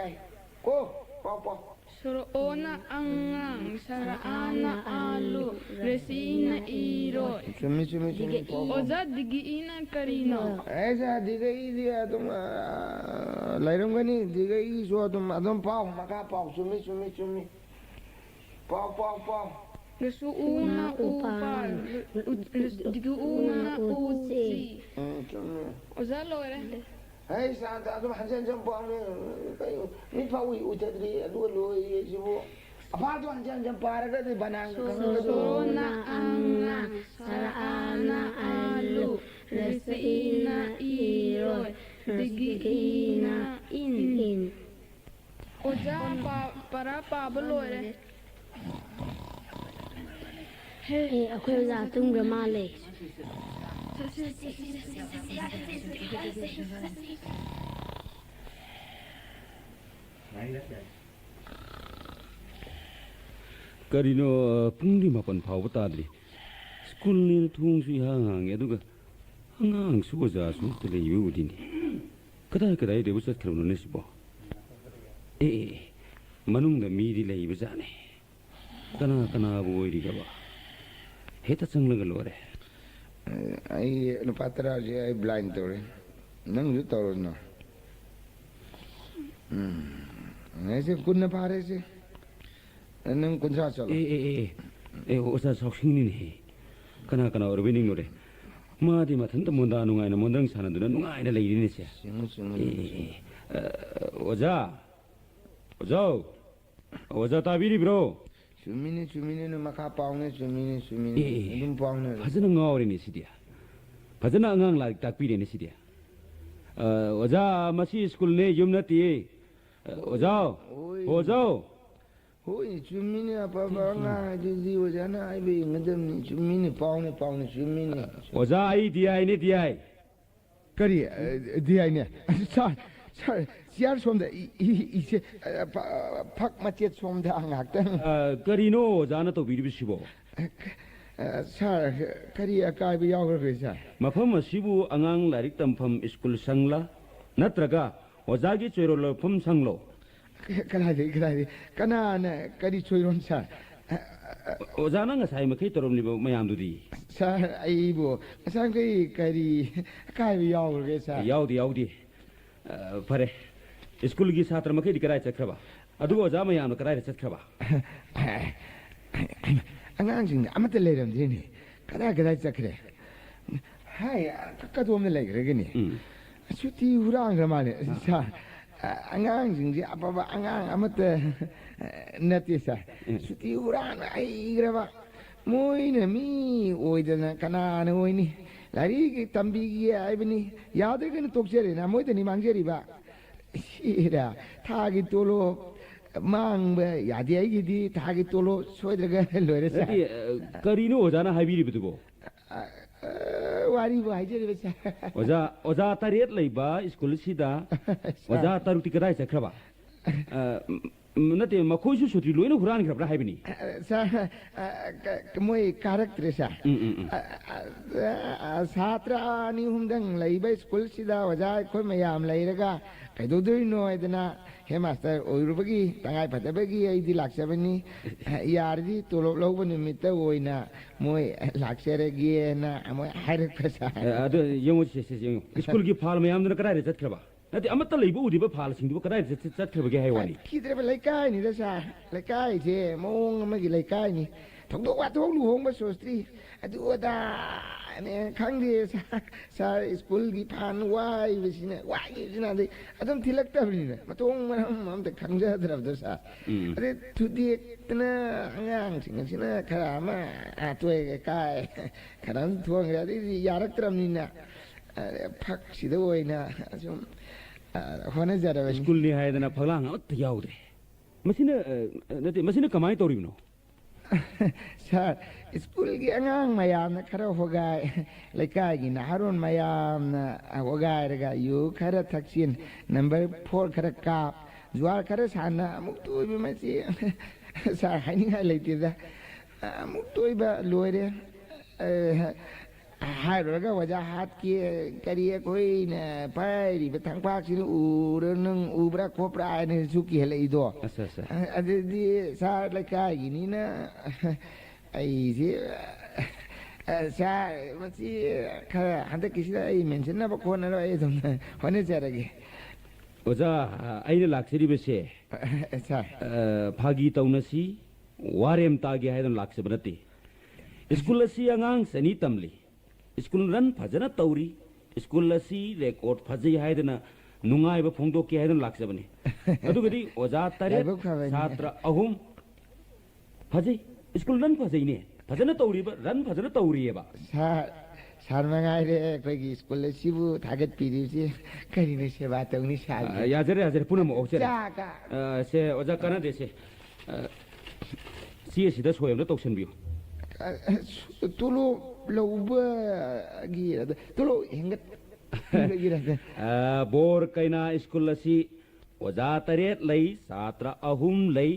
को पाव Suro ona angang sarana alu resina iro चुमी ओजा दिगी ina karino ऐसा दिगई दिया तुम लाइरंगनी दिगई सो तुम अदम पाव मका पाव चुमी पाव Resu una upal digi una uci ओजा लोरे Hei santa tu hansen jempang ni kayu ni pawi utadri dua loi sibu apa tu hansen jempar ke di banang Sona anga sarana alu resina iro digina in Oja para pabelore Hey akhoi za tung ramale ꯀꯔꯤꯅꯣ ꯄꯨꯡꯗꯤ 8 ꯐꯥꯎꯕ ꯇꯥꯗ꯭ꯔꯤ ꯁ꯭ꯀꯨꯜꯅꯤꯅ ꯊꯣꯡꯁꯨ ꯏꯍꯥꯡ ꯍꯥꯡꯉꯦ ꯑꯗꯨꯒ ꯑꯉꯥꯡꯁꯨ ꯑꯣꯖꯥꯁꯨ ꯑꯝꯇ ꯂꯩꯕ ꯎꯗꯤꯅꯤ ꯀꯗꯥꯏꯗꯕꯨ ꯆꯠꯈ꯭ꯔꯕꯅꯣꯅꯦ ꯁꯤꯕꯣ ꯃꯅꯨꯡꯗ ꯃꯤꯗꯤ ꯂꯩꯕꯖꯥꯠꯅꯤ ꯀꯅꯥꯕꯨ ꯑꯣꯏꯔꯤꯒꯕ ꯍꯦꯛꯇ ꯆꯪꯂꯒ ꯂꯣꯏꯔꯦ ꯑꯩ ꯅꯨꯄꯥ 10ꯁꯦ ꯑꯩ ꯕ꯭ꯂꯥꯏꯟ ꯇꯧꯔꯦ ꯅꯪꯁꯨ ꯇꯧꯔꯅꯣ ꯑꯩꯁꯦ 20 ꯐꯥꯔꯦꯁꯦ ꯅꯪ 30 ꯆꯠꯂꯣ ꯑꯣꯖꯥ ꯆꯥꯎꯁꯤꯡꯅꯤꯅꯦ ꯀꯅꯥ ꯑꯣꯏꯔꯕ ꯅꯤꯡꯉꯨꯔꯦ ꯃꯥꯗꯤ ꯃꯊꯟꯇ ꯃꯣꯟꯗꯥ ꯅꯨꯡꯉꯥꯏꯅ ꯃꯣꯟꯗꯪ ꯁꯥꯟꯅꯗꯨꯅ ꯅꯨꯡꯉꯥꯏꯅ ꯂꯩꯔꯤꯅꯦꯁꯦ ꯑꯣꯖꯥ ꯇꯥꯕꯤꯔꯤꯕ꯭ꯔꯣ ꯆꯨꯝꯃꯤꯅꯦ ꯃꯈꯥ ꯄꯥꯎꯅꯦ ꯆꯨꯝꯃꯤꯅꯦ ꯑꯗꯨꯝ ꯄꯥꯎꯅꯦ ꯐꯖꯅ ꯉꯥꯎꯔꯦꯅꯦ ꯁꯤꯗꯤ ꯐꯖꯅ ꯑꯉꯥꯡ ꯂꯥꯏꯔꯤꯛ ꯇꯥꯛꯄꯤꯔꯦꯅꯦ ꯁꯤꯗꯤ ꯑꯣꯖꯥ ꯃꯁꯤ ꯁ꯭ꯀꯨꯜꯅꯦ ꯌꯨꯝ ꯅꯠꯇꯦ ꯑꯣꯖꯥ ꯍꯣꯏ ꯆꯨꯝꯃꯤꯅꯦ ꯑꯐꯕ ꯑꯉꯥꯡ ꯑꯗꯨꯗꯤ ꯑꯣꯖꯥꯅ ꯍꯥꯏꯕ ꯌꯦꯡꯒꯗꯕꯅꯤ ꯆꯨꯝꯃꯤꯅꯦ ꯄꯥꯎꯅꯦ ꯆꯨꯝꯃꯤꯅꯦ ꯑꯣꯖꯥ ꯑꯩ ꯗꯤꯌꯥꯏꯅꯦ ꯀꯔꯤ ꯗꯤꯌꯥꯏꯅꯦ ꯁꯥꯔ ꯆꯤꯌꯥꯔ ꯁꯣꯝꯗ 이제 ꯐꯛ ꯃꯆꯦꯠ ꯁꯣꯝꯗ ꯉꯥꯛꯇꯪ ꯀꯔꯤꯅꯣ ꯑꯣꯖꯥꯅ ꯇꯧꯕꯤꯔꯤꯕꯁꯤꯕꯣ ꯁꯥꯔ ꯀꯔꯤ ꯑꯀꯥꯏꯕ ꯌꯥꯎꯈ꯭ꯔꯒꯦ ꯁꯥꯔ ꯃꯐꯝ ꯑꯁꯤꯕꯨ ꯑꯉꯥꯡ ꯂꯥꯏꯔꯤꯛ ꯇꯝꯐꯝ ꯁ꯭ꯀꯨꯜ ꯁꯪꯂ ꯅꯠꯇ꯭ꯔꯒ ꯑꯣꯖꯥꯒꯤ ꯆꯣꯏꯔꯣꯜ ꯂꯧꯐꯝ ꯁꯪꯂꯣ ꯀꯗꯥꯏꯗꯒꯤ ꯀꯅꯥꯅ ꯀꯔꯤ ꯆꯣꯏꯔꯣꯟ ꯁꯥꯔ ꯑꯣꯖꯥꯅ ꯉꯁꯥꯏ ꯃꯈꯩ ꯇꯧꯔꯝꯂꯤꯕ ꯃꯌꯥꯝꯗꯨꯗꯤ ꯁꯥꯔ ꯑꯩꯕꯨ ꯉꯁꯥꯏꯈꯩ ꯀꯔꯤ ꯑꯀꯥꯏꯕ ꯌꯥꯎꯈ꯭ꯔꯒꯦ ꯁꯥꯔ ꯌꯥꯎꯗꯦ ꯐꯔꯦ ꯁ꯭ꯀꯨꯜꯒꯤ ꯁꯥꯇ꯭ꯔ ꯃꯈꯩꯗꯤ ꯀꯗꯥꯏ ꯆꯠꯈ꯭ꯔꯕ ꯑꯗꯨꯒ ꯑꯣꯖꯥ ꯃꯌꯥꯝꯅ ꯀꯗꯥꯏꯗ ꯆꯠꯈ꯭ꯔꯕ ꯑꯉꯥꯡꯁꯤꯡꯗ ꯑꯃꯠꯇ ꯂꯩꯔꯝꯗ꯭ꯔꯦꯅꯦ ꯀꯗꯥꯏ ꯆꯠꯈ꯭ꯔꯦ ꯍꯥꯏ ꯀꯗꯣꯝꯗ ꯂꯩꯈ꯭ꯔꯒꯅꯤ ꯁꯨꯇꯤ ꯍꯨꯔꯥꯟꯈ꯭ꯔ ꯃꯥꯜꯂꯦ ꯁꯥꯔ ꯑꯉꯥꯡꯁꯤꯡꯁꯦ ꯑꯐꯕ ꯑꯉꯥꯡ ꯑꯃꯠꯇ ꯅꯠꯇꯦ ꯁꯥꯔ ꯁꯨꯇꯤ ꯍꯨꯔꯥꯟꯕ ꯍꯩꯈ꯭ꯔꯕ ꯃꯣꯏꯅ ꯃꯤ ꯑꯣꯏꯗꯅ ꯀꯅꯥꯅ ꯑꯣꯏꯅꯤ ꯂꯥꯏꯔꯤꯛ ꯇꯝꯕꯤꯒꯦ ꯍꯥꯏꯕꯅꯤ ꯌꯥꯗ꯭ꯔꯒꯅ ꯇꯣꯛꯆꯔꯦꯅ ꯃꯣꯏꯗꯅꯤ ꯃꯥꯡꯖꯔꯤꯕ ꯁꯤꯔ ꯊꯥꯒꯤ ꯇꯣꯂꯣꯞ ꯃꯥꯡꯕ ꯌꯥꯗꯦ ꯑꯩꯒꯤꯗꯤ ꯊꯥꯒꯤ ꯇꯣꯂꯣꯞ ꯁꯣꯏꯗ꯭ꯔꯒ ꯂꯣꯏꯔꯦ ꯁꯥꯔ ꯀꯔꯤꯅꯣ ꯑꯣꯖꯥꯅ ꯍꯥꯏꯕꯤꯔꯤꯕꯗꯨꯕꯣ ꯋꯥꯔꯤꯕꯨ ꯍꯥꯏꯖꯔꯤꯕ ꯁꯥꯔ ꯑꯣꯖꯥ 9 ꯂꯩꯕ ꯁ꯭ꯀꯨꯜꯁꯤꯗ ꯑꯣꯖꯥ 6ꯇꯤ ꯀꯗꯥꯏ ꯆꯠꯈ꯭ꯔꯕ ꯅꯠꯇꯦ ꯃꯈꯣꯏꯁꯨ ꯁꯨꯇꯤ ꯂꯣꯏꯅ ꯍꯨꯔꯥꯟꯈ꯭ꯔꯕ꯭ꯔꯥ ꯍꯥꯏꯕꯅꯤ ꯁꯥꯔ ꯃꯣꯏ ꯀꯥꯔꯛꯇ꯭ꯔꯦ ꯁꯥꯔ ꯁꯥꯇ꯭ꯔ 2-3ꯗꯪ ꯂꯩꯕ ꯁ꯭ꯀꯨꯜꯁꯤꯗ ꯑꯣꯖꯥ ꯑꯩꯈꯣꯏ ꯃꯌꯥꯝ ꯂꯩꯔꯒ ꯀꯩꯗꯧꯗꯣꯏꯅꯣ ꯍꯥꯏꯗꯅ ꯍꯦꯗꯃꯥꯁꯇꯔ ꯑꯣꯏꯔꯨꯕꯒꯤ ꯇꯉꯥꯏ ꯐꯗꯕꯒꯤ ꯑꯩꯗꯤ ꯂꯥꯛꯆꯕꯅꯤ ꯌꯥꯔꯗꯤ ꯇꯣꯂꯣꯞ ꯂꯧꯕ ꯅꯨꯃꯤꯠꯇ ꯑꯣꯏꯅ ꯃꯣꯏ ꯂꯥꯛꯆꯔꯒꯦꯅ ꯃꯣꯏ ꯍꯥꯏꯔꯛꯄ ꯁꯥꯔ ꯑꯗꯨ ꯌꯦꯡꯉꯨ ꯁ꯭ꯀꯨꯜꯒꯤ ꯐꯥꯜ ꯃꯌꯥꯝꯗꯨꯅ ꯀꯗꯥꯏꯗ ꯆꯠꯈ꯭ꯔꯕ ꯅꯠꯇꯦ ꯑꯃꯠꯇ ꯂꯩꯕ ꯎꯗꯤꯕ ꯐꯥꯜꯁꯤꯡꯗꯨꯕꯨ ꯀꯗꯥꯏꯗ ꯆꯠꯈ꯭ꯔꯕꯒꯦ ꯍꯥꯏ ꯋꯥꯅꯤ ꯈꯤꯗ꯭ꯔꯕ ꯂꯩꯀꯥꯏꯅꯤꯗ ꯁꯥꯔ ꯂꯩꯀꯥꯏꯁꯦ ꯃꯑꯣꯡ ꯑꯃꯒꯤ ꯂꯩꯀꯥꯏꯅꯤ ꯊꯧꯗꯣꯛ ꯋꯥꯊꯣꯛ ꯂꯨꯍꯣꯡꯕ ꯁꯣꯁꯇ꯭ꯔꯤ ꯑꯗꯨ ꯑꯗꯥꯅꯦ ꯈꯪꯗꯦ ꯁꯥꯔ ꯁ꯭ꯀꯨꯜꯒꯤ ꯐꯥꯟ ꯋꯥꯏꯕꯁꯤꯅ ꯑꯗꯩ ꯑꯗꯨꯝ ꯊꯤꯜꯂꯛꯇꯕꯅꯤꯅ ꯃꯊꯣꯡ ꯃꯔꯝ ꯑꯝꯇ ꯈꯪꯖꯗ꯭ꯔꯕꯗꯣ ꯁꯥꯔ ꯑꯗꯩ ꯊꯨꯗꯦꯛꯇꯅ ꯑꯉꯥꯡꯁꯤꯡ ꯑꯁꯤꯅ ꯈꯔ ꯑꯃ ꯑꯇꯣꯏ ꯑꯀꯥꯏ ꯈꯔ ꯑꯃ ꯊꯣꯡꯈ꯭ꯔꯦ ꯑꯗꯩꯗꯤ ꯌꯥꯔꯛꯇ꯭ꯔꯕꯅꯤꯅ ꯐꯛꯁꯤꯗ ꯑꯣꯏꯅ ꯁꯨꯝ ꯍꯣꯠꯅꯖꯔꯕꯅꯤ ꯁ꯭ꯀꯨꯜꯅꯤ ꯍꯥꯏꯗꯅ ꯐꯛꯂꯥꯡ ꯑꯃꯠꯇ ꯌꯥꯎꯗ꯭ꯔꯦ ꯃꯁꯤꯅ ꯀꯃꯥꯏꯅ ꯇꯧꯔꯤꯕꯅꯣ ꯁꯥꯔ ꯁ꯭ꯀꯨꯜꯒꯤ ꯑꯉꯥꯡ ꯃꯌꯥꯝꯅ ꯈꯔ ꯍꯣꯒꯥꯏ ꯂꯩꯀꯥꯏꯒꯤ ꯅꯍꯥꯔꯣꯟ ꯃꯌꯥꯝꯅ ꯍꯣꯒꯥꯏꯔꯒ ꯌꯨ ꯈꯔ ꯊꯛꯆꯤꯟ ꯅꯝꯕꯔ 4 ꯈꯔ ꯀꯥꯞ ꯖꯨꯋꯥꯔ ꯈꯔ ꯁꯥꯟꯅ ꯑꯃꯨꯛ ꯇꯣꯏꯕ ꯃꯁꯤ ꯁꯥꯔ ꯍꯥꯏꯅꯤꯡꯉꯥꯏ ꯂꯩꯇꯦꯗ ꯑꯃꯨꯛ ꯇꯣꯏꯕ ꯂꯣꯏꯔꯦ ꯍꯥꯏꯔꯨꯔꯒ ꯑꯣꯖꯥ ꯍꯥꯠꯀꯤ ꯀꯔꯤ ꯑꯩꯈꯣꯏꯅ ꯄꯥꯏꯔꯤꯕ ꯊꯥꯡꯄꯥꯛꯁꯤꯅ ꯅꯪ ꯎꯕ꯭ꯔꯥ ꯈꯣꯠꯄ꯭ꯔꯥ ꯍꯥꯏꯅꯁꯨ ꯀꯤꯍꯜꯂꯛꯏꯗꯣ ꯑꯗꯨꯗꯤ ꯁꯥꯔ ꯂꯩꯀꯥꯏꯒꯤꯅꯤꯅ ꯑꯩꯁꯦ ꯁꯥꯔ ꯃꯁꯤ ꯈꯔ ꯍꯟꯗꯛꯀꯤꯁꯤꯗ ꯑꯩ ꯃꯦꯟꯁꯤꯟꯅꯕ ꯈꯣꯠꯅꯕ ꯑꯩ ꯑꯗꯨꯝ ꯍꯣꯠꯅꯖꯔꯒꯦ ꯑꯣꯖꯥ ꯑꯩꯅ ꯂꯥꯛꯆꯔꯤꯕꯁꯦ ꯐꯥꯒꯤ ꯇꯧꯅꯁꯤ ꯋꯥꯔꯦꯝ ꯇꯥꯒꯦ ꯍꯥꯏꯗꯅ ꯂꯥꯛꯆꯕ ꯅꯠꯇꯦ ꯁ꯭ꯀꯨꯜ ꯑꯁꯤ ꯑꯉꯥꯡ 2 ꯇꯝꯂꯤ ꯁ꯭ꯀꯨꯜ ꯔꯟ ꯐꯖꯅ ꯇꯧꯔꯤ ꯁ꯭ꯀꯨꯜ ꯑꯁꯤ ꯔꯦꯀꯣꯔꯠ ꯐꯖꯩ ꯍꯥꯏꯗꯅ ꯅꯨꯡꯉꯥꯏꯕ ꯐꯣꯡꯗꯣꯛꯀꯦ ꯍꯥꯏꯗꯅ ꯂꯥꯛꯆꯕꯅꯤ ꯑꯗꯨꯒꯗꯤ ꯑꯣꯖꯥ 9 ꯁꯥꯇ꯭ꯔ 3 ꯐꯖꯩ ꯁ꯭ꯀꯨꯜ ꯔꯟ ꯐꯖꯩꯅꯦ ꯐꯖꯅ ꯇꯧꯔꯤꯕ ꯔꯟ ꯐꯖꯅ ꯇꯧꯔꯤꯑꯕ ꯁꯥꯔ ꯃꯉꯥꯏꯔꯦ ꯑꯩꯈꯣꯏꯒꯤ ꯁ꯭ꯀꯨꯜ ꯑꯁꯤꯕꯨ ꯊꯥꯒꯠꯄꯤꯔꯤꯕꯁꯤ ꯀꯔꯤꯅ ꯁꯦꯕꯥ ꯇꯧꯅꯤ ꯁꯥꯔ ꯌꯥꯖꯔꯦ ꯄꯨꯝꯅꯃꯛ ꯑꯣꯛꯆꯔꯦ ꯁꯦ ꯑꯣꯖꯥ ꯀꯥꯟꯅꯗꯦꯁꯦ ꯁꯤ ꯑꯁꯤꯗ ꯁꯣꯏ ꯑꯃꯇ ꯇꯧꯁꯟꯕꯤꯌꯨ ꯇꯣꯂꯣꯞ ꯂꯧꯕꯒꯤ ꯇꯣꯂꯣꯞ ꯕꯣꯔ ꯀꯩꯅꯥ ꯁ꯭ꯀꯨꯜ ꯑꯁꯤ ꯑꯣꯖꯥ 9 ꯂꯩ ꯁꯥꯇ꯭ꯔ 3 ꯂꯩ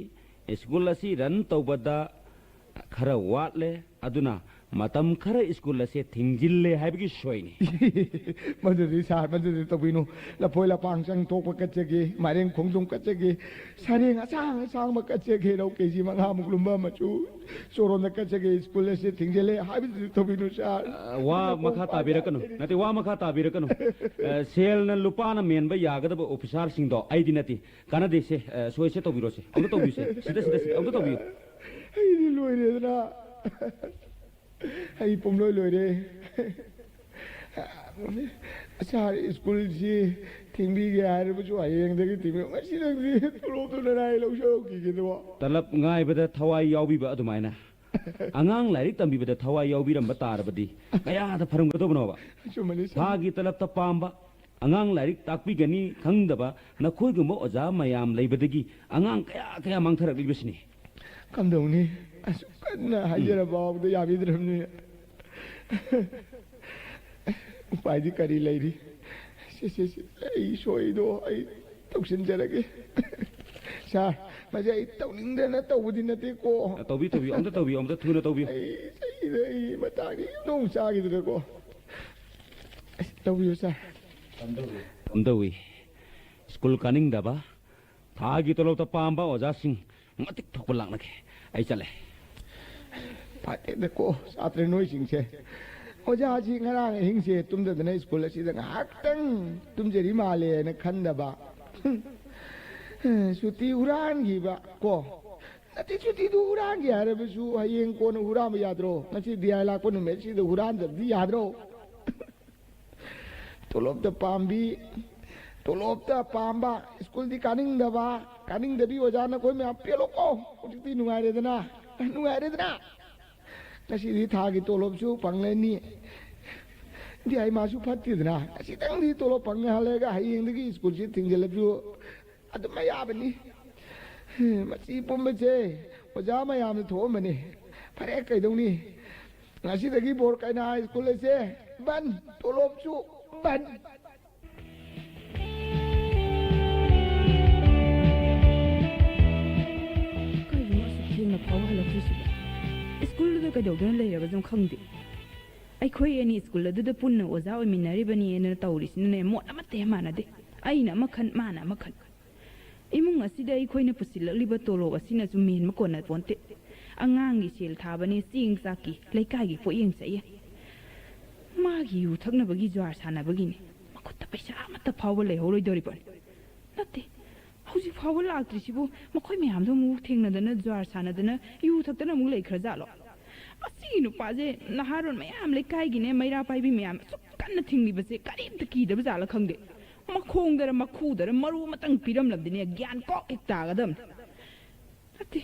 ꯁ꯭ꯀꯨꯜ ꯑꯁꯤ ꯔꯟ ꯇꯧꯕꯗ खरा वाटले अदुना मतम खरा स्कूल से थिंजिल्ले हाइबगी सोइनी मदुदी सार मदुदी तबिनु लफोय लपांग संग तोप कच्चेगे मारें खोंजुम कच्चेगे सारें असांग असांग म कच्चेगे रौ केजी मंगा मुगलुम्बा मचु सोरोन कच्चेगे स्कूल से थिंजिल्ले हाइबगी तबिनु सार वा मखा ताबिरकनु नते वा मखा ताबिरकनु सेल न लुपाना मेनबा यागदब ऑफिसर सिंह दो आइदी नती कानादे से सोय से तबिरो से अमु तबियो से सिदा सिदा अमु तबियो आइदी लोइरेदना आई पुमलोय लोइरे सार स्कूल से थिंबी के आरे बचो आयेंगदगी थिंबी ngasi तुलो तो नाय लौसो किगिदो तलब ngaibada thawai yaubiba adumaina angang lairik tambibada thawai yaubiram batarabadi kaya da farumgadobnoba thagi talab ta pamba angang lairik takpi gani khangdaba nakhoigumba oja mayam leibadagi angang kaya kaya mangtharak libisni kamdongni asukna hajara bawda yabidramni upaidi kari leiri se ai soido ai toksinjarage sa maja ai tawningdana tawbudi nate ko tawbi amta thuna tawbi ai matagi nong sagidre ko tawbi sa amdawi school kaning daba thagi tolo ta pamba oja sing matik thokpalak nake ai chale pate de ko satre noi sing se oja ji ngarang hing se tumda dana school si da ngaktang tumjeri male na khandaba suti uran gi ba ko ati suti du uran gi are bisu hayeng ko no uran ba yadro nasi dia la ko no me si du uran da di yadro tolop da pambi tolop da pamba school di kaning da ba kaning da bi oja na koi me apelo ko uti nungai re dana nasi di thagi tolop su pangle ni di ai ma su phatti dana nasi tang di tolop pangle hale ga hayeng di school si tingjel su adu mayabani masi pombe oja mayam tho mani pare kai dong ni ngasi dagi bor kai na school se ban tolop su ban school कदौदन लेरब जों खंगदे अखोय any school अदुदा पुन्ना ओजा ओमिनारिबनी एना तौरिसिने मोट अमते मानदे अइना मखन माना मखन इमुंग असिदा अखोयना पुसिललिबा तोलो असिना जु मेन मकोना पोंते अंगांगी सेल थाबनी सिंग साकी लेकागी पोयेंग सये मागी यु थक्नबगी ज्वार सानाबगिने मखुत्ता पैसा अमत्ता फावबा लेहौरोइदोरिबन नते हौजी फावबा लाक्त्रिसिबु मखोय म्यामदो मु थेंगनदना ज्वार सानादना यु थक्तना मु लेखरजालो असी नुपाजे नहारोन मयाम लेकाइगिने मैरा पाइबी म्याम सुकन्न थिंगलिबसे करिमत कीदब जाला खंगदे मखोंगदर मखुदर मरु मतंग पिरमलबदिने ज्ञान को एकतागदम नते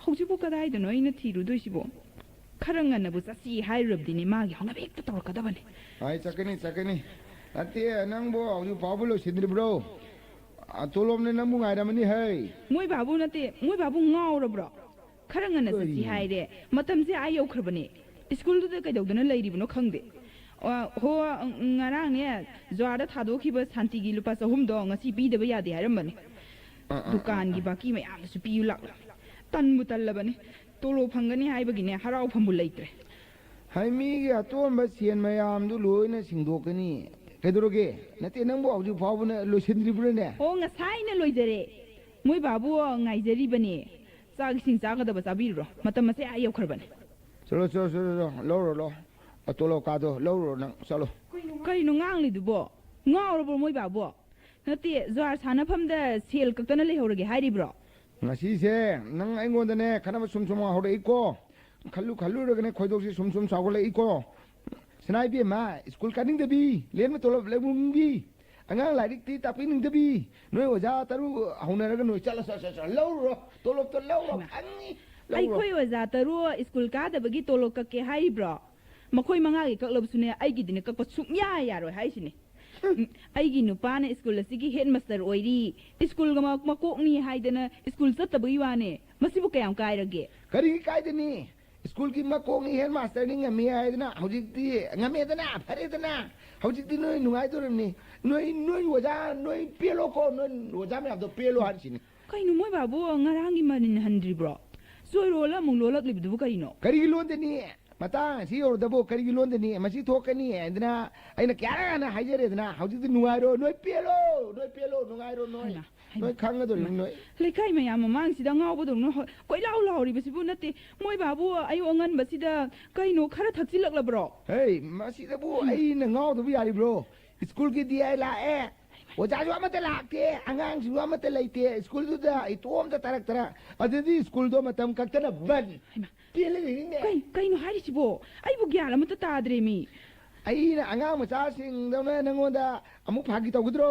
हौजिबु कदाइदनो इना थिरुदोइसिबो खरंगनबु ससी हाइरबदिने मागी हंगा बेक्ता तौरकदबने ai sakani ate nangbo hauju pabulo sidribro atolomne nambu ngairamani hai मोय बाबू ngaurabro खरंगन ससी हाइरे मतमसे आ यौखरबने स्कूल दुदा कदौदना लैरिबनो खंगदे हो ngarangने ज्वादा थादोखिबा शांतिगी लुपा सहुमदो ngasi पीदबा यादे हारमबने दुकान की बाकी मयामसु पियु लाक तन्बु तल्लबने तोलो फंगनी हाइबगिने हराव फंबु लैत्रे हाइमी गे अतोंबा सेन मयाम दु लोइना सिंगदोकनी केदरोगे नते नंबो हौजु फावबने लोसिन्द्रिब्रने हो ngसाइना लोइजरे मोय बाबू ngaइजरिबने चाग सिंग चागदबा चाबिरो मतमसे आ यौखरबने चलो लो अतोलो कादो लौरो नंग चलो करिनो nganglidubo ngaurabo मोय बाबू नते ज्वार सानाफमदा सेल कक्तना लेहौरगे हाइरिब्रो ngasi se nang aingodane khanama sum hore iko khallu ragane khoidok si sum sagole iko sanai bi ma school kaning de bi len ma tolop lebung bi angang lairik ti tapi ning de bi noi oja taru hauna raga noi chala sa lauro tolop to lauro angi ai khoi oja taru school ka da bagi tolok ka ke haibro makhoi manga gi kaklab sune ai gi dine ka pa sumya yaro haisine aigi nupana school asigi headmaster oiri school gama makokni haidana school chatabagi wane masibu kayam kairage kari kaidani school ki makokni headmaster ni ngami haidana hojikti ngami dana pharedana hojikti noi nungai dorni noi oja noi pelo ko noi oja me abdo pelo harsini kainu moi babu ngarangi manin handri bro สวยโรละมึงโรลักลิบดูกันเนาะ กะรีล้วนแต่นี่มาตั้งสิโอร์ดับเบิลกะรีล้วนแต่นี่มาสิโทกันนี่เอ็นนะไอ้น่ะแกนะหายใจเด็ดนะเขาจะนัวโรนัวเปียโลนัวไงโรนัวขังก็ตัวนัวเลยใครมายามมั่งสิดาเงาบ่ตรงเนาะก้อยเล่าดิบสิบุนัตติมวยบาบัวอายุเงินบัสิดาไก่หนูคาราทักสิลักละบรอเฮ้ยมาสิดาบัวไอ้น่ะเงาตัวพี่อะไรบรอสกูลกี่ดีไอ้ละว่าจะว่ามันจะหลักเตะอ่างสิว่ามันจะเลยเตะสกูลตัวเดียวไอ้ตัวมันจะตระอันนี้สกูลตัวมันทำกันนะบันเปลี่ยนเลยนี่ไก่หนูหายสิบ่ไอ้บุกยาละมันจะตาดเรมีไอ้น่ะอ่างมันจะสิ่งตรงนั้นนั่งวันดาอามุพากิตาวกุดโร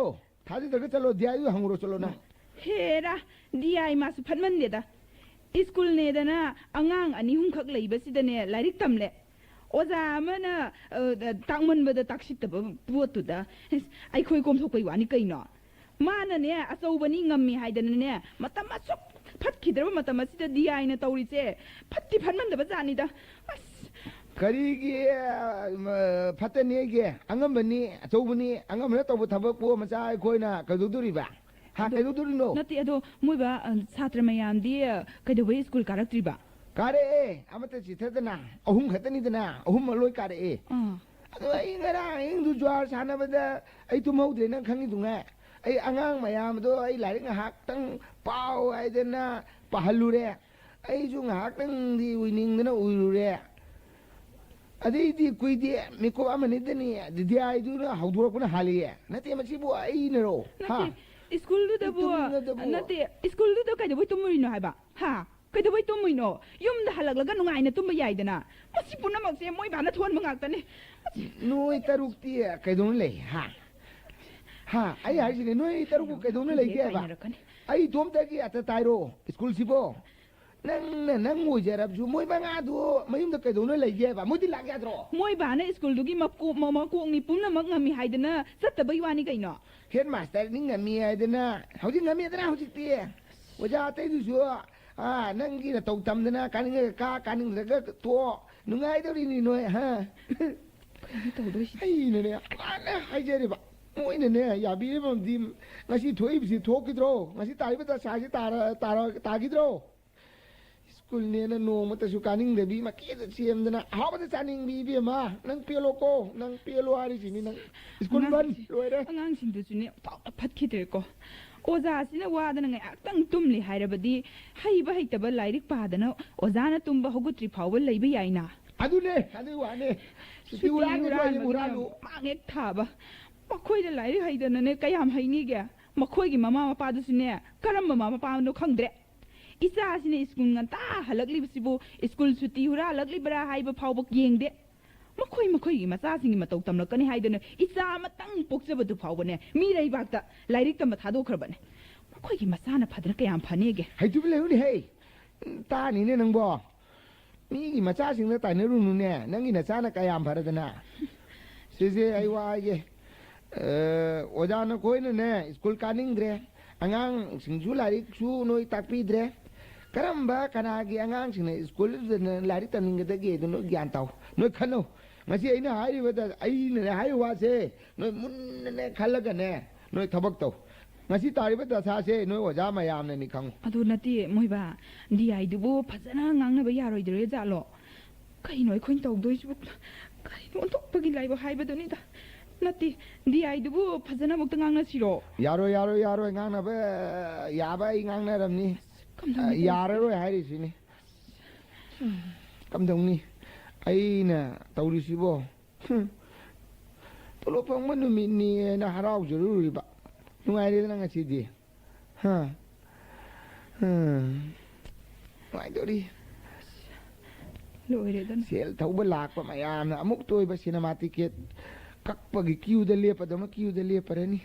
ท่าที่ตะกี้ตลอดเดียร์อยู่หังโรสโลนะเฮ้ระดีไอมาสุพันมันเดดาสกูลเนี่ยดนะอ่างอันนี้หุ่นขักเลยบัสิดาเนี่ยลายริกตำเละโอ้จ้ามันตักมันบ่ได้ตักสิตะปวดตุดาไอ้คุยกลมทุกไปว่านี่ไก่เนาะมาน่ะเนี่ยอาซาบันนี่งำมีให้ดันเนี่ยมาตามาสุกพัดคิดว่ามาตามาสิจะดีไอเนี่ยตาวริเจพัดที่พันมันเดบจานี่ดากะรีกีพัฒนีกีอังกฤษบันนี่อาซาบันนี่อังกฤษมันต้องบุตรบักปัวมันจะไอ้คุยน่ะกระดูดุริบ้าหากระดูดุริโน่นั่นที่อะดูมวยบ้าชาตรมายามดีกระดูกสกูลการักตรีบ้าการเออามาเตจิตเถอะนะหุ่มขัดนี่เถอะนะหุ่มมาลอยการเอไอ้เงาไอ้ดูจวาร์ชานะบัดไอ้ทุ่มหัวเดนังขังนี่ตรงนั้นไอ้อ่างมายามตัวไอ้หลายเรื่องหักตั้งเป้าไอ้เดน่ะปะฮัลลูเร่ไอ้จุงหักตั้งที่วินิงเดน่ะอุยลูเร่อันนี้ที่คุยที่มีคนอามันนี่เดนี่ที่ไอ้ดูนะหัวตัวคนหาลีนั่นที่มันชิบัวไอ้นี่โร่ฮะสกูลดูดับบัวนั่นที่สกูลดูดับใครจะไปตุ้มมือหน่อยบ้าฮะก็จะไปตุ้มมือเนาะยุ่มด่าหลักแล้วก็นุ่งไงเนี่ยตุ้มใหญ่เด้อนะมันสิปุ่นน้ำมันเสียมวยบ้านน่ะทวนมึงอักตันนี่นุ้ยตารุกที่ใครโดนเลยฮะไอ้หายสิเนี่ยนุ้ยตารุกใครโดนเลยแกบ้าไอ้ตัวมันตะกี้อัตตายโร่สกูลสิบโอนั่งมวยเจรับจูมวยบ้างอ่ะดูไม่ยุ่งตะใครโดนเลยแกบ้ามวยที่หลักแกตรอมวยบ้านเนี่ยสกูลดูกี่มากูนี่ปุ่นน้ำมันงามีให้เด้อนะสัตว์ตะใบวานี่กันเนาะเห็นมาสเตอร์นี่งามีให้เด้อนะเขาที่งามีเด้อนะเขาที่เตี้ยว่าจะเตะดูชัวนั่งกินตกจำนะการเงินการเงินแล้วก็ตัวนุ่งไงตัวนี้หน่อยฮะไอ้เนี่ยไอ้เจ๊ดิบะโอ้ยเนี่ยอย่าบีบมันดิมงั้นสิถอยสิทกิดโรงั้นสิตายไปตาชาสิตากิดโรสกุลเนี่ยนะน้องมันจะสุการนิ่งเดี๋ยวบีมาคิดเสียมนะหามันจะจานิ่งบีมานั่งเปียโลโก้นั่งเปียโลอะไรสินี่นั่งสกุลบันรวยเลยงั้นสิดูสิเนี่ยพัดคิดเลยก็โอซาสินะว่าดันไงตั้งตุ้มเลยหายระบดีให้บ่ให้แต่บ่ไล่ริกป่าดนะโอซานะตุ้มบ่ฮกุตรีเผาบ่ไล่บ่ใหญ่นะอันนี้ว่าเนี่ยสิวรานี่มุราลูมาเง็กถาบะมาคุยได้ไล่ให้ดันเนี่ยกะยามให้นี่แกมาคุยกิมามาปาดุสิเนี่ยกะรัมมาปาโนขังเดรอิซาสิเนี่ยสกุลงันตาฮัลักลิบสิบูสกุลสุติหุราลักลิบราให้บ่เผาบ่เกียงเดมาคุยมาซาสิงมาตกตำแล้วก็นี่ให้เดินอิซามาตั้งปกจะบดุเผาบ่เนี่ยมีไรบ้างตะไล่ริกตะมาทาดูครบเนี่ยมาคุยมาซานะพัดนะก็ยามพันนี่แกให้ดูไปเลยนี่เฮ้ยตานี่เนี่ยนังบ่มีมาซาสิงแล้วแต่เนื้อรุ่นเนี่ยนังกินซานะก็ยามพัดนะเสียไอ้ว่าไอ้โอจานคุยเนี่ยสกุลการนิ่งเดรอ่างสิงจูไล่ริกชูน้อยตักปีเดรกระมับขนาดกี่อ่างสิงสกุลไล่ริกตันนิ่งก็ได้กี่ตัวกี่อันเท่าน้อยขันโนงั้นสิไอ้เนี่ยหายไปแต่ไอ้เนี่ยหายว่าเซ่น้อยมุนเนี่ยขันละกันเนี่ยน้อยทับกตัวงั้นสิตายไปแต่ซาเซ่น้อยว่าจะมายามเนี่ยนี่ขังอะดูนั่นที่มวยบ้าดีไอ้ดูบ่พัฒนางังเนี่ยไปยารอยเดือดจ้าหรอใครน้อยคนตกด้วยชุบใครน้องตกไปกินไรบ่หายไปตัวนี้ตานั่นที่ดีไอ้ดูบ่พัฒนาบุกตั้งงังนั่นสิหรอยารอยงังนะเป้ยาไปงังนะรำนี้ยารอยหายดิสินี่คำตรงนี้ไอ้น่ะตาวริสิบ่ตัวลูกฟังมันมีนี่นะฮาราอุจรูริบะนุ่งไอ้เรื่องนั้นสิดีฮะไม่ตัวดีลูกไอ้เรื่องเสียท้าวบลากปะมายามนะมุกตัวไอ้ซีนามาติเกตกักปะกิคิวเดลียปะดมคิวเดลียปะเรนี่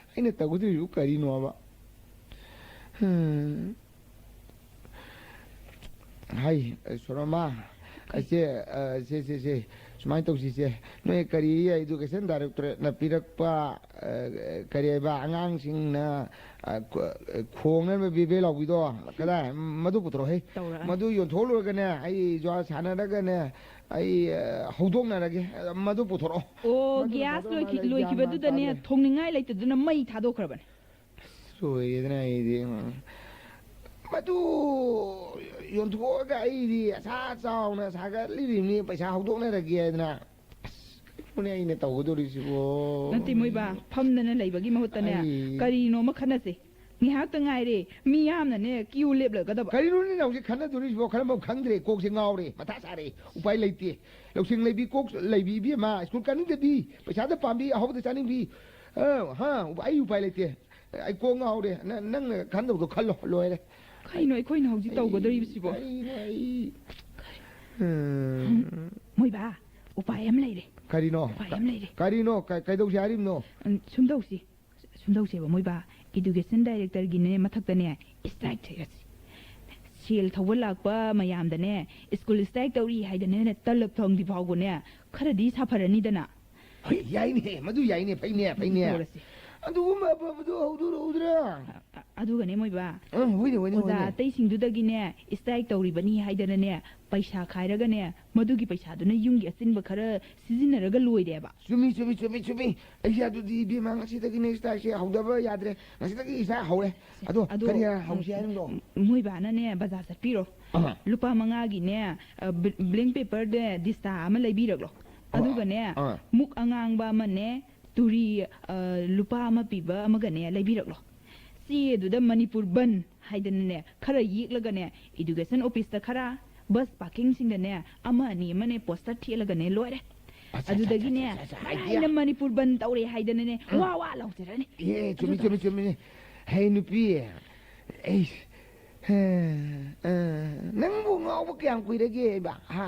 ไอ้เนี่ยตากูจะอยู่กับดีนัวบะให้สรมาse sumai to si se no e kari education director na pirak pa kari ba angang sing na khong na be be law bi do kada madu putro he madu yon tholo ga na ai jo sana da ga na ai hodong na ge madu putro o gas loi ki bedu da ne thong ni ngai lai te na mai tha do khra ban so ye na ai madu yontuoga aidi sa sauna saga lirimi paisa hawdokna ragiyadna mune aina tawdorisibo nanti moiba phamdana leibagi mahutane karino ma khanase ngihak ngaire mi yamna ne kiu lep la gadaba karino ni nauji khana dorisibo khana khangdre kok se ngawre matha sare upai leite loksing leibi kok leibi bi ma school kanu de bi paisa da pambi hawda chani bi ha ai upai leite ai ko ngawre nang khan do khallo loire kaino khoi na hauji tawgodorisibo moiba upai am leire karino kaidau sharim no sumdausi ba moiba education director gine mathakta ne strike thayasi sil thawalak pa mayam da ne school strike tawri haidane ne talap thong di phawgo ne kharadi safarani dana yaine madu yaine paine adu ma badu udra adu gane moiba hoine oda tai singdu da gine strike tawri bani haidane ne paisa khairaga ne madugi paisa duna yungi asinba khara sizinaraga loide ba sumi aisha du di bi mang si tagi ne strike se hawdaba yadre ngasi tagi isa hawre adu kariya hawsi arim do moiba na ne bazar satpiro lupa manga gi ne blank paper de dista ama leibiraglo adu gane muk angang ba mane turi lupa ama piba ama gane leibiraglo si du da manipur ban haidane ne khara yiglaga ne education office ta khara bus parking sing da ne ama ni mane poster thilaga ne loire adu dagi ne haina manipur ban tawre haidane ne wa lauterane chumi hey nupi ei nang bu ngau kyang kuirage ba ha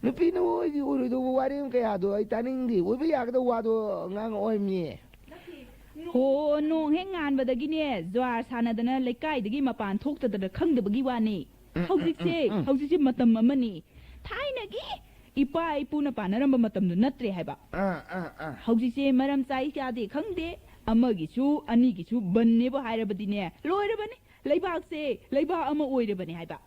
nupi no oi do warim kaya do ai taning di oi ba ya ga do wa do ngang oi mi ho no hengan badagi ne zwar sanadana lekai dagi mapan thokta da khangdabagi wani hauji matam amani thaina gi ipa ipuna panaramba matam nu natre haiba hauji se maram chai chade khangde amagi chu ani gi chu banne ba hairabadi ne loirabani leibak se leiba ama oirabani haiba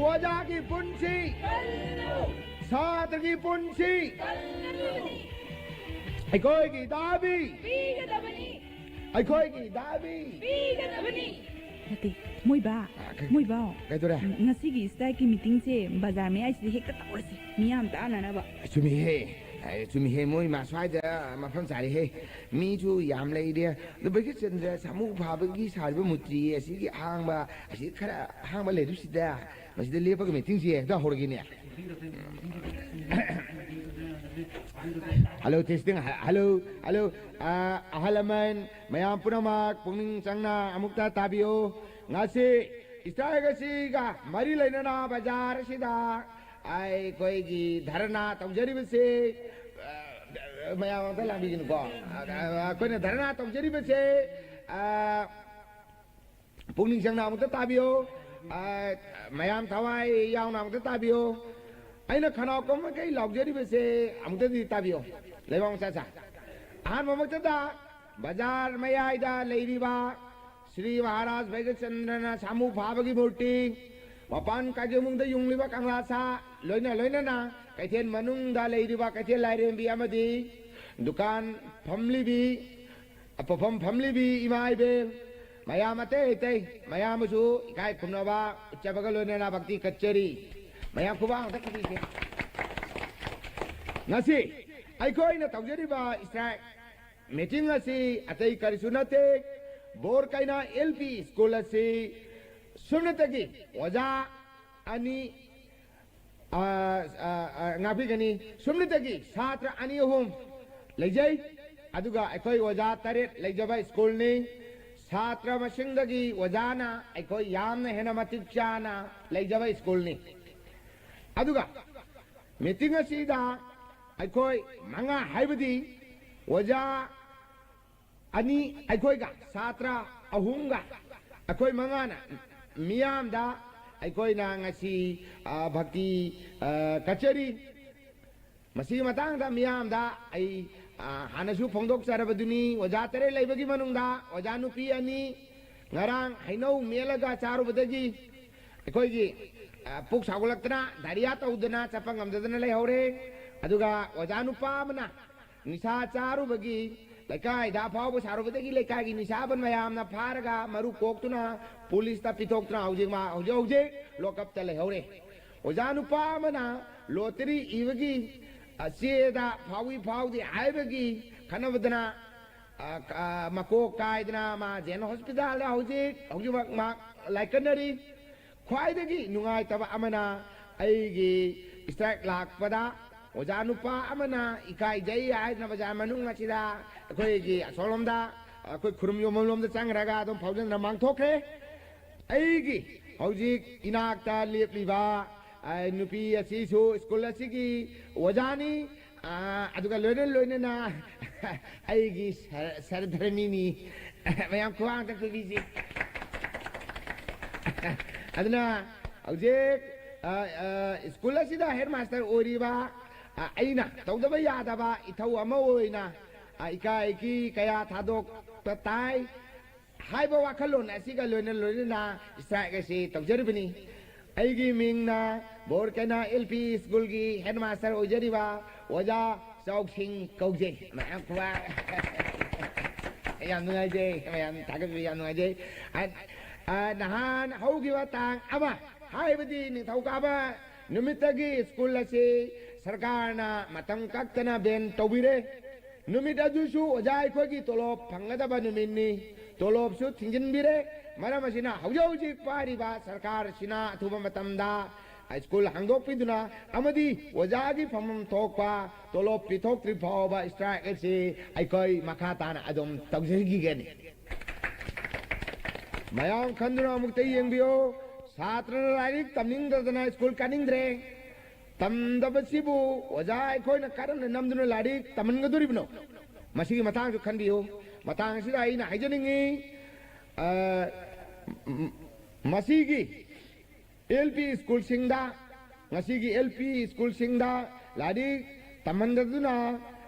Wajaki punsi, Sadagi punsi, Aikoi ki dabi, Aikoi ki dabi, Nati, moiba, Kaidora, ngasigi strike meeting se bazar me ai hekta tawrasi miyam ta na ba Chumi he moi ma swai da ma pham sari he mi chu yam lai de the bagi chandra samu bhabagi sarba mutri asi ki hang ba asi khara hang ba le du sida ma sida le ba meeting si da horgi ne hello testing hello ahalaman mayam punamak pungning changna amukta tabio ngasi istaga si ga mari lainana bazar sida ai koi gi dharna tawjari base mayam ta lambi gin ko koi ne dharna tawjari base pungning changna amukta tabio mayam thawai yauna amukta tabio aina khana kom kai lagjari base amukta di tabio leibang sa an mamukta da bazar mayai da leiriba Sri Maharaj Vaigachandrana Samu Bhabagi Murti Mapan Kajumung da Yungliba Kanglasa Loina na Kaithen Manung da Leiriba Kaithen Lairem bi amadi Dukan Phamli bi Apapam Phamli bi Imai be Mayamate te Mayamusu Ikai Kumnaba Chabaga Loina Bhakti Kacheri Mayam Kubang da Kati ke Ngasi Aikoi na Tawjari ba Istrai Meeting ngasi Atai Karisunate Bor kaina LP school se sunatagi waja ani ngapi gani sunatagi satra ani hum lejai aduga ekoi waja taret lejabai school ni satra masingdagi wajana ekoi yamna hena matikchana lejabai school ni aduga meeting asida ekoi manga haibadi waja ani aikoi ga satra ahunga akoi mangana miyam da ꯑꯩꯈꯣꯏꯅ ꯉꯁꯤ ꯚꯛꯇꯤ ꯀꯆꯔꯤ ꯃꯁꯤꯒꯤ ꯃꯇꯥꯡꯗ ꯃꯤꯌꯥꯝꯗ ꯑꯩ ꯍꯥꯟꯅꯁꯨ ꯐꯣꯡꯗꯣꯛꯆꯔꯕꯗꯨꯅꯤ ꯑꯣꯖꯥ ꯇꯔꯦꯠ ꯂꯩꯕꯒꯤ ꯃꯅꯨꯡꯗ ꯑꯣꯖꯥ ꯅꯨꯄꯤ ꯑꯅꯤ ꯉꯔꯥꯡ ꯍꯩꯅꯧ ꯃꯦꯠꯂꯒ ꯆꯥꯔꯨꯕꯗꯒꯤ ꯑꯩꯈꯣꯏꯒꯤ ꯄꯨꯛ ꯁꯥꯎꯒꯠꯂꯛꯇꯅ ꯗꯥꯏꯔꯤꯌꯥ ꯇꯧꯗꯅ ꯆꯠꯄ ꯉꯝꯗꯗꯅ ꯂꯩꯍꯧꯔꯦ ꯑꯗꯨꯒ ꯑꯣꯖꯥ ꯅꯨꯄꯥ ꯑꯃꯅ ꯅꯤꯁꯥ ꯆꯥꯔꯨꯕꯒꯤ ꯂꯩꯀꯥꯏꯗ ꯑꯐꯥꯎꯕ ꯁꯥꯔꯨꯕꯗꯒꯤ ꯂꯩꯀꯥꯏꯒꯤ ꯅꯤꯁꯥꯕꯟ ꯃꯌꯥꯝꯅ ꯐꯥꯔꯒ ꯃꯔꯨ ꯀꯣꯛꯇꯨꯅ ꯄꯨꯂꯤꯁꯇ ꯄꯤꯊꯣꯛꯇꯨꯅ ꯍꯧꯖꯤꯛ ꯂꯣꯛꯑꯞꯇ ꯂꯩꯍꯧꯔꯦ ꯑꯣꯖꯥ ꯅꯨꯄꯥ ꯑꯃꯅ ꯂꯣꯇꯔꯤ ꯏꯕꯒꯤ ꯆꯦꯗ ꯐꯥꯎꯗꯦ ꯍꯥꯏꯕꯒꯤ ꯈꯟꯅꯕꯗꯅ ꯃꯀꯣꯛ ꯀꯥꯏꯗꯅ ꯃꯥ ꯖꯦꯟ ꯍꯣꯁꯄꯤꯇꯥꯜꯗ ꯍꯧꯖꯤꯛꯃꯛ ꯃꯥ ꯂꯥꯏꯀꯠꯅꯔꯤ ꯈ꯭ꯋꯥꯏꯗꯒꯤ ꯅꯨꯡꯉꯥꯏꯇꯕ ꯑꯃꯅ ꯑꯩꯒꯤ ꯏꯁꯇ꯭ꯔꯥꯏꯛ ꯂꯥꯛꯄꯗ ꯑꯣꯖꯥ ꯅꯨꯄꯥ ꯑꯃꯅ ꯏꯀꯥꯏꯖꯩ ꯍꯥꯏꯗꯅ ꯕꯖꯥꯔ ꯃꯅꯨꯡ ꯑꯁꯤꯗ ꯑꯩꯈꯣꯏꯒꯤ ꯑꯁꯣꯝꯂꯣꯝꯗ ꯑꯩꯈꯣꯏ ꯈꯨꯔꯨꯝ ꯌꯣꯝꯐꯝꯂꯣꯝꯗ ꯆꯪꯈ꯭ꯔꯒ ꯑꯗꯨꯝ ꯐꯥꯎꯖꯟꯗꯅ ꯃꯥꯡꯊꯣꯛꯈ꯭ꯔꯦ ꯑꯩꯒꯤ ꯍꯧꯖꯤꯛ ꯏꯅꯥꯛꯇ ꯂꯦꯞꯂꯤꯕ ꯅꯨꯄꯤ ꯑꯁꯤꯁꯨ ꯁ꯭ꯀꯨꯜ ꯑꯁꯤꯒꯤ ꯑꯣꯖꯥꯅꯤ ꯑꯗꯨꯒ ꯂꯣꯏꯅꯅ ꯑꯩꯒꯤ ꯁꯔꯙꯔꯃꯤꯅꯤ ꯃꯌꯥꯝ ꯈꯨꯋꯥꯡꯗ ꯄꯤꯕꯤꯁꯤ ꯑꯗꯨꯅ ꯍꯧꯖꯤꯛ ꯁ꯭ꯀꯨꯜ ꯑꯁꯤꯗ ꯍꯦꯗ ꯃꯥꯁꯇꯔ ꯑꯣꯏꯔꯤꯕ ꯑꯩꯅ ꯇꯧꯗꯕ ꯌꯥꯗꯕ ꯏꯊꯧ ꯑꯃ ꯑꯣꯏꯅ ꯏꯀꯥꯏꯒꯤ ꯀꯌా ꯊꯥꯗꯣꯛꯄ ꯇꯥꯏ ꯍꯥꯏꯕ ꯋꯥꯈꯜꯂꯣꯟ ꯑꯁꯤꯒ ꯂꯣꯏꯅꯅ ꯏꯁꯇ꯭ꯔꯥꯏꯛ ꯑꯁꯤ ꯇꯧꯖꯔꯤꯕꯅꯤ ꯑꯩꯒꯤ ꯃꯤꯡꯅ ꯕꯣꯔꯀꯩꯅꯥ LP ꯁ꯭ꯀꯨꯜꯒꯤ ꯍꯦꯗ ꯃꯥꯁꯇꯔ ꯑꯣꯏꯖꯔꯤꯕ ꯑꯣꯖꯥ ꯆꯥꯎꯁꯤꯡ ꯀꯧꯖꯩ ꯃꯌꯥꯝ ꯈꯨꯋꯥꯡ ꯌꯥꯝ ꯅꯨꯡꯉꯥꯏꯖꯩ ꯃꯌꯥꯝ ꯊꯥꯒꯠꯄꯤꯕ ꯌꯥꯝ ꯅꯨꯡꯉꯥꯏꯖꯩ ꯅꯍꯥꯟ ꯍꯧꯈꯤꯕ ꯇꯥꯡ ꯑꯃ ꯍꯥꯏꯕꯗꯤ ꯅꯤꯡꯊꯧꯀꯥꯕ ꯅꯨꯃꯤꯠꯇꯒꯤ ꯁ꯭ꯀꯨꯜ ꯑꯁꯤ ꯁꯔꯀꯥꯔꯅ ꯃꯇꯝ ꯀꯛꯇꯅ ꯕꯦꯟ ꯇꯧꯕꯤꯔꯦ ꯅꯨꯃꯤꯠ ꯑꯗꯨꯁꯨ ꯑꯣꯖꯥ ꯑꯩꯈꯣꯏꯒꯤ ꯇꯣꯂꯣꯞ ꯐꯪꯒꯗꯕ ꯅꯨꯃꯤꯠꯅꯤ ꯇꯣꯂꯣꯞꯁꯨ ꯊꯤꯡꯖꯤꯟꯕꯤꯔꯦ ꯃꯔꯝ ꯑꯁꯤꯅ ꯍꯧꯖꯤꯛ ꯄꯥꯏꯔꯤꯕ ꯁꯔꯀꯥꯔꯁꯤꯅ ꯑꯊꯨꯕ ꯃꯇꯝꯗ ꯁ꯭ꯀꯨꯜ ꯍꯥꯡꯗꯣꯛꯄꯤꯗꯨꯅ ꯑꯃꯗꯤ ꯑꯣꯖꯥꯒꯤ ꯐꯝꯐꯝ ꯊꯣꯛꯄ ꯇꯣꯂꯣꯞ ꯄꯤꯊꯣꯛꯇ꯭ꯔꯤ ꯐꯥꯎꯕ ꯁ꯭ꯇ꯭ꯔꯥꯏꯛ ꯑꯁꯤ ꯑꯩꯈꯣꯏ ꯃꯈꯥ ꯇꯥꯅ ꯑꯗꯨꯝ ꯇꯧꯖꯈꯤꯒꯅꯤ ꯃꯌꯥꯝ ꯈꯟꯗꯨꯅ ꯑꯃꯨꯛꯇ ꯌꯦꯡꯕꯤꯌꯨ ꯁꯥꯇ꯭ꯔꯅ ꯂꯥꯏꯔꯤꯛ ꯇꯝꯅꯤꯡꯗꯗꯅ ꯁ꯭ꯀꯨꯜ ꯀꯥꯅꯤꯡꯗ꯭ꯔꯦ ꯇꯝꯗꯕꯁꯤꯕꯨ ꯑꯣꯖꯥ ꯑꯩꯈꯣꯏꯅ ꯀꯔꯝꯅ ꯅꯝꯗꯨꯅ ꯂꯥꯏꯔꯤꯛ ꯇꯝꯍꯟꯒꯗꯣꯔꯤꯕꯅꯣ ꯃꯁꯤꯒꯤ ꯃꯇꯥꯡꯁꯨ ꯈꯟꯕꯤꯌꯨ ꯃꯇꯥꯡ ꯑꯁꯤꯗ ꯑꯩꯅ ꯍꯥꯏꯖꯅꯤꯡꯉꯤ ꯃꯁꯤꯒꯤ LP ꯁ꯭ꯀꯨꯜꯁꯤꯡꯗ ꯉꯁꯤꯒꯤ LP ꯁ꯭ꯀꯨꯜꯁꯤꯡꯗ ꯂꯥꯏꯔꯤꯛ ꯇꯝꯍꯟꯗꯗꯨꯅ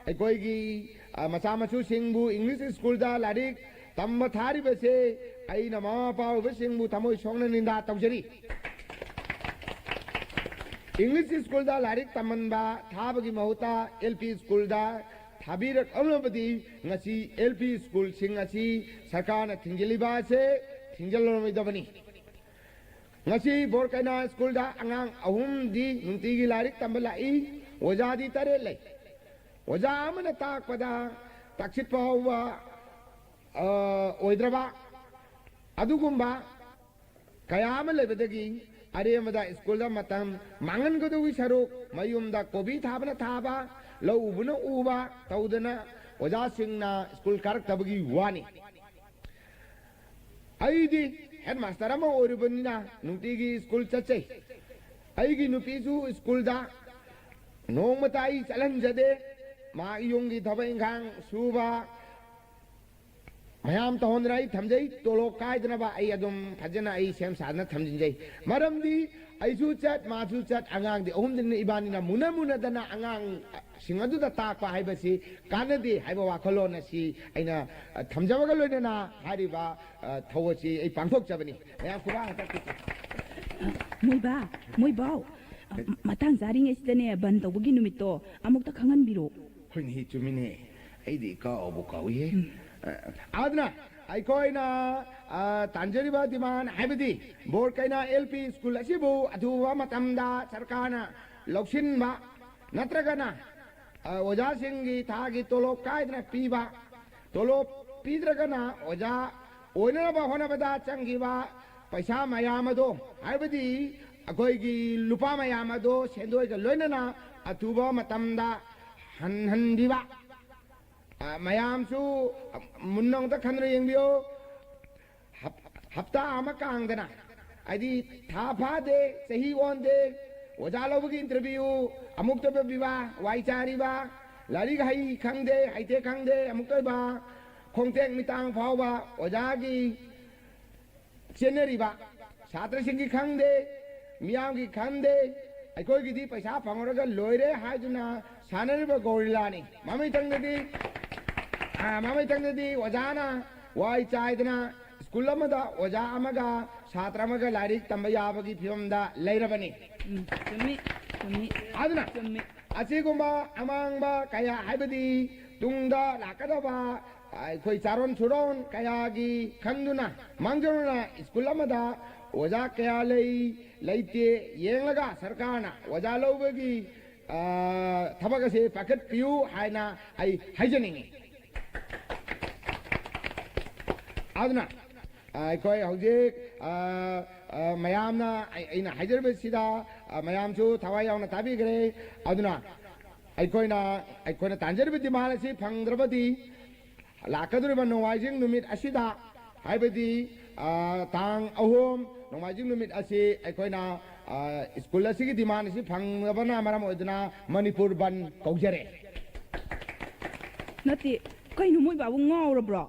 ꯑꯩꯈꯣꯏꯒꯤ ꯃꯆꯥ ꯃꯁꯨꯁꯤꯡꯕꯨ ꯏꯪꯂꯤꯁ ꯁ꯭ꯀꯨꯜꯗ ꯂꯥꯏꯔꯤꯛ ꯇꯝꯕ ꯊꯥꯔꯤꯕꯁꯦ ꯑꯩꯅ ꯃꯃꯥ ꯃꯄꯥ ꯑꯣꯏꯕꯁꯤꯡꯕꯨ ꯊꯃꯣꯏ ꯁꯣꯛꯅ ꯅꯤꯟꯗꯥ ꯇꯧꯖꯔꯤ ꯏꯪꯂꯤꯁ ꯁ꯭ꯀꯨꯜꯗ ꯂꯥꯏꯔꯤꯛ ꯇꯝꯍꯟꯕ ꯊꯥꯕꯒꯤ ꯃꯍꯨꯠꯇ LP ꯁ꯭ꯀꯨꯜꯗ ꯊꯥꯕꯤꯔꯛꯂꯕꯗꯤ ꯉꯁꯤ LP ꯁ꯭ꯀꯨꯜꯁꯤꯡ ꯑꯁꯤ ꯁꯔꯀꯥꯔꯅ ꯊꯤꯡꯖꯤꯜꯂꯤꯕ ꯑꯁꯦ ꯊꯤꯡꯖꯤꯜꯂꯔꯣꯏꯗꯕꯅꯤ ngasi borkaina school da angang ahum di nungtigi larik tamba lai oja di tare lai oja amana tak pada taksit pawa oidraba adugumba kayama lebedagi are amada school da matam mangan godu saruk mayum da kobi thabana thaba lau ubuna uba taudana oja singna school karak tabagi wani aidi headmaster ama oribunna nutigi school chache aigi nupisu school da nongmatai chalanjade ma yongi thabai ngang suba mayam tahonrai thamjai tolo kaidna ba ai adum phajana ai sem sadna thamjinjai maramdi aisu chat ma su chat angang di ohum din ibani na muna dana angang singadu da takpa haibasi kanadi haiba wakhalon asi aina thamjabaga loina hariba thawasi ai pangthok chabani mayam kuba moibao matang zaring esidane ban tawgi numito amukta khangan biro hoin hi chumine ai di ka obu kawi adna aikoina tanjariba diman haibadi borkaina LP school asibu aduwa matamda sarkana loksin ba natragana oja singi thagi tolop kaidna piba tolop pidragana oja oina ba hona bada changi ba paisa mayamado haibadi akoigi lupa mayamado sendoi ga loinana atuba matamda han diba mayam su munnong ta khanre yengbiyo hafta ama kangdana adi tha pha de sahi on de oja lobgi interview amuk to biba wai chari ba lari gai khangde haite khangde amuk to ba khongteng mitang phau ba oja gi cheneri ba chhatra sing gi khangde ꯃꯤꯌꯥꯝꯒꯤ ꯈꯟꯗꯦ ꯑꯩꯈꯣꯏꯒꯤꯗꯤ ꯄꯩꯁꯥ ꯐꯪꯉꯨꯔꯒ ꯂꯣꯏꯔꯦ ꯍꯥꯏꯗꯨꯅ ꯁꯥꯟꯅꯔꯤꯕ ꯒꯣꯔꯤꯂꯥꯅꯤ ꯃꯃꯩꯊꯪꯗꯗꯤ ꯑꯣꯖꯥꯅ ꯋꯥꯏ ꯆꯥꯏꯗꯅ ꯁ꯭ꯀꯨꯜ ꯑꯃꯗ ꯑꯣꯖꯥ ꯑꯃꯒ ꯁꯥꯇ꯭ꯔ ꯑꯃꯒ ꯂꯥꯏꯔꯤꯛ ꯇꯝꯕ ꯌꯥꯕꯒꯤ ꯐꯤꯕꯝꯗ ꯂꯩꯔꯕꯅꯤ ꯑꯗꯨꯅ ꯑꯁꯤꯒꯨꯝꯕ ꯑꯃꯥꯡꯕ ꯀꯌꯥ ꯍꯥꯏꯕꯗꯤ ꯇꯨꯡꯗ ꯂꯥꯛꯀꯗꯕ ꯑꯩꯈꯣꯏ ꯆꯥꯔꯣꯟ ꯁꯨꯔꯣꯟ ꯀꯌꯥꯒꯤ ꯈꯪꯗꯨꯅ ꯃꯥꯡꯖꯧꯅꯅ ꯁ꯭ꯀꯨꯜ ꯑꯃꯗ ꯑꯣꯖꯥ ꯀꯌꯥ ꯂꯩꯇꯦ ꯌꯦꯡꯂꯒ ꯁꯔꯀꯥꯔꯅ ꯑꯣꯖꯥ ꯂꯧꯕꯒꯤ ꯊꯕꯛ ꯑꯁꯤ ꯄꯥꯏꯈꯠꯄꯤꯌꯨ ꯍꯥꯏꯅ ꯑꯩ ꯍꯥꯏꯖꯅꯤꯡꯉꯤ ꯑꯗꯨꯅ ꯑꯩꯈꯣꯏ ꯍꯧꯖꯤꯛ ꯃꯌꯥꯝꯅ ꯑꯩꯅ ꯍꯥꯏꯖꯔꯤꯕꯁꯤꯗ ꯃꯌꯥꯝꯁꯨ ꯊꯋꯥꯏ ꯌꯥꯎꯅ ꯇꯥꯕꯤꯈ꯭ꯔꯦ ꯑꯗꯨꯅ ꯑꯩꯈꯣꯏꯅ ꯇꯥꯟꯖꯔꯤꯕ ꯗꯤꯃꯥꯟ ꯑꯁꯤ ꯐꯪꯗ꯭ꯔꯕꯗꯤ ꯂꯥꯛꯀꯗꯧꯔꯤꯕ ꯅꯣꯡꯃꯥꯏꯖꯤꯡ ꯅꯨꯃꯤꯠ ꯑꯁꯤꯗ ꯍꯥꯏꯕꯗꯤ ꯇꯥꯡ 3 ꯅꯣꯡꯃꯥꯏꯖꯤꯡ ꯅꯨꯃꯤꯠ ꯑꯁꯤ ꯑꯩꯈꯣꯏꯅ ꯁ꯭ꯀꯨꯜ ꯑꯁꯤꯒꯤ ꯗꯤꯃꯥꯟ ꯑꯁꯤ ꯐꯪꯗꯕꯅ ꯃꯔꯝ ꯑꯣꯏꯗꯨꯅ ꯃꯅꯤꯄꯨꯔ ꯕꯟ ꯀꯧꯖꯔꯦ ꯅꯠꯇꯦ ꯀꯩꯅꯣ ꯃꯣꯏ ꯕꯥꯕꯨ ꯉꯥꯎꯔꯕ꯭ꯔꯣ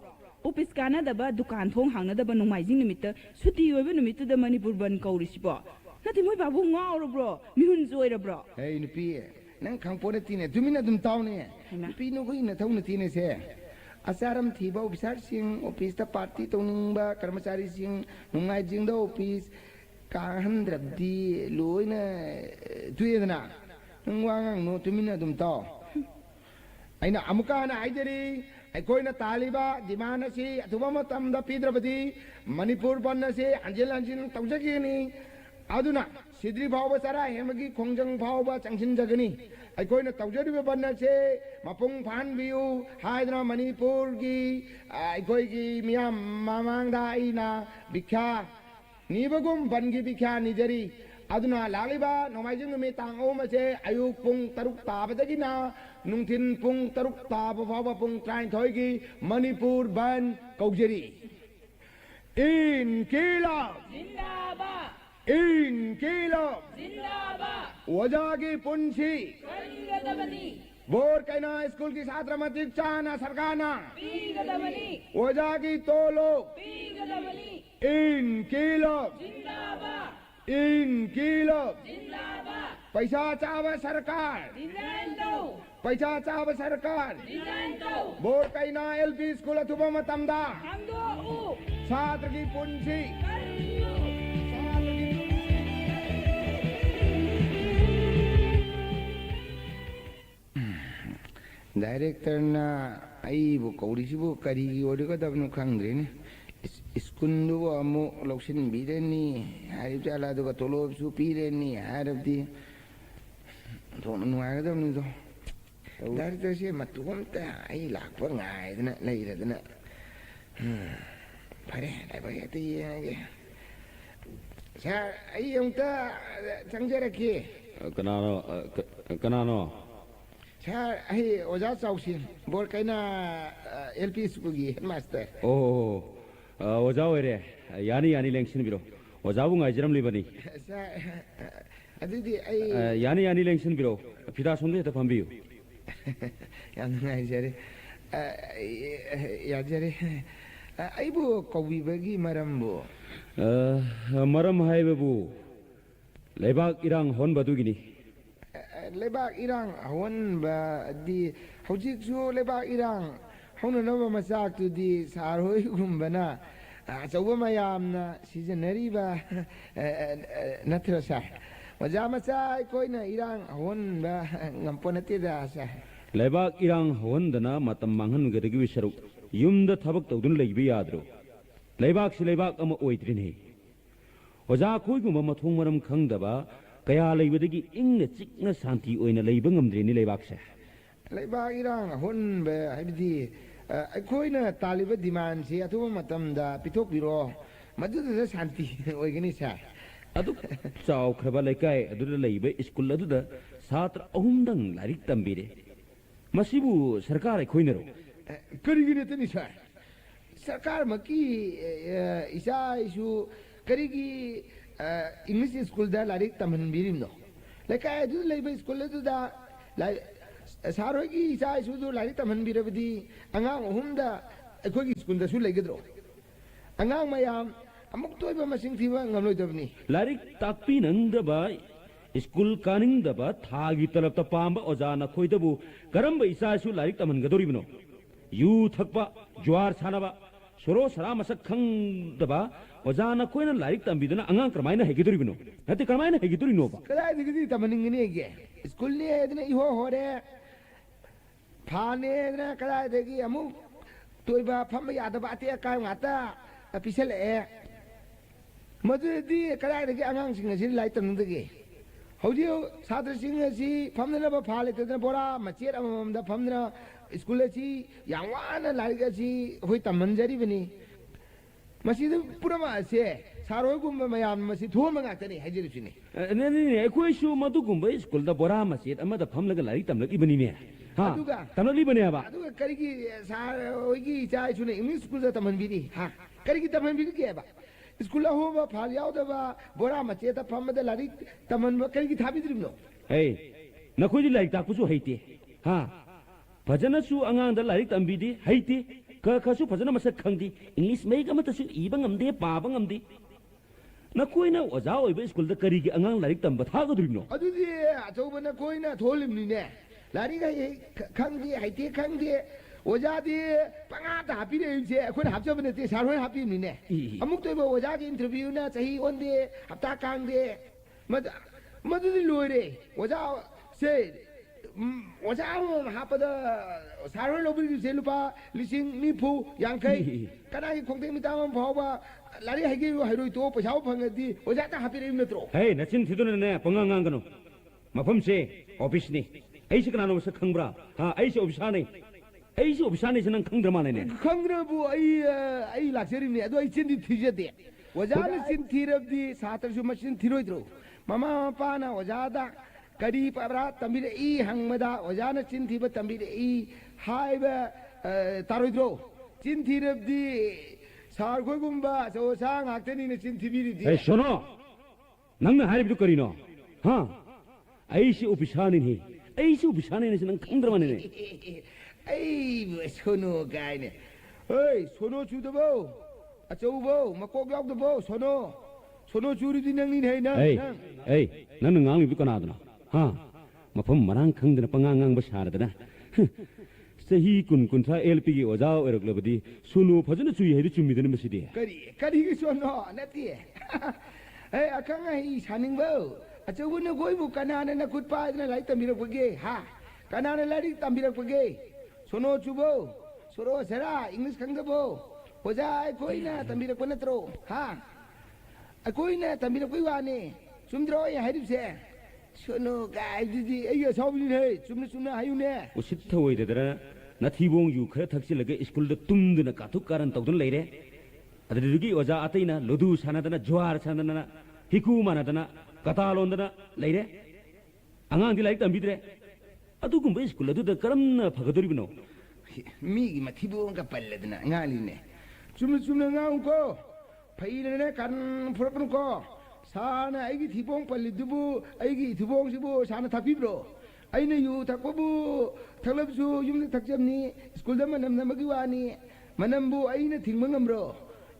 ꯑꯣꯐꯤꯁ ꯀꯥꯟꯅꯗꯕ ꯗꯨꯀꯥꯟ ꯊꯣꯡ ꯍꯥꯡꯅꯗꯕ ꯅꯣꯡꯃꯥꯏꯖꯤꯡ ꯅꯨꯃꯤꯠꯇ ꯁꯨꯇꯤ ꯑꯣꯏꯕ ꯅꯨꯃꯤꯠꯇꯨꯗ ꯃꯅꯤꯄꯨꯔ ꯕꯟ ꯀꯧꯔꯤꯁꯤꯕꯣ ꯅꯠꯇꯦ ꯃꯣꯏ ꯕꯥꯕꯨ ꯉꯥꯎꯔꯕ꯭ꯔꯣ ꯃꯤꯍꯨꯟꯁꯨ ꯑꯣꯏꯔꯕ꯭ꯔꯣ ꯍꯦ ꯅꯨꯄꯤ ꯅꯪ ꯈꯪꯄꯣ ꯅꯠꯇꯦꯅꯦ ꯇꯨꯃꯤꯟꯅ ꯑꯗꯨꯝ ꯇꯥꯎꯅꯦ ꯅꯨꯄꯤ ꯅꯈꯣꯏ ꯅꯊꯧ ꯅꯠꯇꯦꯅꯦꯁꯦ ꯑꯆꯥꯔꯝ ꯊꯤꯕ ꯑꯣꯐꯤꯁꯥꯔꯁꯤꯡ ꯑꯣꯐꯤꯁꯇ ꯄꯥꯔꯇꯤ ꯇꯧꯅꯤꯡꯕ ꯀꯔꯃꯆꯥꯔꯤꯁꯤꯡ ꯅꯣꯡꯃꯥꯏꯖꯤꯡꯗ ꯑꯣꯐꯤꯁ ꯀꯥꯍꯟꯗ꯭ꯔꯕꯗꯤ ꯂꯣꯏꯅ ꯇꯨꯏꯗꯅ ꯅꯪ ꯋꯥ ꯉꯥꯡꯅꯣ ꯇꯨꯃꯤꯟꯅ ꯑꯗꯨꯝ ꯇꯥꯎ ꯑꯩꯅ ꯑꯃꯨꯛꯀ ꯍꯟꯅ ꯍꯥꯏꯖꯔꯤ ꯑꯩꯈꯣꯏꯅ ꯇꯥꯜꯂꯤꯕ ꯗꯤꯃꯥꯟ ꯑꯁꯤ ꯑꯊꯨꯕ ꯃꯇꯝꯗ ꯄꯤꯗ꯭ꯔꯕꯗꯤ ꯃꯅꯤꯄꯨꯔ ꯕꯟ ꯑꯁꯤ ꯍꯟꯖꯤꯟ ꯍꯟꯖꯤꯟ ꯇꯧꯖꯈꯤꯒꯅꯤ ꯑꯗꯨꯅ ꯁꯤꯗ꯭ꯔꯤ ꯐꯥꯎꯕ ꯆꯔꯥ ꯍꯦꯟꯕꯒꯤ ꯈꯣꯡꯖꯪ ꯐꯥꯎꯕ ꯆꯪꯁꯤꯟꯖꯒꯅꯤ ꯑꯩꯈꯣꯏꯅ ꯇꯧꯖꯔꯤꯕ ꯕꯟ ꯑꯁꯤ ꯃꯄꯨꯡ ꯐꯥꯍꯟꯕꯤꯌꯨ ꯍꯥꯏꯗꯨꯅ ꯃꯅꯤꯄꯨꯔꯒꯤ ꯑꯩꯈꯣꯏꯒꯤ ꯃꯤꯌꯥꯝ ꯃꯃꯥꯡꯗ ꯑꯩꯅ ꯚꯤꯈ꯭ꯌꯥ ꯅꯤꯕꯒꯨꯝ ꯕꯟꯒꯤ ꯚꯤꯈ꯭ꯌꯥ ꯅꯤꯖꯔꯤ ꯑꯗꯨꯅ ꯂꯥꯛꯂꯤꯕ ꯅꯣꯡꯃꯥꯏꯖꯤꯡ ꯅꯨꯃꯤꯠ ꯇꯥꯡ 3 ꯑꯁꯤ ꯑꯌꯨꯛ ꯄꯨꯡ 6 ꯇꯥꯕꯗꯒꯤꯅ ꯅꯨꯡꯊꯤꯟ ꯄꯨꯡ 6 ꯇꯥꯕ ꯐꯥꯎꯕ ꯄꯨꯡ 19ꯒꯤ ꯃꯅꯤꯄꯨꯔ ꯕꯟ ꯀꯧꯖꯔꯤ इनकीलाब जिंदाबाद इनकीलाब जिंदाबाद वजागी पुंसी करिगदबनी बोर कहना स्कूल की छात्र मतिक चाना सरकाना पीगदबनी वजागी तोलो पीगदबनी इनकीलाब जिंदाबाद इनकीलाब जिंदाबाद पैसा चाव सरकार डिजाइन दो पैसा चाव सरकार डिजाइन दो बोर कहना एलपी स्कूल अथुबा मतमदा हंगो उ छात्र की पुंसी डायरेक्टर ना आईबो कौरीसिबो करीगी ओरगदबनो खंद्रेने स्कूलदुबो अमु लौसिन बिरेनी हारिब चालादुगा तोलोबसु पीरेनी हारबदी थोन नुआगदबनो दो डायरेक्टर से मतुमता आई लाकपा ngaidana leiradana फरे लाइबायते येंगे सा आई उंता संजरके कनानो सा आई ओजा चाउसिन बोर कैना एलपी स्कूलगी हेडमास्टर ओ ओजा ओरे यानी यानी लेंसिन बिरो ओजाबु ngaइजरम लिबनी सा अदुदी आई यानी यानी लेंसिन बिरो फिदा सुनदे त फंबियो यान ngaइजरे याजरे आइबो कौबीबगी मरमबो मरम हाइबबु लेबाक इरांग होनबदुगिनी लेबाक इरांग होनबदी हौजिकसु लेबाक इरांग होननबा मचाकतुदी सारहोइगुमबना अचौबा मयामना सिजनरीबा नथ्र सा मजा मचा कोइना इरांग होनबा ngамपोनतेदा सा लेबाक इरांग होनदना मतम मांगनगदगी विसरु युमदा थबक तौदुन लेबि याद्रो लेबाक से लेबाक अम ओइद्रिने ओजा खोइगुम मथों मरम खंगदबा कया लेबदगी इंग चिकना शांति ओइना लेबा ngमद्रिनि लेबाक से लेबाक इरांग होनबे हाइबदी अखोइना तालिबा डिमांड से अथुबा मतमदा पिथोक बिरो मदुदा शांति ओइगनी सा अदु चाव खबा लेकाय अदुदा लेबा स्कूल अदुदा छात्र अहुमदंग लारिक तंबिरे मसिबु सरकार खोइनरो करीगिने तनी सा सरकार मकी इसा इशु करीगी इंग्लिश स्कूल दा लारिक तमन बिरिमनो लेकाय अदु लेबा स्कूल अदुदा सारोगी इसा इशु दु लारिक तमन बिरबदी अंगांग अहुमदा अखोगी स्कूल दा सु लेगद्रो अंगांग मयाम amuk toy ba masing thiba ngamloi dabni लारिक ताकपी नंदबा स्कूल कानिंगदबा थागी तलबता पांबा ओजाना खोइदबु करंब इसासु लारिक तमनगदोरिबनो यू थकबा ज्वार छानबा सोरो सरा मसक खंगदबा ओजाना खोइना लारिक तंबिदना अंगां क्रमाइना हेगिदोरिबनो नते क्रमाइना हेगिदोरिनोबा kada digidi tamaningi ge school ni edna iho hore phane edna kada degi amuk toy ba pham ya da ba te ka ngata pisel e madu di kada degi angang sing si lai tam degi hauji sadra sing si phamna ba phale te bora machet amam da phamna school si yangwana lai ga si hoi tamanjari bani masih pura ma se saroi gum mayam masih thoma ngakani hajiri sini ne ekoi shu madu gumba school da bora masjid amma da phamlaga lari tamlak ibani ne ha tamlak ibani ba aduga karigi saroi chai sune english school da taman bidi ha karigi taman bidi ke ba school ho ba phal yaw da ba bora masjid da pham da lari taman ba karigi thabi dirno hey nakhoi lari ta kusu haite ha bhajana su angang da lari tambidi haite ka khasu bhajana masak khangdi english mai ga mata su ibang amde pa bang amde nakoina oja oiba school da kari gi angang larik tamba thaga durino adudi achauba na koina tholimni ne lari ga khangdi haite khangdi oja di panga ta hapi re je khon hapja bane te sarhoi hapi ni ne amuk to oja gi interview na chahi onde hapta kangde madu lore oja se oja hapada sarhoi lobri se lupa lising nipu yangkai kana gi khongte mitang phawba lari hagi hairoi to pasau phangadi oja ta hapi re metro hey nachin thidun ne pangangang gano mafam se office ni ai se kana no sa khangbra ha ai se office nei ai se office nei sanang khangra ma ne khangra bu ai lakseri ne ado ai chin di thije de oja ne chin thirab di satar su machine thiroi dro mama pa na oja da kadi pabra tambire I hangmada oja na chin thiba tambire I haiba taroi dro chin thirab di sar khoi gumba so sang akteni ne chin thibiri di hey sono nang na harib du karino ha ai se office ni ai se office ni sanang khangra ma ne ai sono gai ne hey sono chu da bo achau bo makok yak da bo sono churi di nang ni nei na hey nang ngang mi kana dana ha mafam marang khangdana pangangang ba saradana sahi kun tha lp gi oja erok labadi sunu phajana chui hedi chumi dana masidi kari gi sono nati hey akang ai saning bo achau bu na goi bu kana na kut pa na lai tambirak page ha kana na lai tambirak page sono chubo soro sera english khang da bo oja ai koi na tambirak pa natro ha ai koi na tambirak koi wa ne sumdro ya hedi se sono gai di ai ya saw ni he sumna hayu ne usit thoi de dara na thibong yu khara thakchi lage school da tumduna kathuk karan tawdun leire adrigi oja ataina lodu sanadana jwar sanadana hiku manadana katalondana leire angang di like tambidre adu gumba school adu da karamna phagadoribno mi gi mathibong ka palladna ngali ne sumna ngang ko phaile ne kan phurapnu ko sana aigi thibong pallidubu aigi thibong sibu sana thapibro aina yu thakbu thalabsu yumni thakjamni school da manam namagi wani manambu aina thingmangamro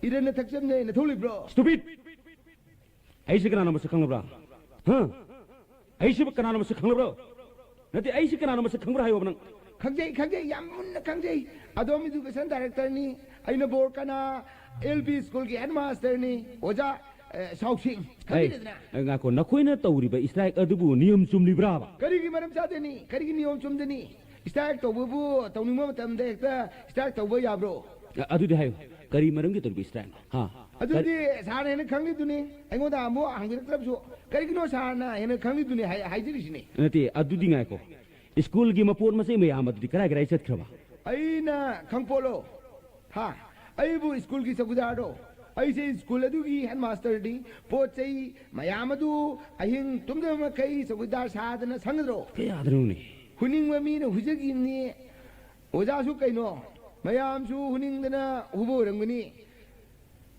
irana thakjamne na tholibro stupid ai se kana nam se khangbra ha ai se kana nam se khangbra nati ai se kana nam se khangbra hayo nang khangjai yamun khangjai adom education director ni aina bor kana lp school ki headmaster ni oja Sauksing, hey, ngako nakoina tawriba strike adubu niyam chumlibra ba karigi maram chadeni karigi niyam chumdeni strike tawbu tawningma matam de ekta strike tawba yabro adu de hayo kari maram gi tawbi strike ha adu de sane ne khangli duni aingo da mo hangir trapsu karigi no sana ene khangli duni haijiri sini nati adu di ngako school gi mapot ma se me amad di kara kara chat khraba aina khangpolo ha aibu school gi sagudaro aise school adugi headmaster di pochai mayamadu ahin tumdama kai sagudar sadana sangdro ke adruni huning ma mi na hujagi ni oja su kaino mayam su huning dana hubo rangani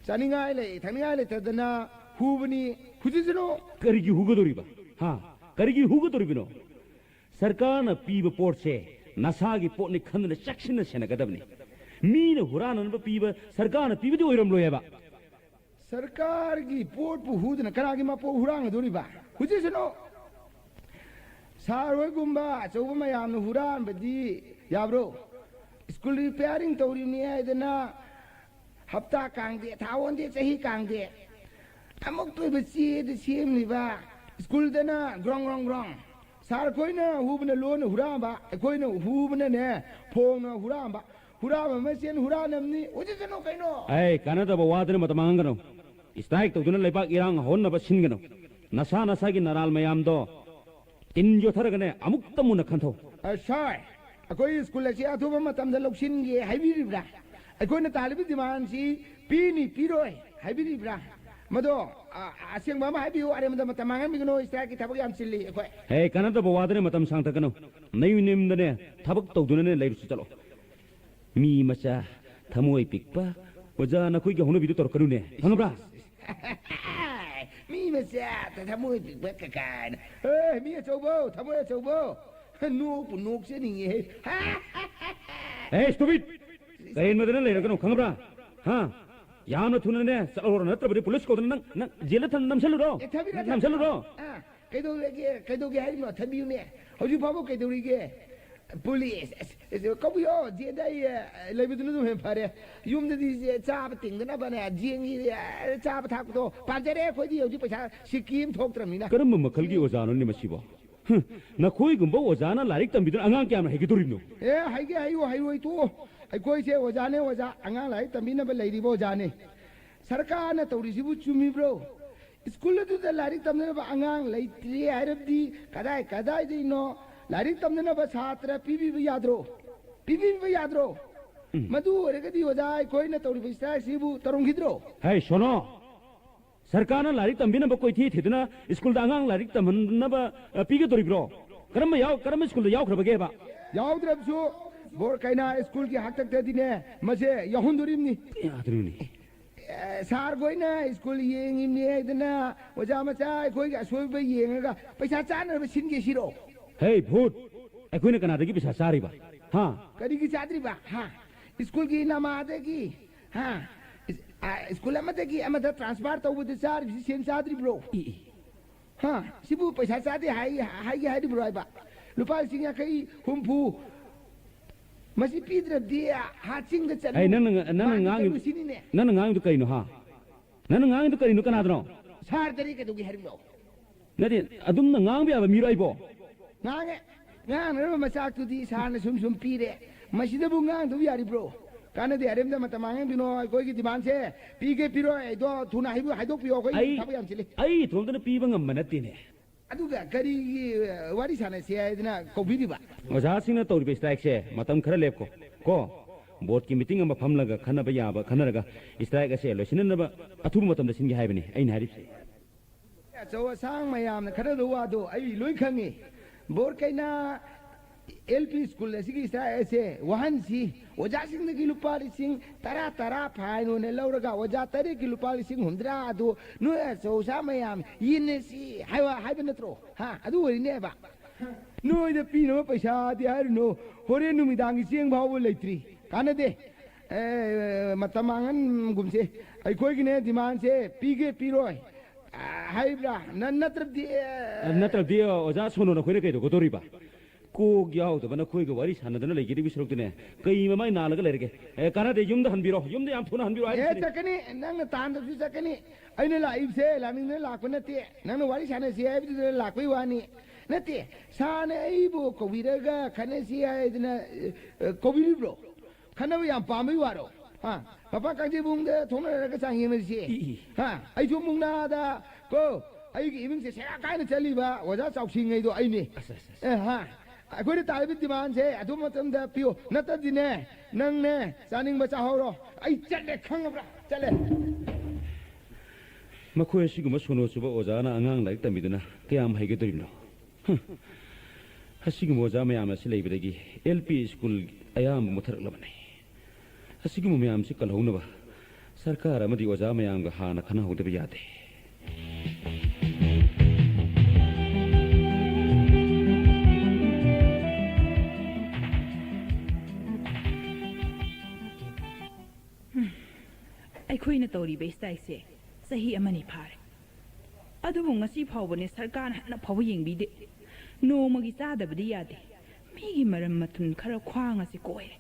saningai le thaningai le tadana hubani hujisro karigi hugodoriba ha karigi hugodoribino sarkar na piba porche nasagi potni khandna section na senagadabni mi na hurana na piba sarkar na piba de oiram loyaba सरकार की पोट पु हुदना कनागी मा पो हुरांग दोरिबा हुजिसनो सारोय गुंबा चौबा मयाम न हुरान बदी याब्रो स्कूल रिपेयरिंग तौरिनी आइदना हफ्ता कांगदे थावोंदे चही कांगदे अमुक तो बच्ची द सेम लिबा स्कूल दना ग्रोंग ग्रोंग ग्रोंग सार कोइना हुबना लोन हुराबा कोइना हुबना ने फोंग हुराबा हुराबा मसेन हुरानमनी हुजिसनो कइनो ai kanada ba wadre matamangano strike to duna lepak irang honna ba singano nasa nasa gi naral mayam do tin jo tharagane amuk tamuna khantho asai akoi school si athuba matam da loksin ge haibiribra akoi na talibi diman si pini piroi haibiribra mado aseng mama haibiu are mada matamangan bigno strike thabak yam silli akoi hey kanada ba wadre matam sang takano nayu nim dane thabak to duna ne leiru chalo mi macha thamoi pikpa oja na khoi ge hono bidu tor karune thangabra mi macha ta thamoi pikpa ka kan hey mi chobo thamoi chobo nu pu nuk se ni hey stupid kain madana leiru kanu khangabra ha yamna thunane salor na tabri police ko nang nang jela than nam saluro kaido ge hai no thabi me hoji babo kaido ri ge police kabuyo je dai leibidunu do pare yum de cha ba ting na ba na jing cha ba thak to panjare khoi di hoji paisa sikim thok tramina karam makhal gi ozano ni masibo na khoi gumbo ozana larik tambidu angang kyam hai gi turibno haige hayo to ai koi se ozane oza angang lai tambina ba leiri bo jane sarkar na tawri sibu chumi bro school du da larik tamna ba angang leitri arabdi kadai di no लारिक तमने बस छात्र पीबी यादरो मधु रेगदी वजाय कोई न तौरी बिस्ता सिबु तरुंगिद्रो है सोनो सरकार न लारिक तंबिन ब कोई थी थिदना स्कूल दा अंगांग लारिक तमन ब पीगे तोरिग्रो करम स्कूल दा याव खरबगे बा याव द्रबसु बोर काइना स्कूल की हक तक दिने मसे यहुंदुरिमनी यादरुनी सार गोइना स्कूल येंगिमनी इदना वजा मचा कोई सोय ब येंगा पैसा चान सिनगे सिरो hey bhut akhune kana dagi pisa sari ba ha kadi ki chadri ba ha school ki namade ki ha school amade ki amada transfer to with sar sen chadri bro ha sibu paisa chadi hai bro ba lupa singa kai humpu masi pidra dia ha ching da chan hey nan ngang du kai no ha nan ngang du kai no kana dro sar dari ke du gi harim no nadi adum na ngang bi aba mirai bo ngang rama masak tu di sana sum pire masida bu ngang tu yari bro kana de arem da matamang bino koi ki diman se pige piro do thuna haibu haidok pio koi thabu yam chili ai thomdana piba ngam manati ne aduga kari wari sana se idna covid ba oja sina tori be strike se matam khara lep ko board ki meeting am pham laga khana ba ya ba khana raga strike se losin na ba athu matam da sin gi haibani ai na hari so sang mayam na khara do wa do ai loi khangi bore कैना LP school सिगी ऐसे वहन सी ओजा सिंह की लुपाली सिंह तरा फाइन ने लौरगा ओजा तरे की लुपाली सिंह हुंद्रा दो नु सोसा मयाम यिने सी हाइबा नत्रो हा अदु वरिने बा नु इद पीनो पैसा दि हार नो होरे नुमिदांगी सिंह भाव लेत्री कानदे मतमांगन गुमसे आई कोई गिने दिमान से पीगे पीरोय haibra natrabdi oja sono na khoire kai do gotori ba ko gyao to bana khoi go wari sana dana legi bi suruk ne kai mai na laga lerge kana de yum da hanbiro yum da yam thuna hanbiro ai takani nang tan da takani aina la ibse la ning la ko nati nang wari sana si ai bi la koi wani nati sana ai bo ko viraga khane si ai dina ko bi bro khana yam pa mai waro ha papa kaji bung de thona ga sang yem si ha ai chu mung na da ko ai gi iming se sa kai na chali ba waja chau sing ngai do ai ni ha ai ko ta bi ti man se adu matam da pio na ta di ne nang ne saning ba cha ho ro ai chat le khang bra chat le makhoi siguma sono suba oja na angang lai tamiduna kayam haige dorino hasigum oja mayam si leibiregi lp school ayam mutharak labane hasigum mayam si kalhona ba sarkar amadi oja mayam ga hana khana hode ba yade ꯑꯩꯈꯣꯏꯅ ꯇꯧꯔꯤꯕ ꯏꯁꯇ꯭ꯔꯥꯏꯛꯁꯦ ꯆꯍꯤ ꯑꯃꯅꯤ ꯐꯥꯔꯦ ꯑꯗꯨꯕꯨ ꯉꯁꯤ ꯐꯥꯎꯕꯅꯦ ꯁꯔꯀꯥꯔꯅ ꯍꯟꯅ ꯐꯥꯎꯕ ꯌꯦꯡꯕꯤꯗꯦ ꯅꯣꯡꯃꯒꯤ ꯆꯥꯗꯕꯗꯤ ꯌꯥꯗꯦ ꯃꯤꯒꯤ ꯃꯔꯝ ꯃꯊꯨꯟ ꯈꯔ ꯈ꯭ꯋꯥꯡ ꯑꯁꯤ ꯀꯣꯏꯔꯦ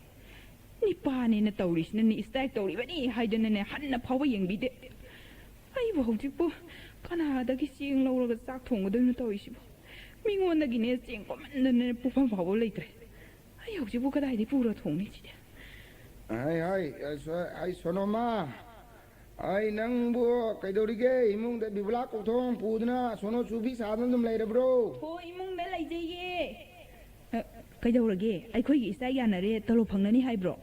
ꯅꯤꯄꯥꯅꯦꯅ ꯇꯧꯔꯤꯁꯤꯅꯅꯦ ꯏꯁꯇ꯭ꯔꯥꯏꯛ ꯇꯧꯔꯤꯕꯅꯤ ꯍꯥꯏꯗꯅꯅꯦ ꯍꯟꯅ ꯐꯥꯎꯕ ꯌꯦꯡꯕꯤꯗꯦ ꯑꯩꯕꯨ ꯍꯧꯖꯤꯛꯄꯨ ꯀꯅꯥꯗꯒꯤ ꯆꯦꯡ ꯂꯧꯔꯒ ꯆꯥꯛ ꯊꯣꯡꯒꯗꯣꯏꯅꯣ ꯇꯧꯔꯤꯁꯤꯕꯨ ꯃꯤꯉꯣꯟꯗꯒꯤꯅꯦ ꯆꯦꯡ ꯀꯣꯃꯟꯗꯅꯦ ꯄꯨꯐꯝ ꯐꯥꯎꯕ ꯂꯩꯇ꯭ꯔꯦ ꯑꯩ ꯍꯧꯖꯤꯛꯄꯨ ꯀꯗꯥꯏꯗꯒꯤ ꯄꯨꯔ ꯊꯣꯡꯅꯤ ꯁꯤꯗꯤ ꯑꯩ ꯁꯣꯅꯣꯃꯥ ꯑꯩ ꯅꯪꯕꯨ ꯀꯩꯗꯧꯔꯤꯒꯦ ꯏꯃꯨꯡꯗ ꯕꯤꯕꯨꯂꯥ ꯀꯧꯊꯣꯡ ꯄꯨꯗꯨꯅ ꯁꯣꯅꯣ ꯆꯨꯕꯤ ꯁꯥꯗꯅ ꯑꯗꯨꯝ ꯂꯩꯔꯕ꯭ꯔꯣ ꯍꯣ ꯏꯃꯨꯡꯗ ꯂꯩꯖꯩꯌꯦ ꯀꯩꯗꯧꯔꯒꯦ ꯑꯩꯈꯣꯏꯒꯤ ꯏꯁꯇ꯭ꯔꯥꯏꯛ ꯌꯥꯅꯔꯦ ꯇꯂꯣꯞ ꯐꯪꯅꯅꯤ ꯍꯥꯏꯕ꯭ꯔꯣ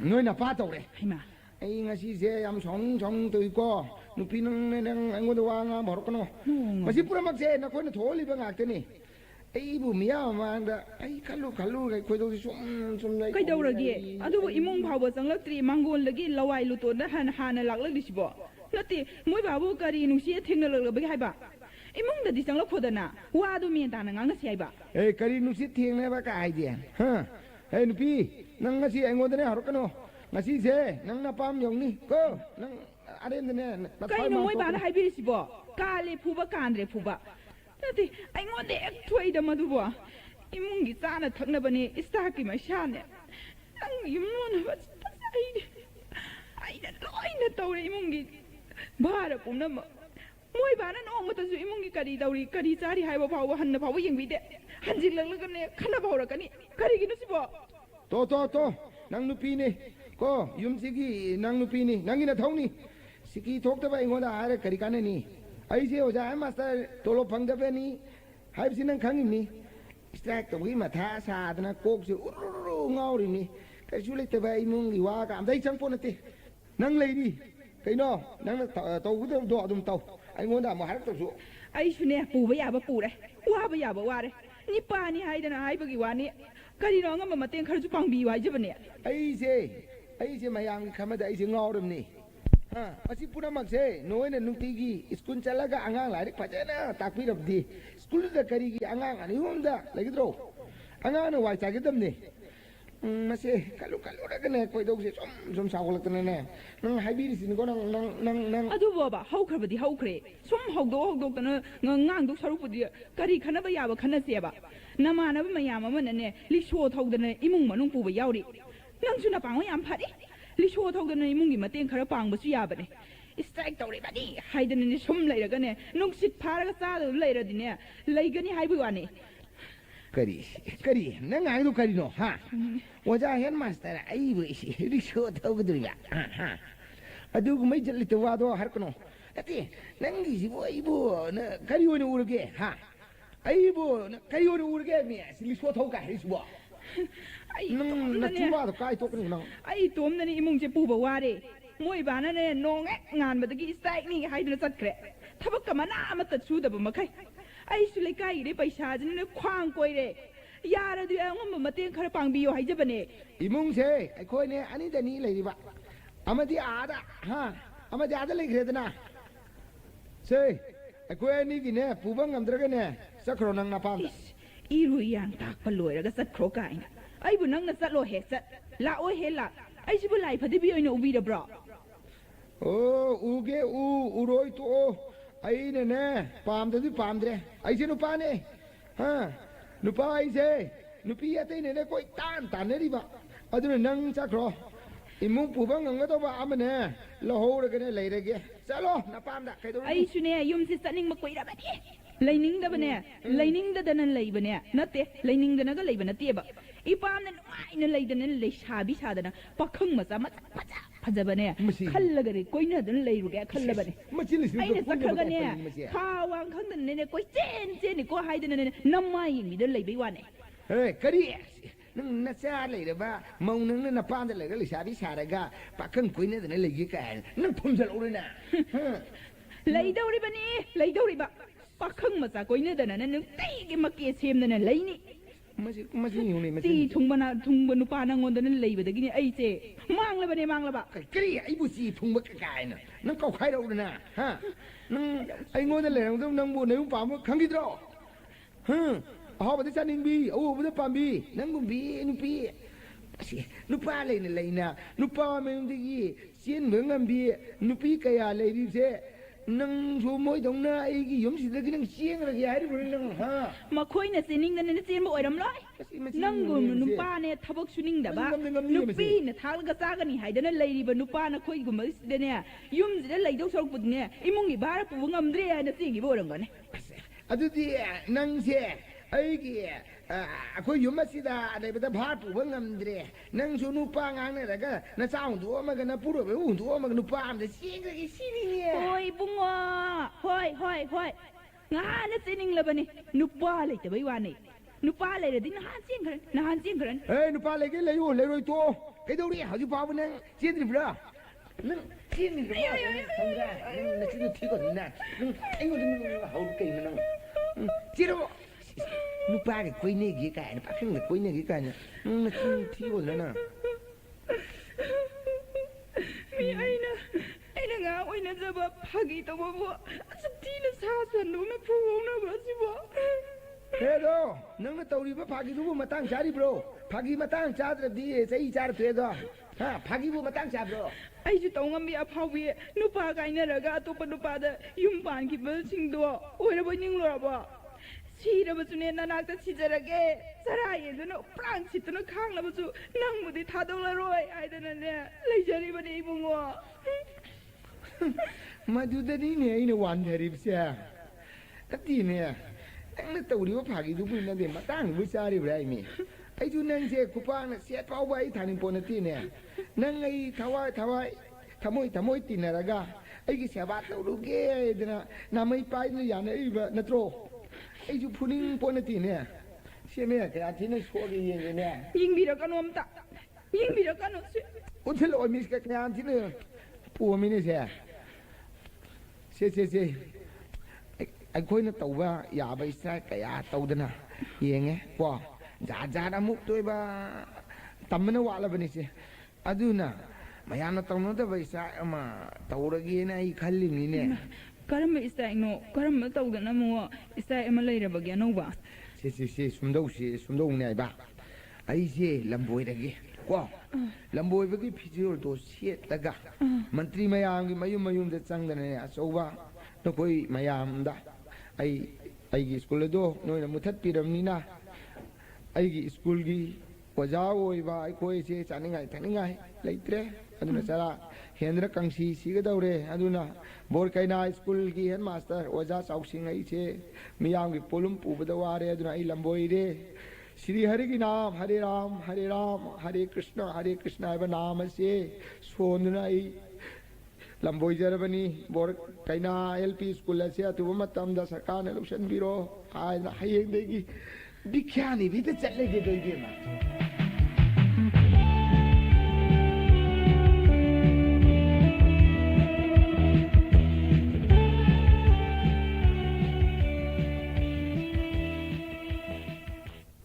ꯅꯣꯏ ꯅꯄꯥ ꯇꯧꯔꯦ ꯍꯩꯃꯥ ꯑꯩ ꯉꯁꯤꯁꯦ ꯌꯥꯝ ꯁꯥꯎꯅꯤꯡ ꯇꯧꯏꯀꯣ ꯅꯨꯄꯤ ꯅꯪ ꯑꯩꯉꯣꯟꯗ ꯋꯥ ꯉꯥꯡꯕ ꯍꯧꯔꯛꯀꯅꯣ ꯃꯁꯤ ꯄꯨꯝꯅꯃꯛꯁꯦ ꯅꯈꯣꯏꯅ ꯊꯣꯛꯍꯜꯂꯤꯕ ꯉꯥꯛꯇꯅꯤ ꯑꯩꯕꯨ ꯃꯤꯌꯥꯝ ꯃꯃꯥꯡꯗ ꯑꯩ ꯈꯜꯂꯨꯔꯒ ꯑꯩꯈꯣꯏꯗꯧꯁꯤ ꯁꯨꯝ ꯂꯩ ꯀꯩꯗꯧꯔꯒꯦ ꯑꯗꯨꯕꯨ ꯏꯃꯨꯡ ꯐꯥꯎꯕ ꯆꯪꯂꯛꯇ꯭ꯔꯤ ꯃꯥꯡꯒꯣꯟꯗꯒꯤ ꯂꯋꯥꯏ ꯂꯨꯇꯣꯟꯗ ꯍꯥꯟꯅ ꯂꯥꯛꯂꯛꯂꯤꯁꯤꯕꯣ ꯅꯠꯇꯦ ꯃꯣꯏ ꯕꯥꯕꯨ ꯀꯔꯤ ꯅꯨꯡꯁꯤꯠ ꯊꯦꯡꯅꯔꯛꯂꯕꯒꯦ ꯍꯥꯏꯕ ꯏꯃꯨꯡꯗꯗꯤ ꯆꯪꯂꯛꯈꯣꯗꯅ ꯋꯥꯗꯨ ꯃꯦꯟ ꯇꯥꯅ ꯉꯥꯡꯅꯁꯤ ꯍꯥꯏꯕ ꯀꯔꯤ ꯅꯨꯡꯁꯤꯠ ꯊꯦꯡꯅꯕ ꯀꯥꯏꯗꯦ ꯅꯨꯄꯤ ꯅꯪ ꯉꯁꯤ ꯑꯩꯉꯣꯟꯗꯅꯦ ꯍꯧꯔꯛꯀꯅꯣ ꯉꯁꯤꯁꯦ ꯅꯪ ꯅꯄꯥꯝ ꯌꯧꯅꯤ ꯀꯣ ꯅꯪ ꯑꯔꯦꯝꯗꯅꯦ ꯀꯩꯅꯣ ꯃꯣꯏ ꯕꯥꯅ ꯍꯥꯏꯕꯤꯔꯤꯁꯤꯕೋ ꯀꯥꯂꯦ ꯐꯨꯕ ꯀꯥꯟꯗ꯭ꯔꯦ ꯐꯨꯕ ꯅꯠꯇꯦ ꯑꯩꯉꯣꯟꯗ ꯍꯦꯛ ꯊꯣꯛꯏꯗ ꯃꯗꯨꯕꯣ ꯏꯃꯨꯡꯒꯤ ꯆꯥꯅ ꯊꯛꯅꯕꯅꯦ ꯏꯁꯇꯥꯐꯀꯤ ꯃꯩꯁꯥꯅꯦ ꯅꯪ ꯌꯨꯝꯂꯣꯟꯅꯕ ꯑꯩꯅ ꯂꯣꯏꯅ ꯇꯧꯔꯦ ꯏꯃꯨꯡꯒꯤ ꯚꯥꯔ ꯄꯨꯝꯅꯃꯛ ꯃꯣꯏ ꯕꯥꯅ ꯅꯣꯡꯃꯇꯁꯨ ꯏꯃꯨꯡꯒꯤ ꯀꯔꯤ ꯇꯧꯔꯤ ꯀꯔꯤ ꯆꯥꯔꯤ ꯍꯥꯏꯕ ꯐꯥꯎꯕ ꯍꯟꯅ ꯐꯥꯎꯕ ꯌꯦꯡꯕꯤꯗꯦ ꯍꯟꯖꯤꯜꯂꯛꯂꯒꯅꯦ ꯈꯟꯅꯕ ꯍꯧꯔꯛꯀꯅꯤ ꯀꯔꯤꯒꯤꯅꯣ ꯁꯤꯕꯣ ꯇꯣ ꯅꯪ ꯅꯨꯄꯤꯅꯤ ꯀꯣ ꯌꯨꯝꯁꯤꯒꯤ ꯅꯪ ꯅꯨꯄꯤꯅꯤ ꯅꯪꯒꯤ ꯅꯊꯧꯅꯤ ꯁꯤꯀꯤ ꯊꯣꯛꯇꯕ ꯑꯩꯉꯣꯟꯗ ꯍꯥꯏꯔ ꯀꯔꯤ ꯀꯥꯟꯅꯅꯤ ꯑꯩꯁꯦ ꯑꯣꯖꯥ ꯃꯥꯁꯇꯔ ꯇꯣꯂꯣꯞ ꯐꯪꯗꯕꯅꯤ ꯍꯥꯏꯕꯁꯤ ꯅꯪ ꯈꯪꯉꯤꯕꯅꯤ ꯏꯁꯇ꯭ꯔꯥꯏꯛ ꯇꯧꯕꯒꯤ ꯃꯊꯥ ꯁꯥꯗꯅ ꯀꯣꯛꯁꯦ ꯎꯔꯨ ꯉꯥꯎꯔꯤꯕꯅꯤ ꯀꯩꯁꯨ ꯂꯩꯇꯕ ꯏꯃꯨꯡꯒꯤ ꯋꯥꯒ ꯑꯝꯇ ꯑꯩ ꯆꯪꯄꯣꯠ ꯅꯠꯇꯦ ꯅꯪ ꯂꯩꯔꯤ ꯀꯩꯅꯣ ꯅꯪꯅ ꯇꯧꯒꯗꯕꯗꯣ ꯑꯗꯨꯝ ꯇꯧ ꯑꯩꯉꯣꯟꯗ ꯑꯃꯨꯛ ꯍꯥꯏꯔꯛꯇ꯭ꯔꯁꯨ ꯑꯩꯁꯨꯅꯦ ꯄꯨꯕ ꯌꯥꯕ ꯄꯨꯔꯦ ꯋꯥꯕ ꯌꯥꯕ ꯋꯥꯔꯦ ꯅꯤꯄꯥꯅꯤ ꯍꯥꯏꯗꯅ ꯍꯥꯏꯕꯒꯤ ꯋꯥꯅꯤ ꯀꯔꯤꯅꯣ ꯑꯉꯝꯕ ꯃꯇꯦꯡ ꯈꯔꯁꯨ ꯄꯥꯡꯕꯤꯌꯨ ꯍꯥꯏꯖꯕꯅꯦ ꯑꯩꯁꯦ ꯃꯌꯥꯝꯒꯤ ꯈꯟꯕꯗ ꯑꯩꯁꯦ ꯉꯥꯎꯔꯕꯅꯤ ꯃꯁꯤ ꯄꯨꯝꯅꯃꯛꯁꯦ ꯅꯣꯏꯅ ꯅꯨꯡꯇꯤꯒꯤ ꯁ꯭ꯀꯨꯜ ꯆꯠꯂꯒ ꯑꯉꯥꯡ ꯂꯥꯏꯔꯤꯛ ꯐꯖꯅ ꯇꯥꯛꯄꯤꯔꯕꯗꯤ ꯁ꯭ꯀꯨꯜꯗꯨꯗ ꯀꯔꯤꯒꯤ ꯑꯉꯥꯡ ꯑꯅꯤ ꯑꯍꯨꯝꯗ ꯂꯩꯒꯗ꯭ꯔꯣ ꯑꯉꯥꯡꯅ ꯋꯥꯏ ꯆꯥꯏꯒꯗꯕꯅꯤ ꯃꯁꯤ ꯈꯜꯂꯨꯔꯒꯅꯦ ꯀꯣꯏꯗꯧꯁꯦ ꯁꯨꯝ ꯁꯥꯎꯒꯠꯂꯛꯇꯅꯅꯦ ꯅꯪ ꯍꯥꯏꯕꯤꯔꯤꯁꯤꯅꯤꯀೋ ꯅꯪ ꯑꯗꯨꯕꯣꯕ ꯍꯧꯈ꯭ꯔꯕꯗꯤ ꯍꯧꯈ꯭ꯔꯦ ꯁꯨꯝ ꯍꯧꯗꯣꯛꯇꯅ ꯉꯥꯡꯗꯣ ꯁꯔꯨꯛꯄꯨꯗꯤ ꯀꯔꯤ ꯈꯟꯅꯕ ꯌꯥꯕ ꯈꯟꯅꯁꯦꯕ ꯅꯃꯥꯟꯅꯕ ꯃꯌꯥꯝ ꯑꯃꯅꯅꯦ ꯂꯤꯁꯣ ꯊꯧꯗꯅ ꯏꯃꯨꯡ ꯃꯅꯨꯡ ꯄꯨꯕ ꯌꯥꯎꯔꯤ ꯅꯪꯁꯨ ꯅꯄꯥꯡꯕ ꯌꯥꯝ ꯐꯔꯤ ꯂꯤꯁꯣ ꯊꯧꯗꯅ ꯏꯃꯨꯡꯒꯤ ꯃꯇꯦꯡ ꯈꯔ ꯄꯥꯡꯕꯁꯨ ꯌꯥꯕꯅꯦ ꯏꯁꯇ꯭ꯔꯥꯏꯛ ꯇꯧꯔꯤꯕꯅꯤ ꯍꯥꯏꯗꯅꯅꯦ ꯁꯨꯝ ꯂꯩꯔꯒꯅꯦ ꯅꯨꯡꯁꯤꯠ ꯐꯥꯔꯒ ꯆꯥꯗꯕ ꯂꯩꯔꯗꯤꯅꯦ ꯂꯩꯒꯅꯤ ꯍꯥꯏꯕꯒꯤ ꯋꯥꯅꯤ ꯀꯔꯤ ꯅꯪ ꯉꯥꯡꯗꯣ ꯀꯔꯤꯅꯣ ꯑꯣꯖꯥ ꯍꯦꯠ ꯃꯥꯁꯇꯔ ꯑꯩꯕꯨ ꯔꯤꯛꯁꯣ ꯊꯧꯒꯗꯣꯔꯤꯕ ꯑꯗꯨꯒꯨꯝꯕ ꯏꯖꯠ ꯂꯩꯇꯕ ꯋꯥꯗꯣ ꯍꯥꯏꯔꯛꯀꯅꯣ ꯅꯠꯇꯦ ꯅꯪꯒꯤꯁꯤꯕꯨ ꯑꯩꯕꯨ ꯀꯔꯤ ꯑꯣꯏꯅ ꯎꯔꯒꯦ ꯑꯩꯕꯨ ꯀꯔꯤ ꯑꯣꯏꯅ ꯎꯔꯒꯦ ꯔꯤꯛꯁꯣ ꯊꯧ ꯀꯥꯏ ꯍꯥꯏꯔꯤꯁꯤꯕꯣ ꯅꯪ ꯅꯆꯨꯕꯥꯗꯣ ꯀꯥꯏ ꯊꯣꯛꯀꯅꯤ ꯅꯪ ꯑꯩ ꯇꯣꯝꯗꯅꯤ ꯏꯃꯨꯡꯁꯦ ꯄꯨꯕ ꯋꯥꯔꯦ ꯃꯣꯏ ꯕꯥꯅꯅꯦ ꯅꯣꯡ ꯍꯦꯛ ꯉꯥꯟꯕꯗꯒꯤ ꯏꯁꯇ꯭ꯔꯥꯏꯛꯅꯤ ꯍꯥꯏꯗꯨꯅ ꯆꯠꯈ꯭ರೆ ꯊꯕꯛꯀ ꯃꯅꯥ ꯑꯃꯠꯇ ꯁꯨꯗꯕ ꯃꯈꯩ ꯑꯩꯁꯨ ꯂꯩꯀꯥꯏꯒꯤꯗꯤ ꯄꯩꯁꯥꯁꯤꯅ ꯈ꯭ꯋꯥꯡ ꯀꯣꯏꯔꯦ ꯌꯥꯔꯗꯤ ꯑꯉꯝꯕ ꯃꯇꯦꯡ ꯈꯔ ꯄꯥꯡꯕꯤꯌꯣ ꯍꯥꯏꯖꯕꯅꯦ ꯏꯃꯨꯡꯁꯦ ꯑꯩꯈꯣꯏꯅꯦ ꯑꯅꯤ ꯂꯩꯔꯤꯕ ꯑꯃꯗꯤ ꯑꯥꯗ ꯂꯩꯈ꯭ꯔꯦꯗꯅ ꯁꯦ ꯑꯩꯈꯣꯏ ꯑꯅꯤꯒꯤꯅꯦ ꯄꯨꯕ ꯉꯝꯗ꯭ꯔꯒꯅꯦ ꯆꯠꯈ꯭ꯔꯣ ꯅꯪ ꯅꯄꯥꯝꯗ ꯏꯔꯨ ꯏꯌꯥꯡ ꯇꯥꯛꯄ ꯂꯣꯏꯔꯒ ꯆꯠꯈ꯭ꯔꯣ ꯀꯥꯏꯅ ꯑꯩꯕꯨ ꯅꯪꯅ ꯆꯠꯂꯣ ꯍꯦꯛ ꯆꯠ ꯂꯥꯛꯑꯣ ꯍꯦꯛ ꯂꯥꯛ ꯑꯩꯁꯤꯕꯨ ꯂꯥꯏ ꯐꯗꯤꯕꯤ ꯑꯣꯏꯅ ꯎꯕꯤꯔꯕ꯭ꯔꯣ ꯎꯒꯦ ꯎꯔꯣꯏ ꯇꯣꯛꯑꯣ ꯑꯩꯅꯅꯦ ꯄꯥꯝꯗ꯭ꯔꯗꯤ ꯄꯥꯝꯗ꯭ꯔꯦ ꯑꯩꯁꯦ ꯅꯨꯄꯥꯅꯦ ꯅꯨꯄꯥ ꯑꯩꯁꯦ ꯅꯨꯄꯤ ꯑꯇꯩꯅꯅꯦ ꯀꯣꯏ ꯇꯥꯟꯅꯔꯤꯕ ꯑꯗꯨꯅ ꯅꯪ ꯆꯠꯈ꯭ꯔꯣ ꯏꯃꯨꯡ ꯄꯨꯕ ꯉꯝꯒꯗꯧꯕ ꯑꯃꯅꯦ ꯂꯧꯍꯧꯔꯒꯅꯦ ꯂꯩꯔꯒꯦ ꯆꯠꯂꯣ ꯅꯄꯥꯝꯗ ꯀꯩꯗꯧꯔꯒꯦ ꯑꯩꯁꯨꯅꯦ ꯌꯨꯝꯁꯦ ꯆꯠꯅꯤꯡꯕ ꯀꯨꯏꯔꯕꯅꯤ ꯂꯩꯅꯤꯡꯗꯕꯅꯦ ꯂꯩꯅꯤꯡꯗꯗꯅ ꯂꯩꯕꯅꯦ ꯅꯠꯇꯦ ꯂꯩꯅꯤꯡꯗꯅꯒ ꯂꯩꯕ ꯅꯠꯇꯦꯕ ꯏꯄꯥꯝꯅ ꯅꯨꯡꯉꯥꯏꯅ ꯂꯩꯗꯅ ꯂꯩꯁꯥꯕꯤ ꯁꯥꯗꯅ ꯄꯥꯈꯪ ꯃꯆꯥ ꯐꯖꯕꯅꯦ ꯈꯜꯂꯒꯅꯦ ꯀꯣꯏꯅꯗꯨꯅ ꯂꯩꯔꯨꯒꯦ ꯈꯜꯂꯕꯅꯦ ꯑꯩꯅ ꯆꯠꯈ꯭ꯔꯒꯅꯦ ꯈꯥ ꯋꯥꯡ ꯈꯪꯗꯅꯅꯦ ꯀꯣꯏ ꯆꯦꯟꯅꯤꯀꯣ ꯍꯥꯏꯗꯅꯅꯦ ꯅꯝꯃꯥ ꯌꯦꯡꯕꯤꯗ ꯂꯩꯕꯩ ꯋꯥꯅꯦ ꯀꯔꯤ ꯅꯪ ꯅꯆꯥ ꯂꯩꯔꯕ ꯃꯧ ꯅꯪꯅ ꯅꯄꯥꯝꯗ ꯂꯩꯔꯒ ꯂꯩꯁꯥꯕꯤ ꯁꯥꯔꯒ ꯄꯥꯈꯪ ꯀꯣꯏꯅꯗꯅ ꯂꯩꯒꯦ ꯀꯥꯏ ꯅꯪ ꯊꯨꯝꯖꯜꯂꯛꯎꯔꯅ ꯂꯩꯗꯧꯔꯤꯕ ꯄꯥꯈꯪ ꯃꯆꯥ ꯀꯣꯏꯅꯗꯅ ꯅꯨꯡꯇꯤꯒꯤ ꯃꯀꯦ ꯁꯦꯝꯗꯅ ꯂꯩꯅꯤ ꯆꯤ ꯊꯨꯡꯕ ꯅꯨꯄꯥ ꯅꯪꯉꯣꯟꯗꯅ ꯂꯩꯕꯗꯒꯤꯅꯦ ꯑꯩꯁꯦ ꯃꯥꯡꯂꯕ ꯀꯔꯤ ꯑꯩꯕꯨ ꯆꯤ ꯊꯨꯡꯕ ꯀꯥꯏꯅ ꯅꯪ ꯀꯧꯈꯥꯏꯔꯛꯎꯗꯅ ꯅꯪ ꯑꯩꯉꯣꯟꯗ ꯂꯩꯔꯝꯒꯗꯕ ꯅꯪꯕꯨ ꯅꯌꯨꯝ ꯄꯥꯝꯕ ꯈꯪꯈꯤꯗ꯭ꯔꯣ ꯑꯍꯥꯎꯕꯗ ꯆꯥꯅꯤꯡꯕꯤ ꯑꯎꯕꯗ ꯄꯥꯝꯕꯤ ꯅꯪꯒꯨꯝꯕꯤ ꯅꯨꯄꯤ nupa leina leina nupa mayungdagi sienba ngambi nupi kaya leiribse nang so moi dongna aigi yumsidagi nang siengragi haribro nang ha makhoi na siningdana chenba oiramloi nangum nupane thabak suningdaba nupina thalga chagani haidana leiriba nupana khoigum sidane yumsida leidok sorpudne imungi bara pu ngamdre na chingi borangane adudi nangse aigi akhoi yumasida adebada bhar pu ngamdre nang so nupa nganeraga na chaung du amaga na puro be un du amaga nupa amde siengragi sininge hoi bungo hoi ngana chininglabani nupa leitabai wane nupa leiradi nahan chengkhran nupa lege leyo leroi to kaidori haji pabu nang chendribra nang chendribra samra nang nachidu thiko na nang aingo ding hau kai nang chiro nupa ge koine ge kai na pakhing ge koine ge kai na nachidu thiko na mi aina nga oina jaba phagi to bo astina sa sanu na phung na ba sibo Hedo, nang tauriba phagi du matang chari bro. Phagi matang chadra di sei char thedo. Ha, phagi bu matang cha bro. Ai ju tongam bi aphawi nupa kaina raga atopa nupa da yum pan ki bel sing do oira bo ning lo ba. Sira ba sune nanak ta sijarage. Sarai du no prang sitno khang la ba su nang mu di thadong la roi ai da ne leijari ba ni bungo. Madudani ne ina wan tharib sia. Tati ne. Nang tauriba phagi du bu na de matang bu chari bra mi. Ai ju nang je kupang na set pau ba ai thanin ponati ne. Nang ai thawai thamoi tinaraga. Ai gi seba tauru ge dina namai pai nu ya na ai ba natro. Ai ju phuning ponati ne. Seme ka ya thin so ge yin ne. Yingbira kanom ta. Yingbira kanom se. Unthil oi mis ka kyan thin pu mi ne se. ꯑꯩꯈꯣꯏꯅ ꯇꯧꯕ ꯌꯥꯕ ꯏꯁꯇ꯭ꯔꯥꯏꯛ ꯀꯌꯥ ꯇꯧꯗꯅ ꯌꯦꯡꯉꯦ ꯀꯣ ꯖꯥꯠ ꯑꯃꯨꯛ ꯇꯣꯏꯕ ꯇꯝꯕꯅ ꯋꯥꯠꯂꯕꯅꯤꯁꯦ ꯑꯗꯨꯅ ꯃꯌꯥꯝꯅ ꯇꯧꯅꯗꯕ ꯏꯁꯇ꯭ꯔꯥꯏꯛ ꯑꯃ ꯇꯧꯔꯒꯦꯅ ꯑꯩ ꯈꯜꯂꯤꯕꯅꯤꯅꯦ ꯀꯔꯝꯕ ꯏꯁꯇ꯭ꯔꯥꯏꯛꯅꯣ ꯀꯔꯝꯕ ꯇꯧꯗꯅ ꯑꯃꯨꯛ ꯏꯁꯇ꯭ꯔꯥꯏꯛ ꯑꯃ ꯂꯩꯔꯕꯒꯦ ꯑꯅꯧꯕ ꯁꯨꯝꯗꯧꯅꯦ ꯍꯥꯏꯕ ꯑꯩꯁꯦ ꯂꯝꯕꯣꯏꯔꯒꯦ ꯀꯣ ꯂꯝꯕꯣꯏꯕꯒꯤ ꯐꯤꯖꯣꯜꯗꯣ ꯁꯦꯠꯂꯒ ꯃꯟꯇ꯭ꯔꯤ ꯃꯌꯥꯝꯒꯤ ꯃꯌꯨꯝꯗ ꯆꯪꯗꯅꯅꯦ ꯑꯆꯧꯕ ꯅꯈꯣꯏ ꯃꯌꯥꯝꯗ ꯑꯩꯒꯤ ꯁ꯭ꯀꯨꯜ ꯑꯗꯣ ꯅꯣꯏꯅ ꯃꯨꯊꯠꯄꯤꯔꯕꯅꯤꯅ ꯑꯩꯒꯤ ꯁ꯭ꯀꯨꯜꯒꯤ ꯑꯣꯖꯥ ꯑꯣꯏꯕ ꯑꯩꯈꯣꯏꯁꯦ ꯆꯥꯅꯤꯡꯉꯥꯏ ꯊꯛꯅꯤꯡꯉꯥꯏ ꯂꯩꯇ꯭ꯔꯦ ꯑꯗꯨꯅ ꯆꯔꯥ ꯍꯦꯟꯗ꯭ꯔ ꯀꯪꯁꯤ ꯁꯤꯒꯗꯧꯔꯦ ꯑꯗꯨꯅ ꯕꯣꯔ ꯀꯩꯅꯥ ꯁ꯭ꯀꯨꯜꯒꯤ ꯍꯦꯗ ꯃꯥꯁꯇꯔ ꯑꯣꯖꯥ ꯆꯥꯎꯁꯤꯡ ꯑꯩꯁꯦ ꯃꯤꯌꯥꯝꯒꯤ ꯄꯣꯂꯨꯝ ꯄꯨꯕꯗ ꯋꯥꯔꯦ ꯑꯗꯨꯅ ꯑꯩ ꯂꯝꯕꯣꯏꯔꯦ ಶ್ರೀ ಹರಿಗೆ ನಾಮ ಹರೇ ರಾಮ ಹರೇ ಕೃಷ್ಣ ಹꯥꯏꯕ ನಾಮ ಅಸೆ ಸೋಂದುನ ಐ ꯂꯝꯕꯣꯏꯖꯔꯕꯅꯤ ꯕꯣꯔ ꯀꯩꯅꯥ LP ꯁ꯭ꯀꯨꯜ ꯑꯁꯦ ꯑꯊꯨꯕ ꯃꯇꯝꯗ ꯁꯔꯀꯥꯔꯅ ꯂꯧꯁꯤꯟꯕꯤꯔꯣ ꯍꯥꯏꯅ ꯍꯌꯦꯡꯗꯒꯤ ꯕꯤꯈ꯭ꯌꯥꯅꯤ ꯕꯤꯗ ꯆꯠꯂꯒꯦ ꯗꯣꯏꯕꯦꯝꯃ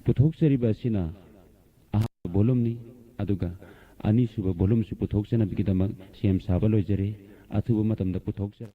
पुथोक्चरिबा असिना अहाबा बोलुमनि अदुगा अनिसुबा बोलुमसु पुथोक्चनबगिदमक सेम साबा लोइजरे अथुबा मतमदा पुथोक्चर